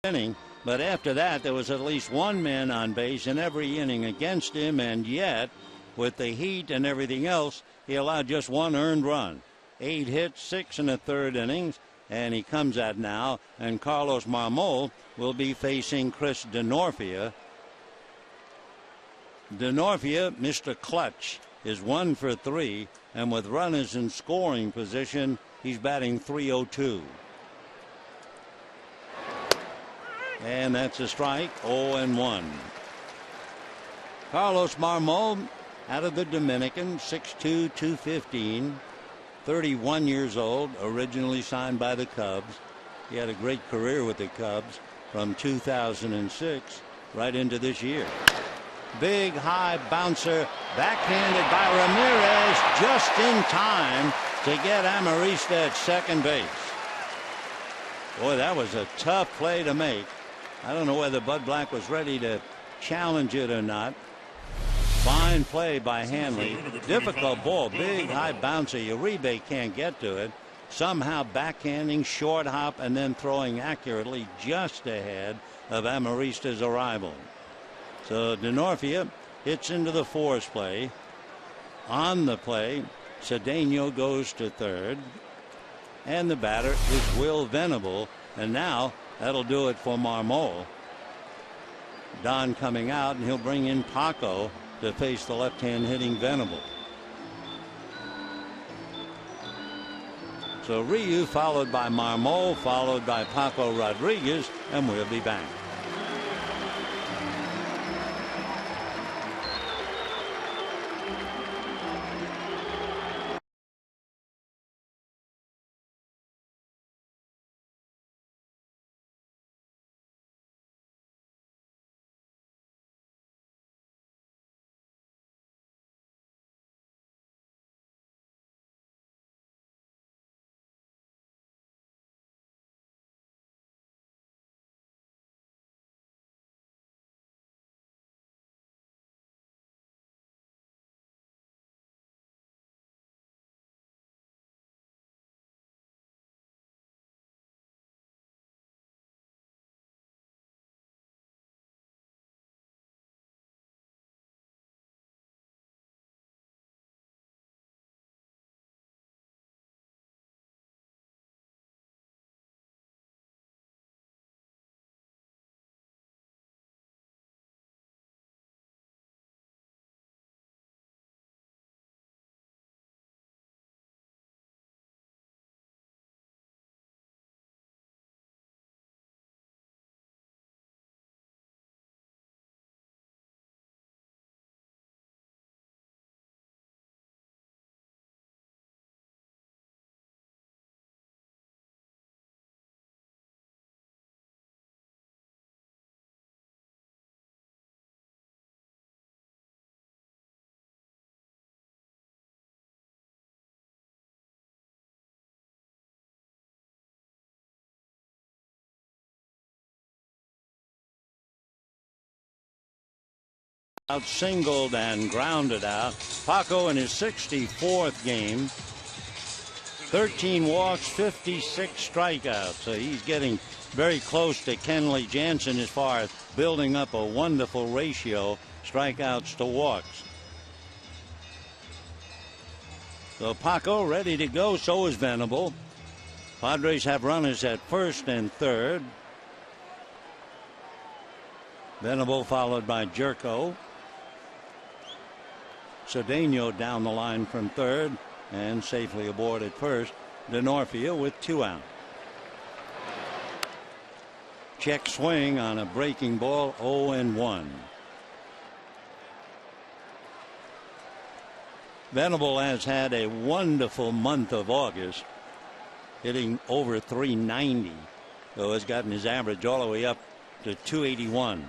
inning. But after that, there was at least one man on base in every inning against him, and yet, with the heat and everything else, he allowed just one earned run. 8 hits, 6 in the third innings, and he comes at now, and Carlos Marmol will be facing Chris Denorfia. Denorfia, Mr. Clutch, is 1 for 3, and with runners in scoring position, he's batting .302. And that's a strike, 0-1. Carlos Marmol, out of the Dominican, 6'2", 215, 31 years old, originally signed by the Cubs. He had a great career with the Cubs from 2006 right into this year. Big high bouncer, backhanded by Ramirez, just in time to get Amarista at second base. Boy, that was a tough play to make. I don't know whether Bud Black was ready to challenge it or not. Fine play by Hanley. Difficult ball, big high bouncer. Uribe can't get to it. Somehow backhanding, short hop, and then throwing accurately just ahead of Amarista's arrival. So Denorfia hits into the force play. On the play, Cedeno goes to third. And the batter is Will Venable. And now that'll do it for Marmol. Don coming out, and he'll bring in Paco to face the left-hand hitting Venable. So Ryu followed by Marmol, followed by Paco Rodriguez, and we'll be back. Out singled and grounded out. Paco in his 64th game. 13 walks, 56 strikeouts. So he's getting very close to Kenley Jansen as far as building up a wonderful ratio, strikeouts to walks. So Paco ready to go. So is Venable. Padres have runners at first and third. Venable followed by Jerko. Cedeno down the line from third and safely aboard at first. Denorfia with 2 out. Check swing on a breaking ball, 0-1. Venable has had a wonderful month of August, hitting over .390, so has gotten his average all the way up to .281.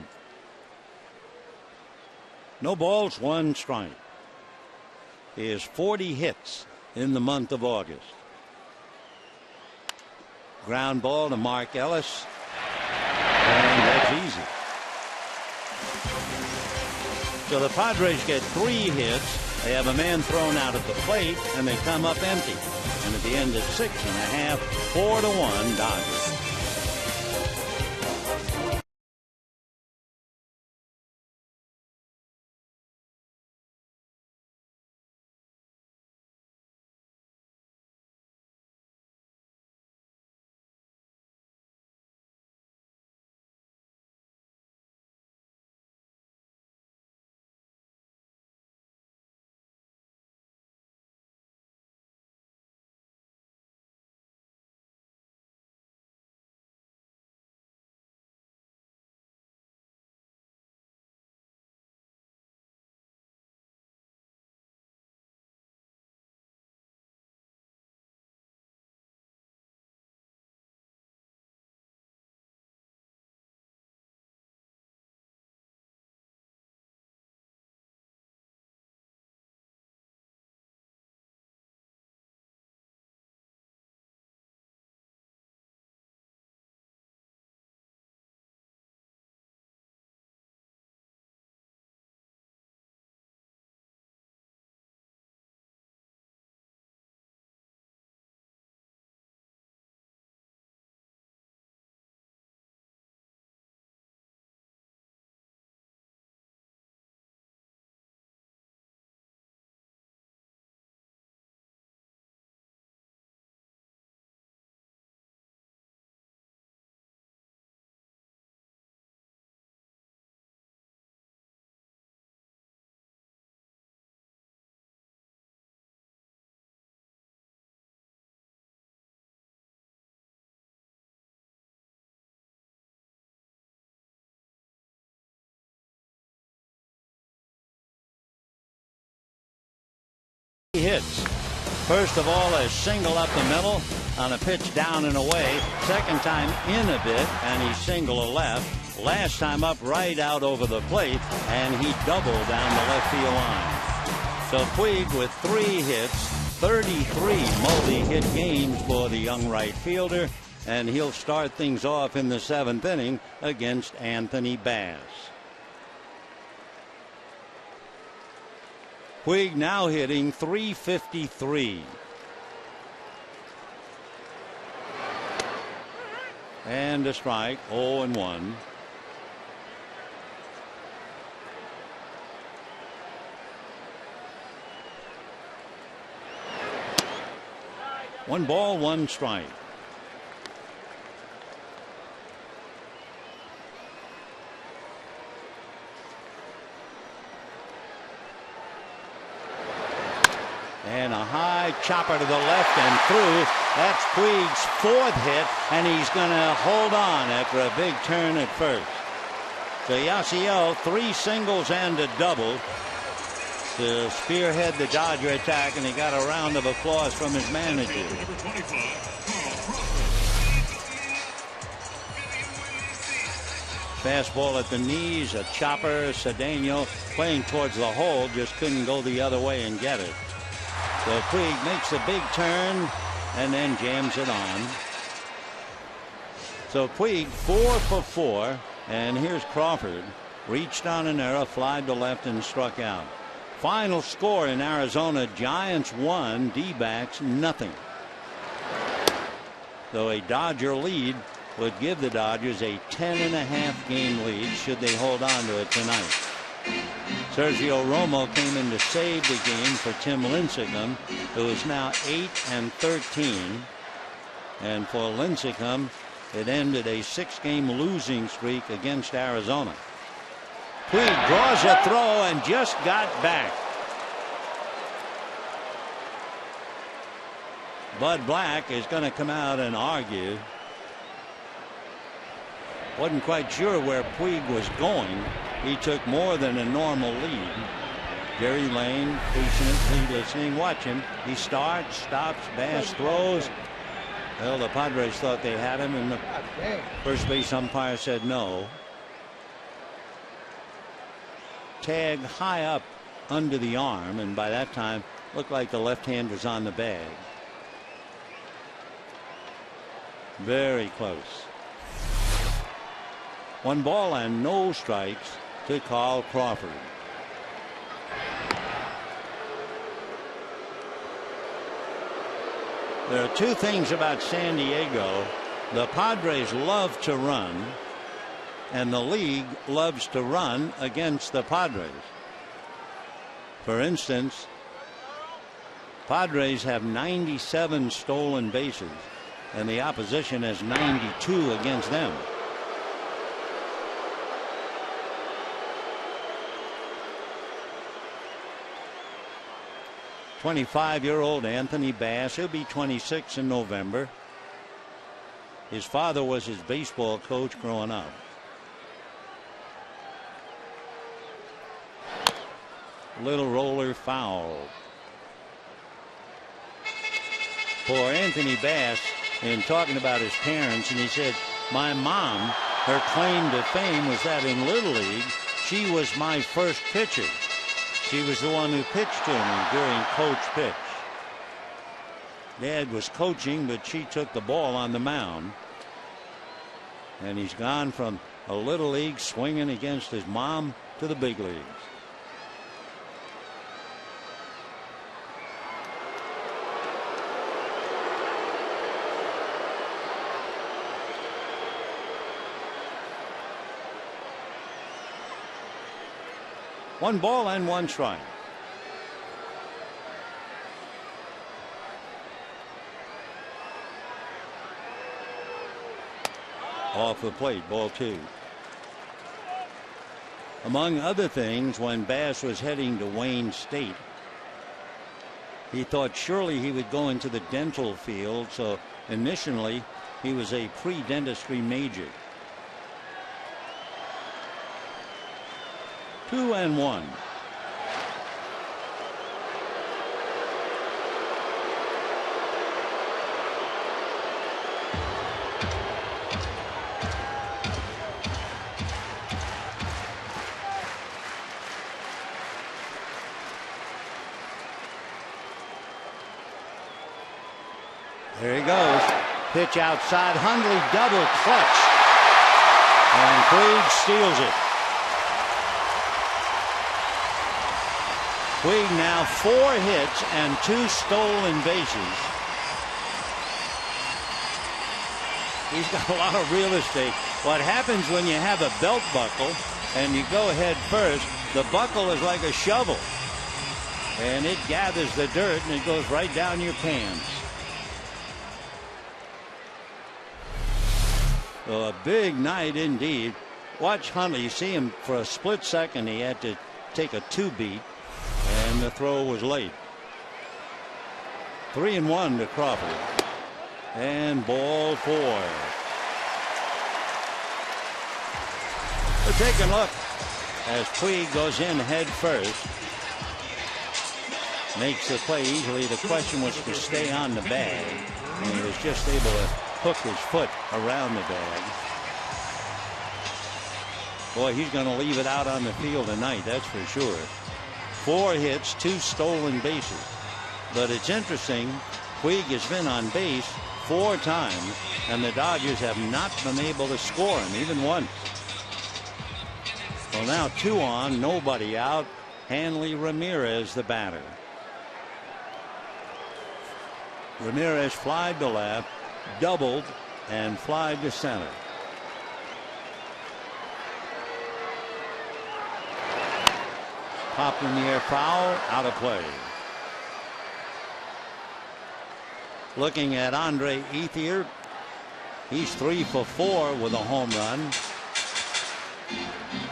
No balls, 1 strike. He has 40 hits in the month of August. Ground ball to Mark Ellis, and that's easy. So the Padres get 3 hits. They have a man thrown out at the plate, and they come up empty. And at the end of 6 1/2, 4-1 Dodgers. hits. First of all, a single up the middle on a pitch down and away. Second time in a bit, and he single left. Last time up right out over the plate, and he doubled down the left field line. So Puig with 3 hits, 33 multi-hit games for the young right fielder, and he'll start things off in the 7th inning against Anthony Bass. Puig now hitting .353. And a strike, 0-1. One ball, one strike. And a high chopper to the left and through. That's Puig's 4th hit, and he's going to hold on after a big turn at first. So Yasiel, 3 singles and a double to spearhead the Dodger attack, and he got a round of applause from his manager. Fastball at the knees, a chopper. Cedeno playing towards the hole, just couldn't go the other way and get it. So Puig makes a big turn and then jams it on. So Puig 4 for 4, and here's Crawford. Reached on an error, flied to left and struck out. Final score in Arizona: Giants 1, D-backs nothing. So a Dodger lead would give the Dodgers a 10.5 game lead should they hold on to it tonight. Sergio Romo came in to save the game for Tim Lincecum, who is now 8-13. And for Lincecum, it ended a 6-game losing streak against Arizona. Puig draws a throw and just got back. Bud Black is going to come out and argue. Wasn't quite sure where Puig was going. He took more than a normal lead. Jerry Lane patiently listening. Watch him. He starts, stops, Bass throws. Well, the Padres thought they had him, and the first base umpire said no. Tag high up under the arm, and by that time looked like the left hand was on the bag. Very close. 1 ball and no strikes to Carl Crawford. There are 2 things about San Diego. The Padres love to run, and the league loves to run against the Padres. For instance, Padres have 97 stolen bases, and the opposition has 92 against them. 25-year-old Anthony Bass, he'll be 26 in November. His father was his baseball coach growing up. Little roller foul. For Anthony Bass, in talking about his parents, and he said, my mom, her claim to fame was that in Little League, she was my first pitcher. She was the one who pitched to me during coach pitch. Dad was coaching, but she took the ball on the mound. And he's gone from a Little League swinging against his mom to the big leagues. One ball and one strike. Off the plate, ball 2. Among other things, when Bass was heading to Wayne State, he thought surely he would go into the dental field, so initially he was a pre-dentistry major. 2-1. There he goes. Pitch outside. Hundley double clutch. And Puig steals it. Puig now 4 hits and 2 stolen bases. He's got a lot of real estate. What happens when you have a belt buckle and you go head first, the buckle is like a shovel. And it gathers the dirt and it goes right down your pants. So a big night indeed. Watch Hundley. You see him for a split second. He had to take a 2-beat, and the throw was late. 3-1 to Crawford. And ball 4. We're taking a look as Puig goes in head first. Makes the play easily. The question was to stay on the bag, and he was just able to hook his foot around the bag. Boy, he's going to leave it out on the field tonight, that's for sure. 4 hits, 2 stolen bases. But it's interesting, Puig has been on base 4 times, and the Dodgers have not been able to score him, even once. Well, now 2 on, nobody out. Hanley Ramirez, the batter. Ramirez flied to left, doubled, and flied to center. Popped in the air, foul, out of play. Looking at Andre Ethier, he's 3 for 4 with a home run.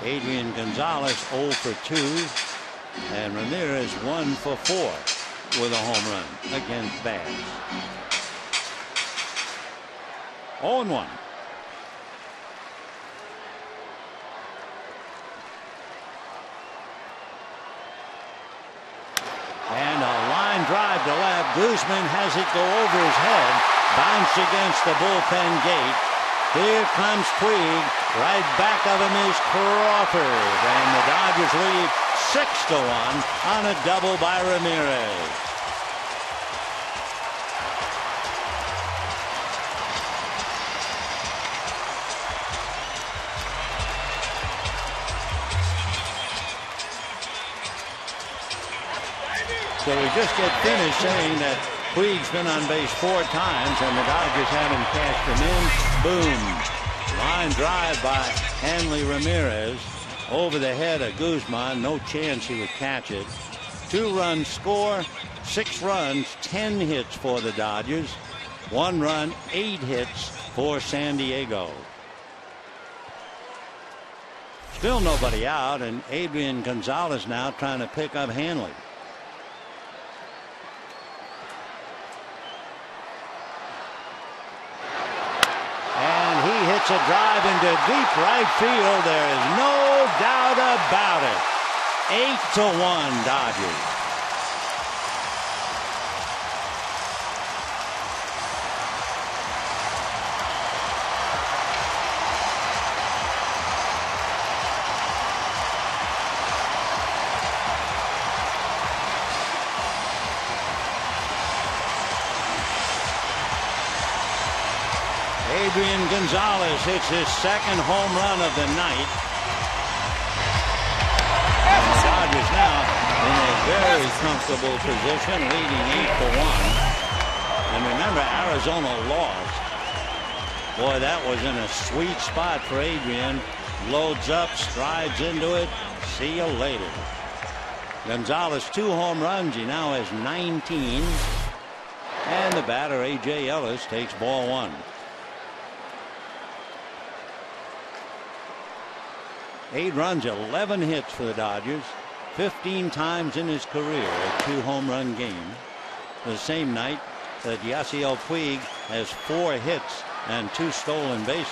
Adrian Gonzalez 0 for 2, and Ramirez 1 for 4 with a home run against Bass. 0-1. And a line drive to left. Guzman has it go over his head. Bounce against the bullpen gate. Here comes Puig. Right back of him is Crawford. And the Dodgers lead 6-1 on a double by Ramirez. So we just get finished saying that Puig's been on base 4 times and the Dodgers haven't cashed him in. Boom. Line drive by Hanley Ramirez over the head of Guzman. No chance he would catch it. 2-run score, 6 runs, 10 hits for the Dodgers. 1 run, 8 hits for San Diego. Still nobody out, and Adrian Gonzalez now trying to pick up Hanley. Hits a drive into deep right field. There is no doubt about it. 8-1 Dodgers. Adrian Gonzalez hits his 2nd home run of the night. And the Dodgers now in a very comfortable position, leading 8-1. And remember, Arizona lost. Boy, that was in a sweet spot for Adrian. Loads up, strides into it. See you later. Gonzalez 2 home runs. He now has 19. And the batter, A.J. Ellis, takes ball 1. 8 runs, 11 hits for the Dodgers. 15 times in his career a 2 home run game. The same night that Yasiel Puig has 4 hits and 2 stolen bases.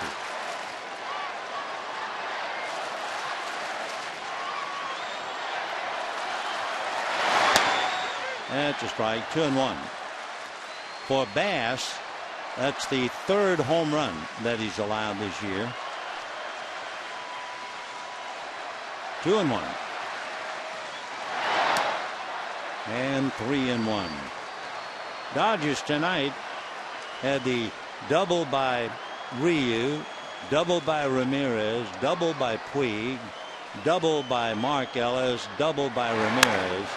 That's a strike. 2-1. For Bass, that's the 3rd home run that he's allowed this year. 2-1. And 3-1. Dodgers tonight had the double by Ryu, double by Ramirez, double by Puig, double by Mark Ellis, double by Ramirez.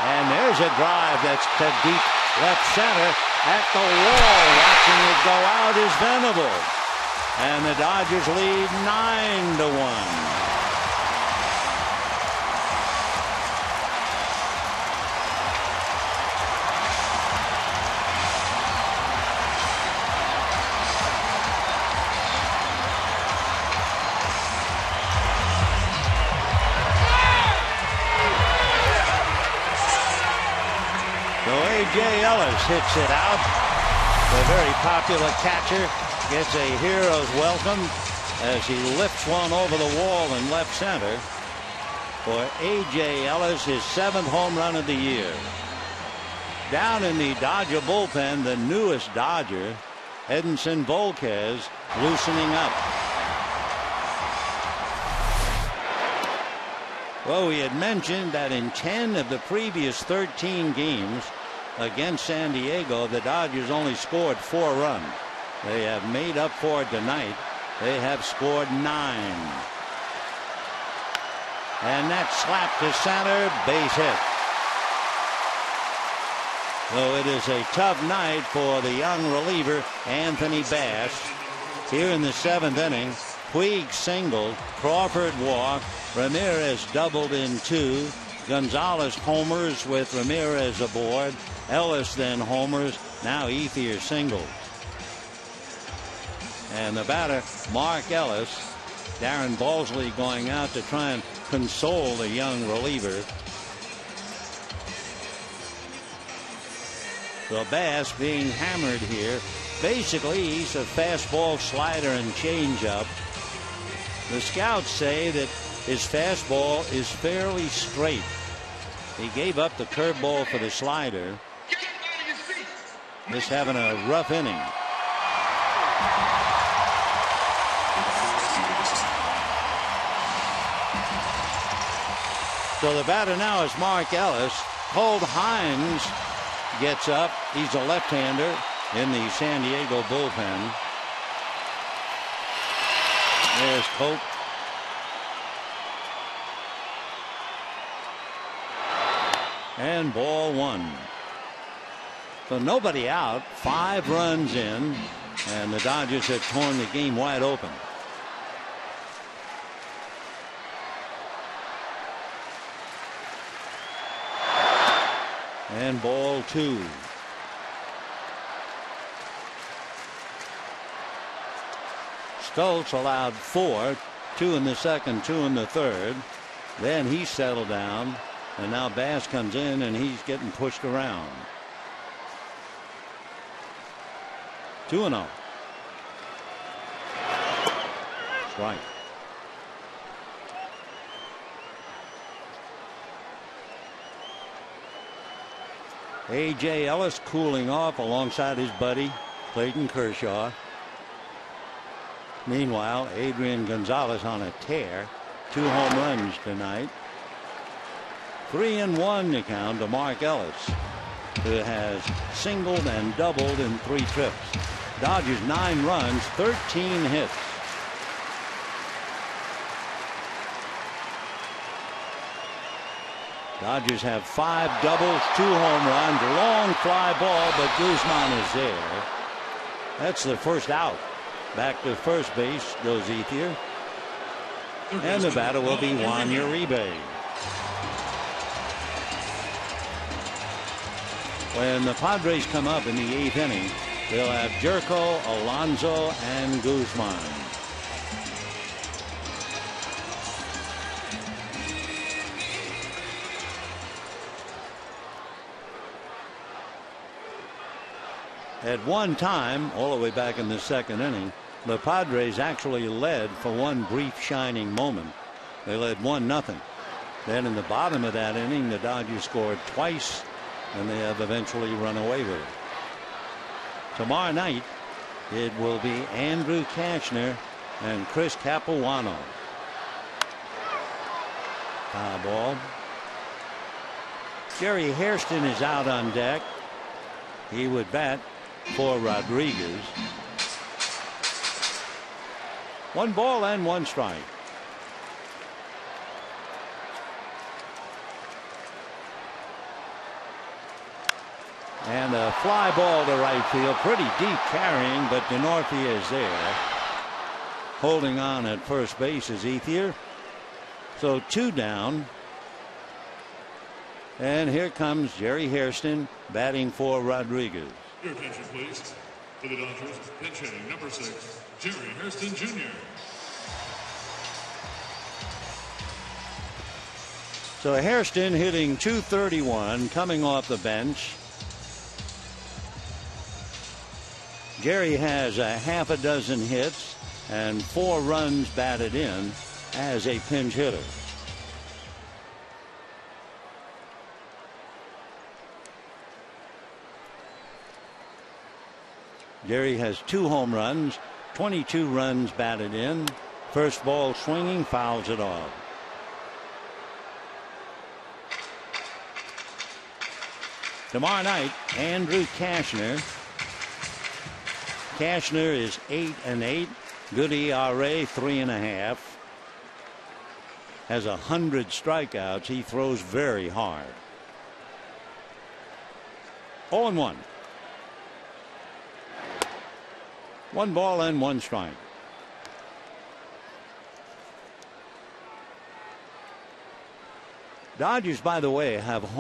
And there's a drive that's to deep left center at the wall. Watching it go out is Venable. And the Dodgers lead 9-1. A.J. Ellis hits it out. The very popular catcher gets a hero's welcome as he lifts one over the wall in left center for A.J. Ellis, his 7th home run of the year. Down in the Dodger bullpen, the newest Dodger, Edinson Volquez, loosening up. Well, we had mentioned that in 10 of the previous 13 games against San Diego, the Dodgers only scored 4 runs. They have made up for it tonight. They have scored 9. And that slap to center, base hit. So it is a tough night for the young reliever, Anthony Bass. Here in the 7th inning, Puig singled, Crawford walked, Ramirez doubled in 2, Gonzalez homers with Ramirez aboard, Ellis then homers, now Ethier singled. And the batter, Mark Ellis, Darren Balsley going out to try and console the young reliever. So Bass being hammered here. Basically, he's a fastball, slider, and changeup. The scouts say that his fastball is fairly straight. He gave up the curveball for the slider. Just having a rough inning. So the batter now is Mark Ellis. Colt Hines gets up. He's a left-hander in the San Diego bullpen. There's Colt. And ball 1. So nobody out, 5 runs in, and the Dodgers have torn the game wide open. And ball 2. Stoltz allowed 4, 2 in the second, 2 in the third. Then he settled down, and now Bass comes in and he's getting pushed around. 2-0. Strike. A.J. Ellis cooling off alongside his buddy Clayton Kershaw. Meanwhile, Adrian Gonzalez on a tear. 2 home runs tonight. 3-1 to count to Mark Ellis, who has singled and doubled in 3 trips. Dodgers 9 runs, 13 hits. Dodgers have 5 doubles, 2 home runs, long fly ball, but Guzman is there. That's the first out. Back to first base goes Ethier. And the batter will be Juan Uribe. When the Padres come up in the 8th inning, they'll have Jerko, Alonso, and Guzman. At one time, all the way back in the 2nd inning, the Padres actually led for one brief shining moment. They led 1-0. Then in the bottom of that inning, the Dodgers scored twice, and they have eventually run away with it. Tomorrow night, it will be Andrew Kashner and Chris Capuano. Foul ball. Jerry Hairston is out on deck. He would bat for Rodriguez. 1 ball and 1 strike. And a fly ball to right field. Pretty deep carrying, but DeNorfia is there. Holding on at first base is Ethier. So 2 down. And here comes Jerry Hairston batting for Rodriguez. Your attention, please. For the Dodgers, pinch hitting number 6, Jerry Hairston Jr. So Hairston hitting .231, coming off the bench. Jerry has a half a dozen hits and 4 runs batted in as a pinch hitter. Jerry has 2 home runs, 22 runs batted in. First ball swinging, fouls it off. Tomorrow night, Andrew Cashner. Cashner is 8-8, good ERA 3.5. Has 100 strikeouts. He throws very hard. 0-1. 1 ball and 1 strike. Dodgers, by the way, have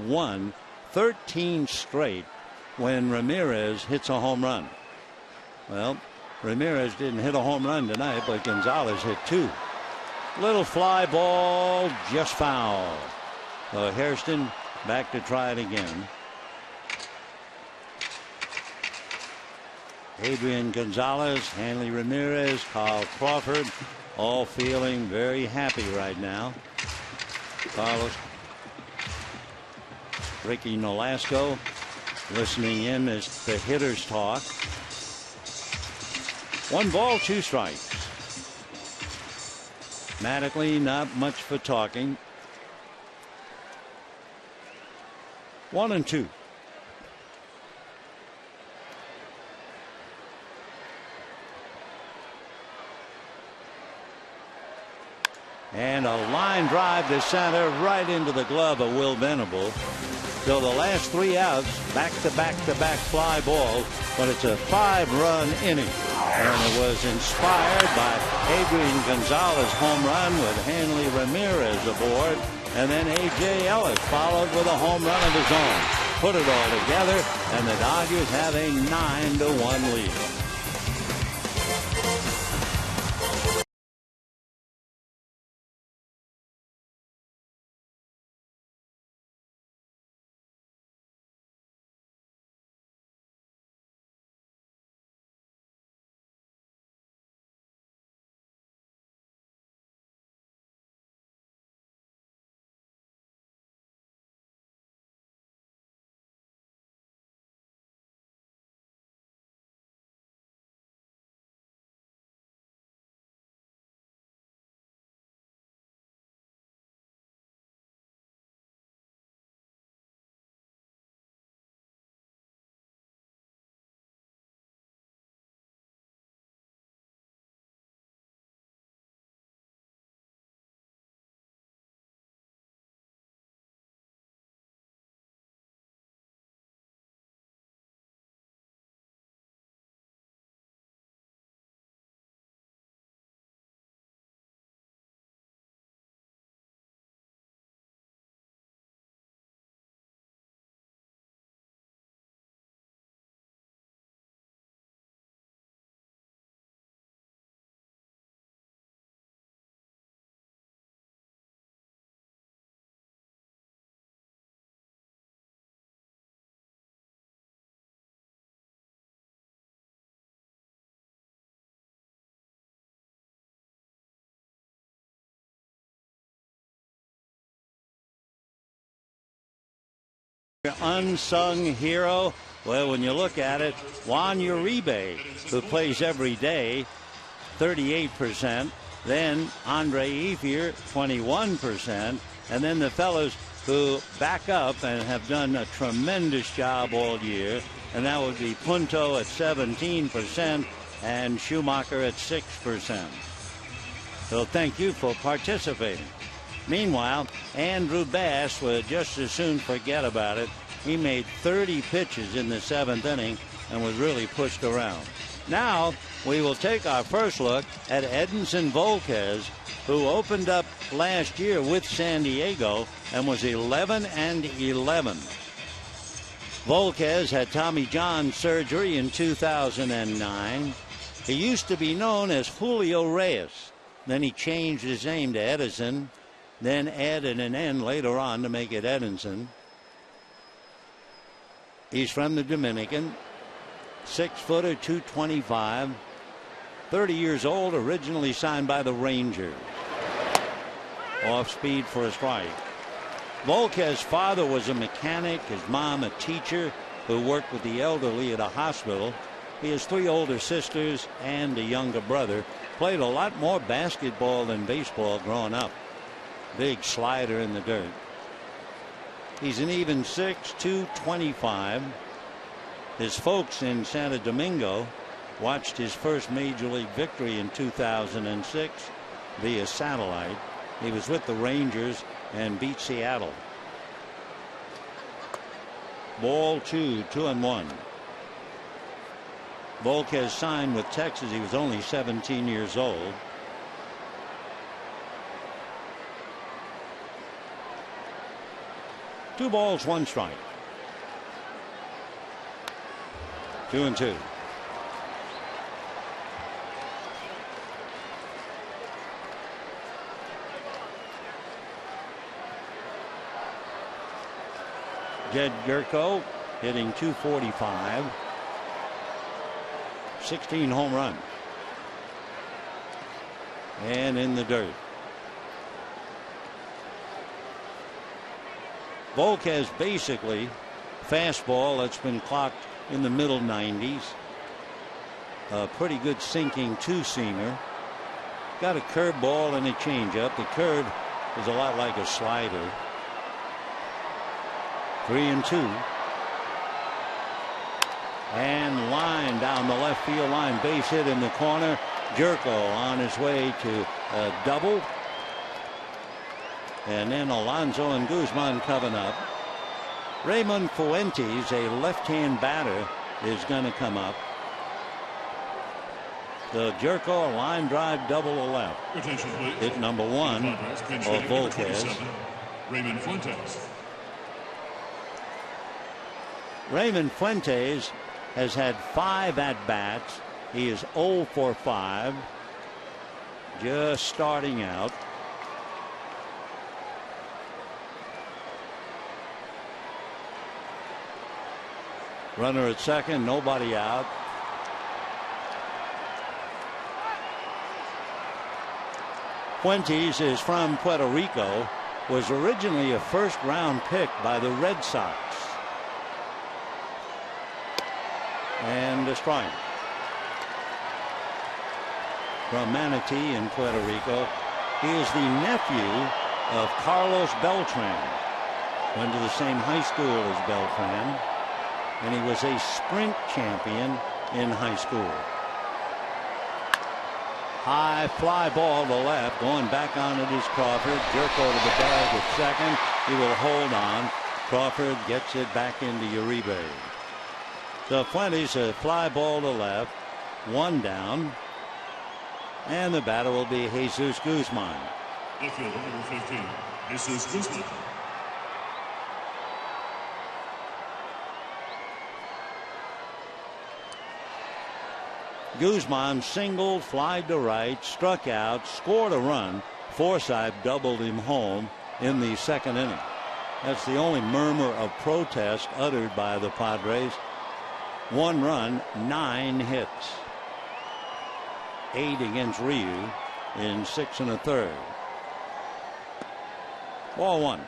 won 13 straight when Ramirez hits a home run. Well, Ramirez didn't hit a home run tonight, but Gonzalez hit 2. Little fly ball, just foul. So Hairston back to try it again. Adrian Gonzalez, Hanley Ramirez, Carl Crawford, all feeling very happy right now. Carlos, Ricky Nolasco listening in as the hitters talk. 1 ball, 2 strikes. Mattingly, not much for talking. 1-2. And a line drive to center right into the glove of Will Venable. So the last 3 outs, back-to-back fly balls, but it's a 5-run inning. And it was inspired by Adrian Gonzalez home run with Hanley Ramirez aboard. And then A.J. Ellis followed with a home run of his own. Put it all together, and the Dodgers have a 9-1 lead. Unsung hero. Well, when you look at it, Juan Uribe, who plays every day, 38%. Then Andre Ethier, 21%. And then the fellows who back up and have done a tremendous job all year, and that would be Punto at 17% and Schumacher at 6%. So thank you for participating. Meanwhile, Andrew Bass would just as soon forget about it. He made 30 pitches in the 7th inning and was really pushed around. Now we will take our first look at Edinson Volquez, who opened up last year with San Diego and was 11-11. Volquez had Tommy John surgery in 2009. He used to be known as Julio Reyes. Then he changed his name to Edison, then added an N later on to make it Edinson. He's from the Dominican, 6-footer, 225, 30 years old, originally signed by the Rangers. Off speed for a strike. Volquez's father was a mechanic, his mom a teacher who worked with the elderly at a hospital. He has 3 older sisters and a younger brother. Played a lot more basketball than baseball growing up. Big slider in the dirt. He's an even 6', 225. His folks in Santo Domingo watched his first major league victory in 2006 via satellite. He was with the Rangers and beat Seattle. Ball 2, 2-1. Volquez signed with Texas. He was only 17 years old. Two balls, 1 strike. 2-2. Jed Gurko hitting .245. 16 home runs. And in the dirt. Volquez basically fastball that's been clocked in the middle 90s. A pretty good sinking 2-seamer. Got a curveball and a changeup. The curve is a lot like a slider. 3-2. And line down the left field line, base hit in the corner. Jerko on his way to a double. And then Alonso and Guzman coming up. Raymond Fuentes, a left-hand batter, is going to come up. The Jerko, a line drive double to left. Hit number 1 of Volquez. Raymond Fuentes. Raymond Fuentes has had 5 at-bats. He is 0 for 5. Just starting out. Runner at second, nobody out. Fuentes is from Puerto Rico, was originally a first-round pick by the Red Sox. And a strike. From Manatee in Puerto Rico. He is the nephew of Carlos Beltran. Went to the same high school as Beltran. And he was a sprint champion in high school. High fly ball to left. Going back on it is Crawford. Jerko to the bag at second. He will hold on. Crawford gets it back into Uribe. So Fuentes, a fly ball to left. 1 down. And the batter will be Jesus Guzman. Left fielder number 15, Jesus Guzman. Guzman singled, flied to right, struck out, scored a run. Forsythe doubled him home in the 2nd inning. That's the only murmur of protest uttered by the Padres. 1 run, 9 hits. 8 against Ryu in 6 1/3. Ball 1.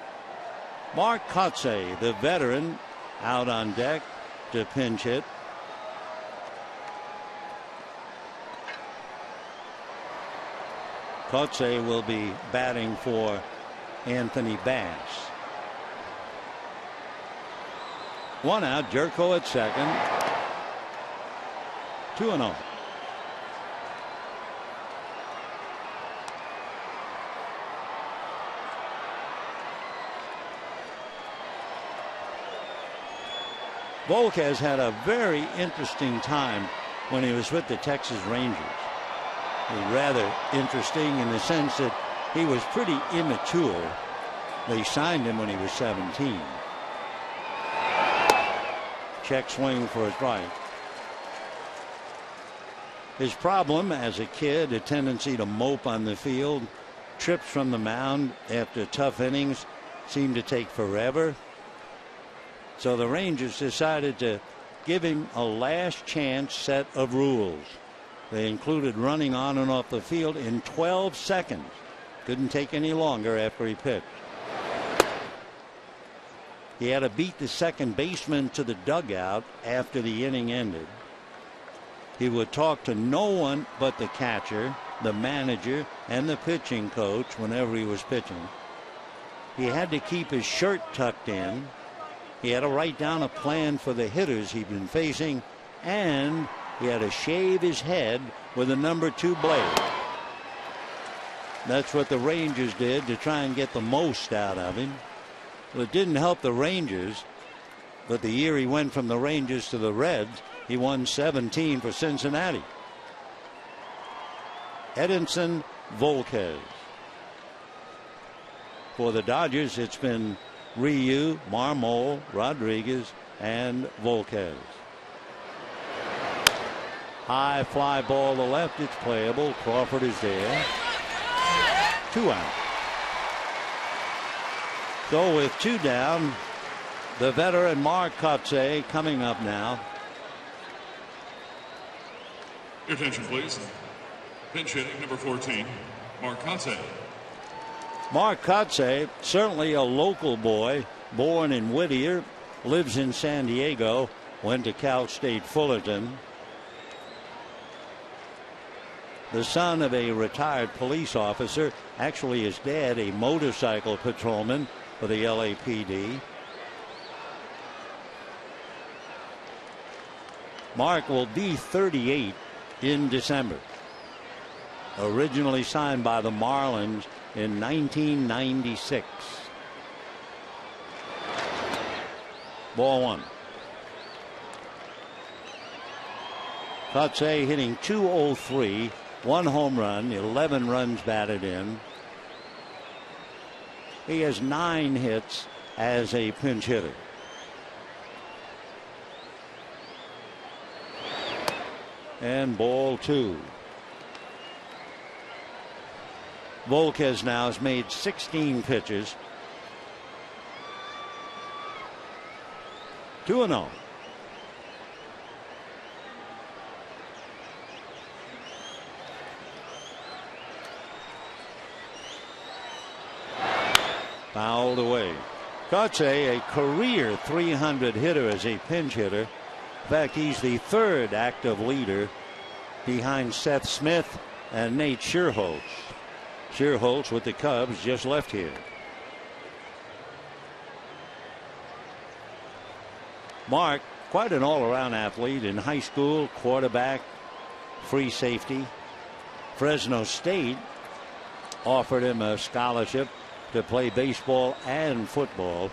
Mark Kotze, the veteran, out on deck to pinch hit. Kotze will be batting for Anthony Bass. One out. Jerko at second. 2-0. Volquez had a very interesting time when he was with the Texas Rangers. It was rather interesting in the sense that he was pretty immature. They signed him when he was 17. Check swing for a strike. His problem as a kid, a tendency to mope on the field, trips from the mound after tough innings, seemed to take forever. So the Rangers decided to give him a last chance set of rules. They included running on and off the field in 12 seconds. Couldn't take any longer after he pitched. He had to beat the second baseman to the dugout after the inning ended. He would talk to no one but the catcher, the manager, and the pitching coach whenever he was pitching. He had to keep his shirt tucked in. He had to write down a plan for the hitters he'd been facing, and he had to shave his head with a number 2 blade. That's what the Rangers did to try and get the most out of him. Well, it didn't help the Rangers, but the year he went from the Rangers to the Reds, he won 17 for Cincinnati. Edinson Volquez. For the Dodgers, it's been Ryu, Marmol, Rodriguez, and Volquez. High fly ball to left. It's playable. Crawford is there. 2 out. So with 2 down, the veteran Mark Kotsay coming up now. Your attention, please. Pinch hitting number 14, Mark Kotsay. Mark Kotsay, certainly a local boy, born in Whittier, lives in San Diego, went to Cal State Fullerton. The son of a retired police officer, actually his dad a motorcycle patrolman for the LAPD. Mark will be 38 in December. Originally signed by the Marlins in 1996. Ball 1. Kotsay hitting .203, 1 home run, 11 runs batted in. He has 9 hits as a pinch hitter. And ball 2. Volquez now has made 16 pitches. 2-0. Fouled away. Kotsay, a career 300 hitter as a pinch hitter. In fact, he's the 3rd active leader behind Seth Smith and Nate Scherholtz. Scherholtz with the Cubs just left here. Mark, quite an all-around athlete in high school, quarterback, free safety. Fresno State offered him a scholarship to play baseball and football,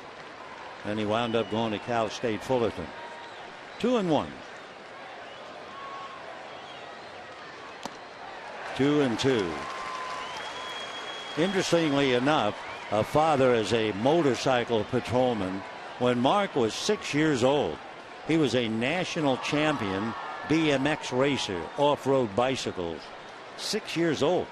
and he wound up going to Cal State Fullerton. 2-1. 2-2. Interestingly enough, a father is a motorcycle patrolman. When Mark was 6 years old, he was a national champion BMX racer, off-road bicycles. 6 years old.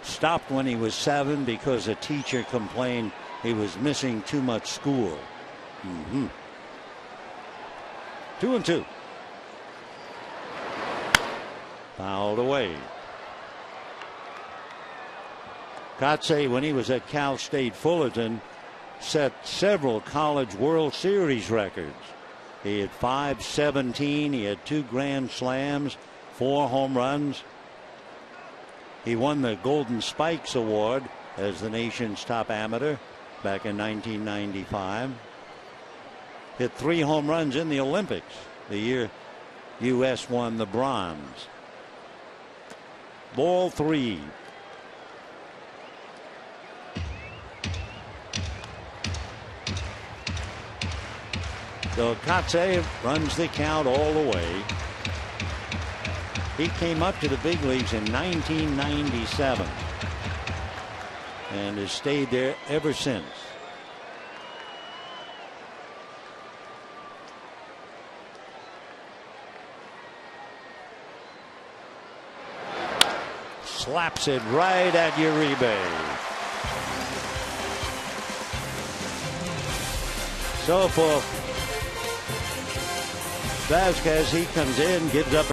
Stopped when he was 7 because a teacher complained he was missing too much school. 2-2. Fouled away. Kotsay, when he was at Cal State Fullerton, set several College World Series records. He had 517. He had 2 grand slams, 4 home runs. He won the Golden Spikes Award as the nation's top amateur back in 1995. hit 3 home runs in the Olympics, the year U.S. won the bronze. Ball 3. So Katse runs the count all the way. He came up to the big leagues in 1997 and has stayed there ever since. Slaps it right at Uribe. So for Vasquez, he comes in, gives up.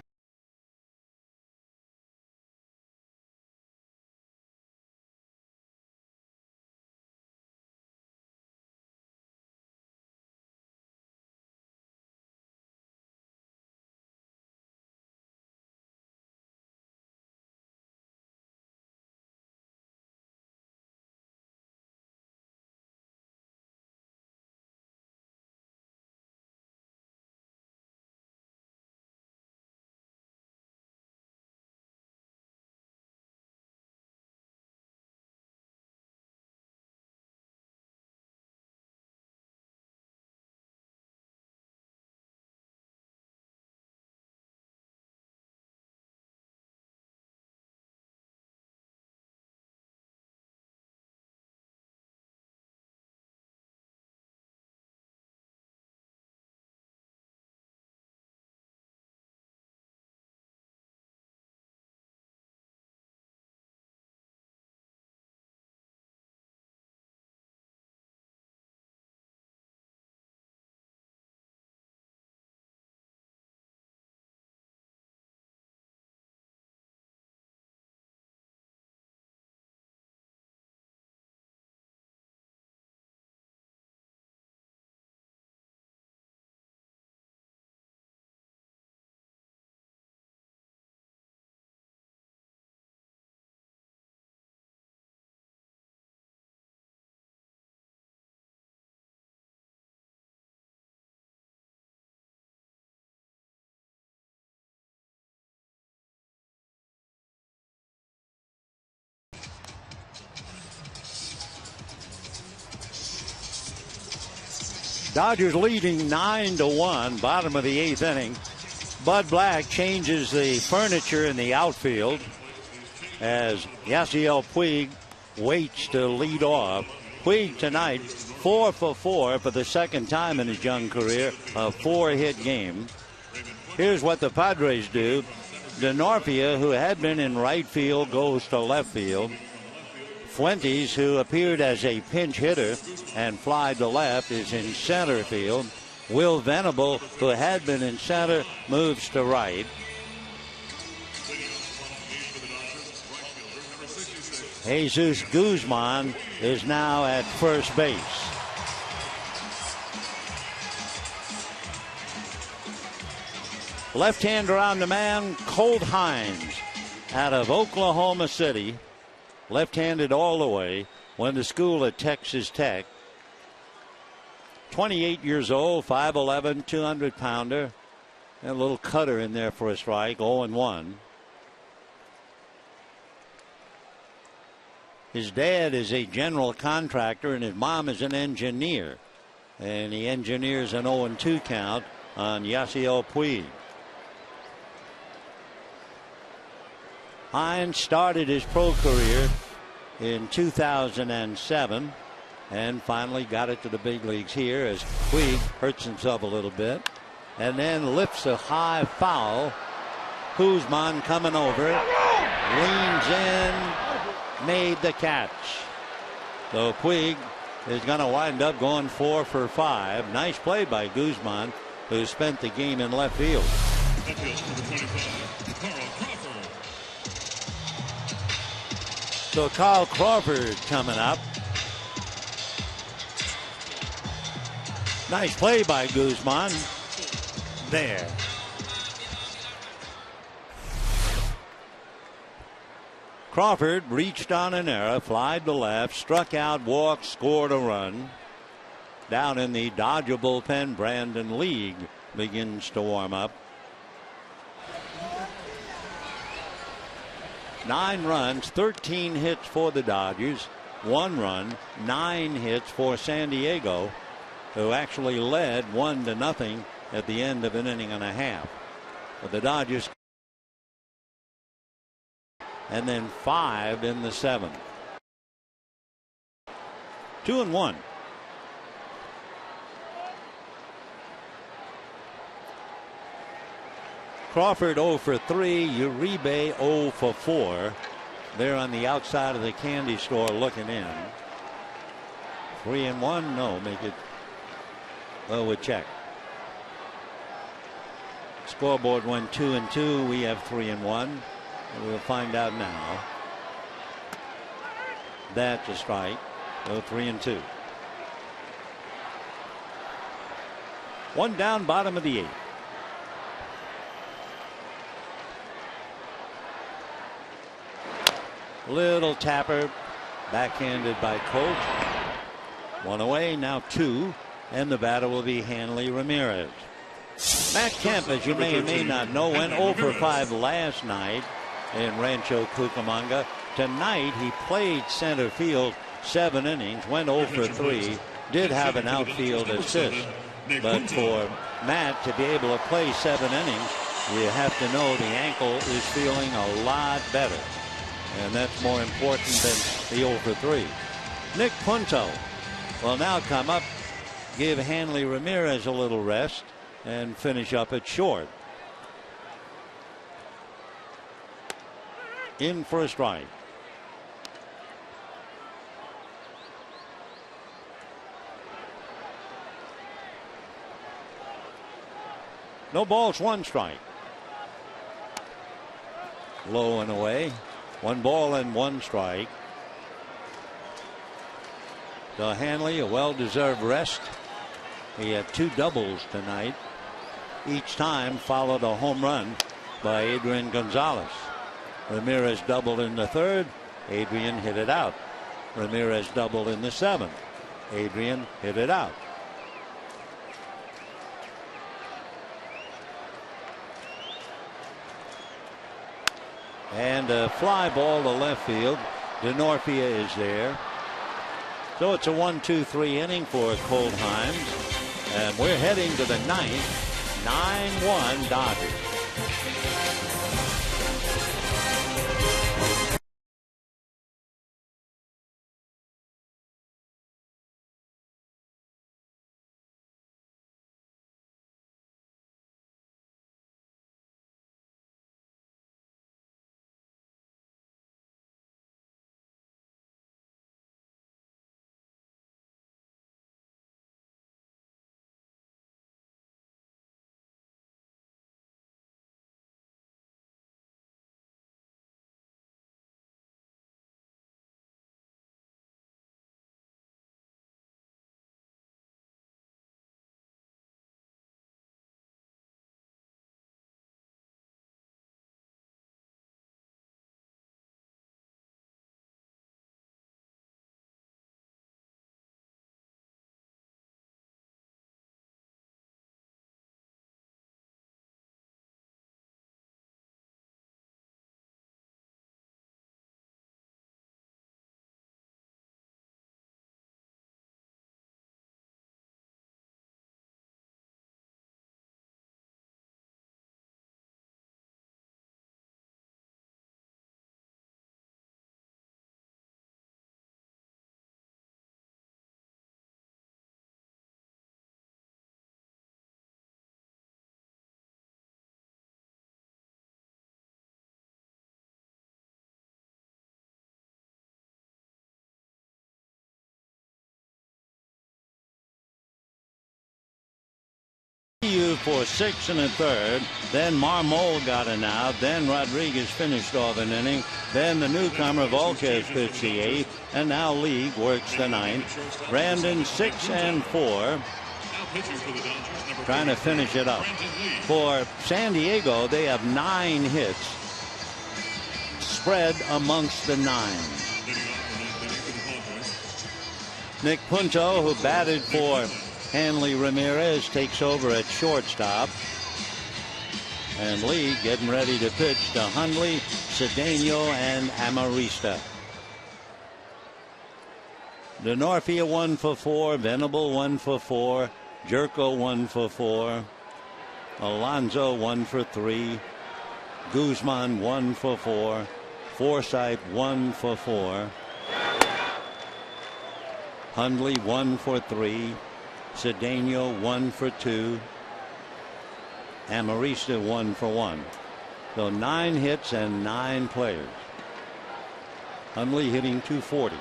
Dodgers leading 9-1, bottom of the 8th inning. Bud Black changes the furniture in the outfield as Yasiel Puig waits to lead off. Puig tonight 4 for 4 for the second time in his young career, a 4-hit game. Here's what the Padres do. Denorfia, who had been in right field, goes to left field. Fuentes, who appeared as a pinch hitter and fly to left, is in center field. Will Venable, who had been in center, moves to right. Jesus Guzman is now at first base. Left-hander on the man, Colt Hines, out of Oklahoma City. Left-handed all the way. Went to school at Texas Tech. 28 years old, 5'11", 200-pounder. And a little cutter in there for a strike, 0-1. His dad is a general contractor and his mom is an engineer. And he engineers an 0-2 count on Yasiel Puig. Hines started his pro career in 2007 and finally got it to the big leagues here as Puig hurts himself a little bit and then lifts a high foul. Guzman coming over, leans in, made the catch. So Puig is going to wind up going 4 for 5. Nice play by Guzman, who spent the game in left field. So Carl Crawford coming up. Nice play by Guzman. There. Crawford reached on an error, flied to left, struck out, walked, scored a run. Down in the Dodger bullpen, Brandon League begins to warm up. 9 runs, 13 hits for the Dodgers, 1 run, 9 hits for San Diego, who actually led 1-0 at the end of an inning and a half. But the Dodgers, and then 5 in the 7th. 2-1. Crawford 0 for 3, Uribe 0 for 4. They're on the outside of the candy store looking in. 3-1, no, make it. Well, we'll check. Scoreboard went 2-2. We have 3-1. We'll find out now. That's a strike. So 3-2. 1 down, bottom of the 8th. Little tapper, backhanded by Colt. 1 away, now 2, and the batter will be Hanley Ramirez. Matt Kemp, as you may or may not know, went 0 for 5 last night in Rancho Cucamonga. Tonight he played center field 7 innings, went 0 for 3, did have an outfield assist. But for Matt to be able to play 7 innings, you have to know the ankle is feeling a lot better. And that's more important than the 0 for 3. Nick Punto will now come up, give Hanley Ramirez a little rest, and finish up at short. In for a strike. No balls, 1 strike. Low and away. 1 ball and 1 strike. So Hanley, a well-deserved rest. He had 2 doubles tonight. Each time followed a home run by Adrian Gonzalez. Ramirez doubled in the 3rd. Adrian hit it out. Ramirez doubled in the 7th. Adrian hit it out. And a fly ball to left field. DeNorfia is there. So it's a 1-2-3 inning for Colt Himes. And we're heading to the 9th. 9-1 Dodgers. For 6 1/3. Then Marmol got an out. Then Rodriguez finished off an inning. Then the newcomer Volquez pitched the 8th. And now League works the 9th. Brandon 6 and 4. Trying to finish it up. For San Diego, they have 9 hits spread amongst the 9. Nick Punto, who batted for Hanley Ramirez, takes over at shortstop. And Lee getting ready to pitch to Hundley, Cedeno, and Amarista. DeNorfia 1 for 4, Venable 1 for 4, Jerko 1 for 4, Alonso 1 for 3, Guzman 1 for 4, Forsythe 1 for 4, Hundley 1 for 3, Cedeno 1 for 2, Amarista 1 for 1. So 9 hits and 9 players. Hundley hitting .240.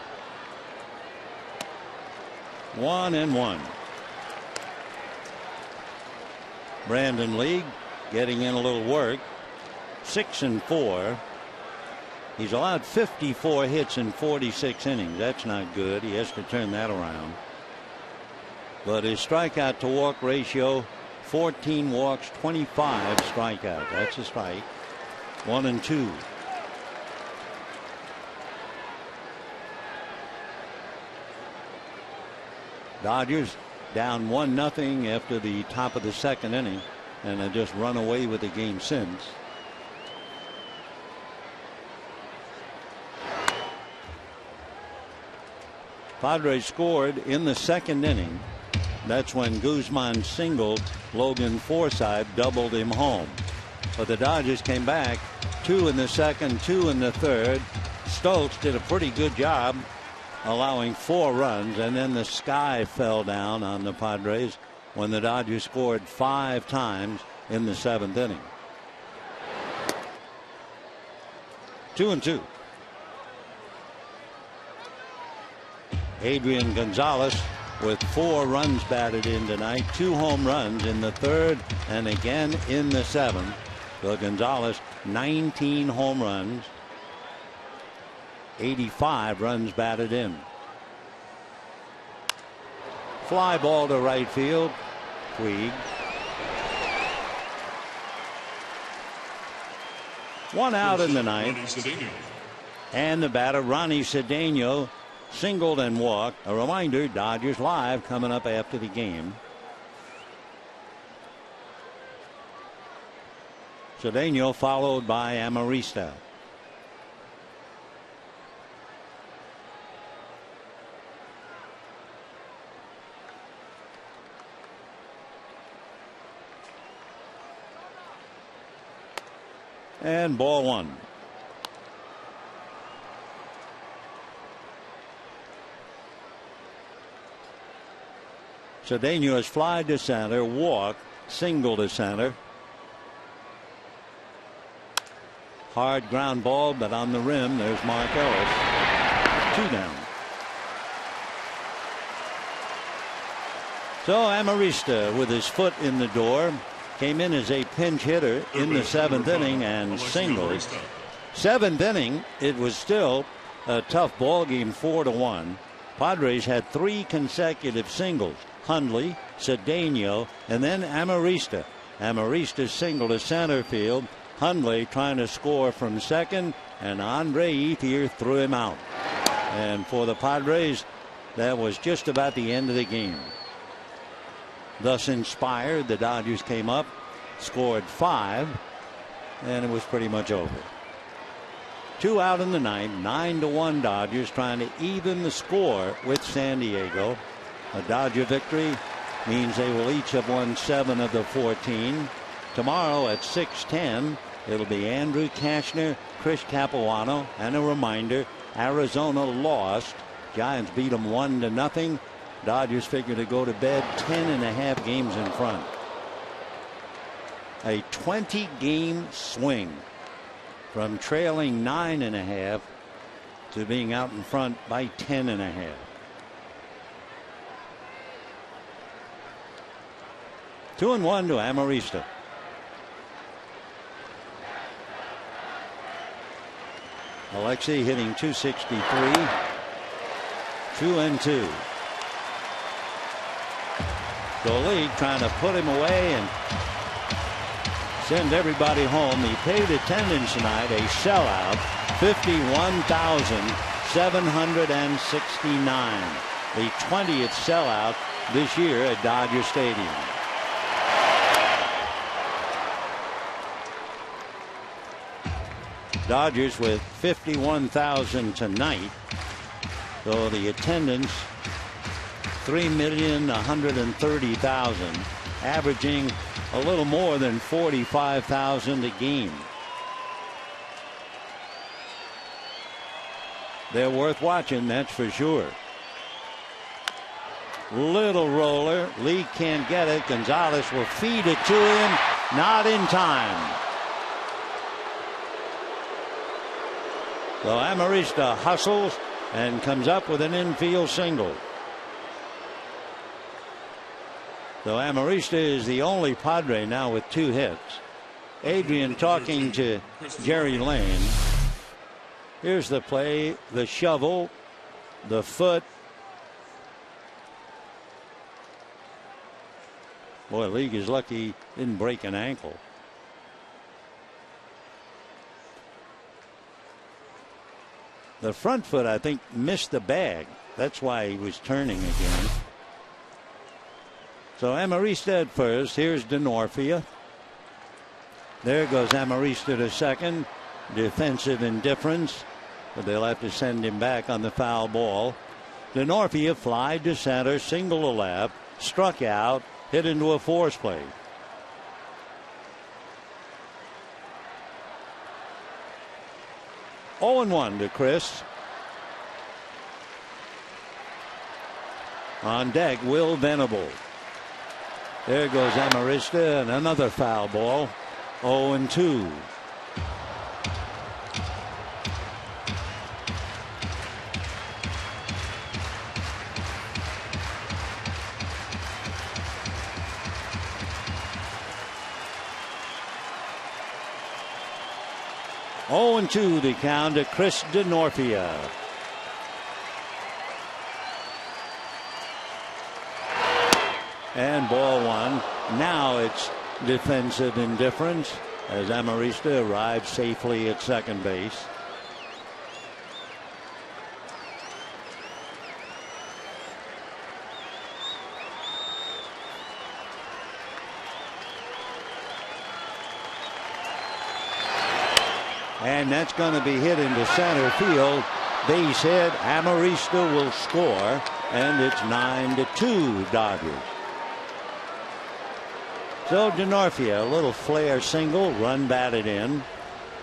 1-1. Brandon Lee getting in a little work. 6-4. He's allowed 54 hits in 46 innings. That's not good. He has to turn that around. But his strikeout to walk ratio, 14 walks, 25 strikeouts. That's a strike. 1-2. Dodgers down 1-0 after the top of the second inning, and have just run away with the game since. Padres scored in the second inning. That's when Guzman singled. Logan Forsythe doubled him home. But the Dodgers came back, 2 in the second, 2 in the third. Stokes did a pretty good job allowing 4 runs, and then the sky fell down on the Padres when the Dodgers scored 5 times in the 7th inning. 2-2. Adrian Gonzalez with 4 runs batted in tonight, 2 home runs in the 3rd and again in the 7th. So Gonzalez 19 home runs, 85 runs batted in. Fly ball to right field. Puig. 1 out in the ninth. And the batter Ronnie Cedeno singled and walked. A reminder, Dodgers Live coming up after the game. Cedeno followed by Amarista. And ball 1. Cedeno has fly to center, walk, single to center. Hard ground ball, but on the rim, there's Mark Ellis. 2 down. So Amarista, with his foot in the door, came in as a pinch hitter in the 7th inning and singled. 7th inning, it was still a tough ball game, 4-1. Padres had 3 consecutive singles. Hundley, Cedeno, and then Amarista. Amarista singled to center field. Hundley trying to score from second, and Andre Ethier threw him out. And for the Padres, that was just about the end of the game. Thus inspired, the Dodgers came up, scored 5, and it was pretty much over. 2 out in the ninth, 9-1 Dodgers trying to even the score with San Diego. A Dodger victory means they will each have won 7 of the 14. Tomorrow at 6:10, it'll be Andrew Kashner, Chris Capuano, and a reminder, Arizona lost. Giants beat them 1-0. Dodgers figure to go to bed 10.5 games in front. A 20-game swing from trailing 9.5 to being out in front by 10.5. Two and 1 to Amarista. Alexei hitting .263. 2-2. So Lee trying to put him away and send everybody home. He paid attendance tonight, a sellout, 51,769. the 20th sellout this year at Dodger Stadium. Dodgers with 51,000 tonight. So the attendance 3,130,000, averaging a little more than 45,000 a game. They're worth watching, that's for sure. Little roller. Lee can't get it. Gonzalez will feed it to him. Not in time. So Amarista hustles and comes up with an infield single. So Amarista is the only Padre now with 2 hits. Adrian talking to Jerry Lane. Here's the play, the shovel, the foot. Boy, League is lucky he didn't break an ankle. The front foot, I think, missed the bag. That's why he was turning again. So Amarista at first. Here's DeNorfia. There goes Amarista to second. Defensive indifference, but they'll have to send him back on the foul ball. DeNorfia flied to center, single to left, struck out, hit into a force play. Oh, 0-1 to Chris. On deck, Will Venable. There goes Amarista, and another foul ball. 0-2. Oh, 0-2 the count to Chris DeNorfia. And ball 1. Now it's defensive indifference as Amarista arrives safely at second base. And that's going to be hit into center field. Base hit. Amarista will score, and it's 9-2 Dodgers. So DeNorfia, a little flare single, run batted in,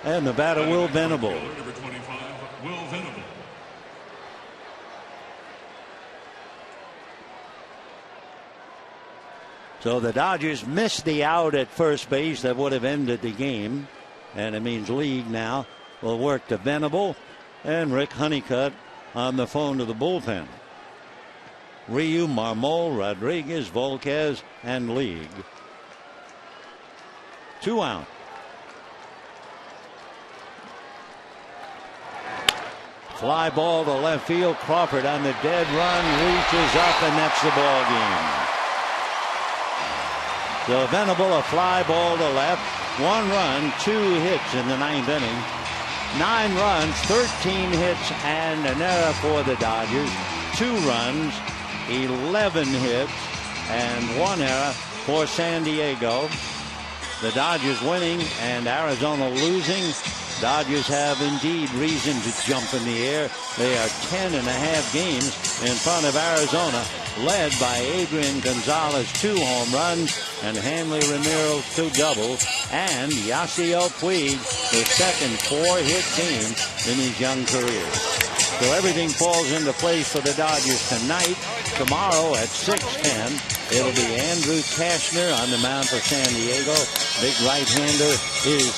and the batter Will Venable. Number 25, Will Venable. So the Dodgers missed the out at first base that would have ended the game. And it means League now will work to Venable and Rick Honeycutt on the phone to the bullpen. Ryu, Marmol, Rodriguez, Volquez, and League. 2 out. Fly ball to left field. Crawford on the dead run, reaches up, and that's the ball game. So Venable, a fly ball to left. 1 run, 2 hits in the 9th inning. 9 runs, 13 hits, and an error for the Dodgers. 2 runs, 11 hits, and 1 error for San Diego. The Dodgers winning and Arizona losing. Dodgers have indeed reason to jump in the air. They are 10.5 games in front of Arizona, led by Adrian Gonzalez, 2 home runs, and Hanley Ramirez, 2 doubles, and Yasiel Puig, the second 4-hit game in his young career. So everything falls into place for the Dodgers tonight. Tomorrow at 6:10, it'll be Andrew Cashner on the mound for San Diego. Big right-hander is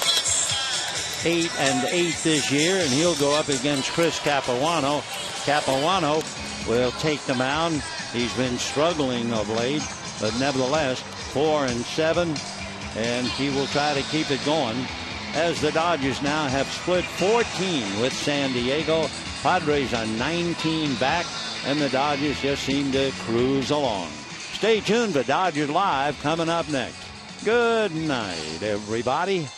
8-8 this year, and he'll go up against Chris Capuano. Capuano will take the mound. He's been struggling of late, but nevertheless 4-7, and he will try to keep it going as the Dodgers now have split 14 with San Diego. Padres are 19 back, and the Dodgers just seem to cruise along. Stay tuned for Dodgers Live coming up next. Good night, everybody.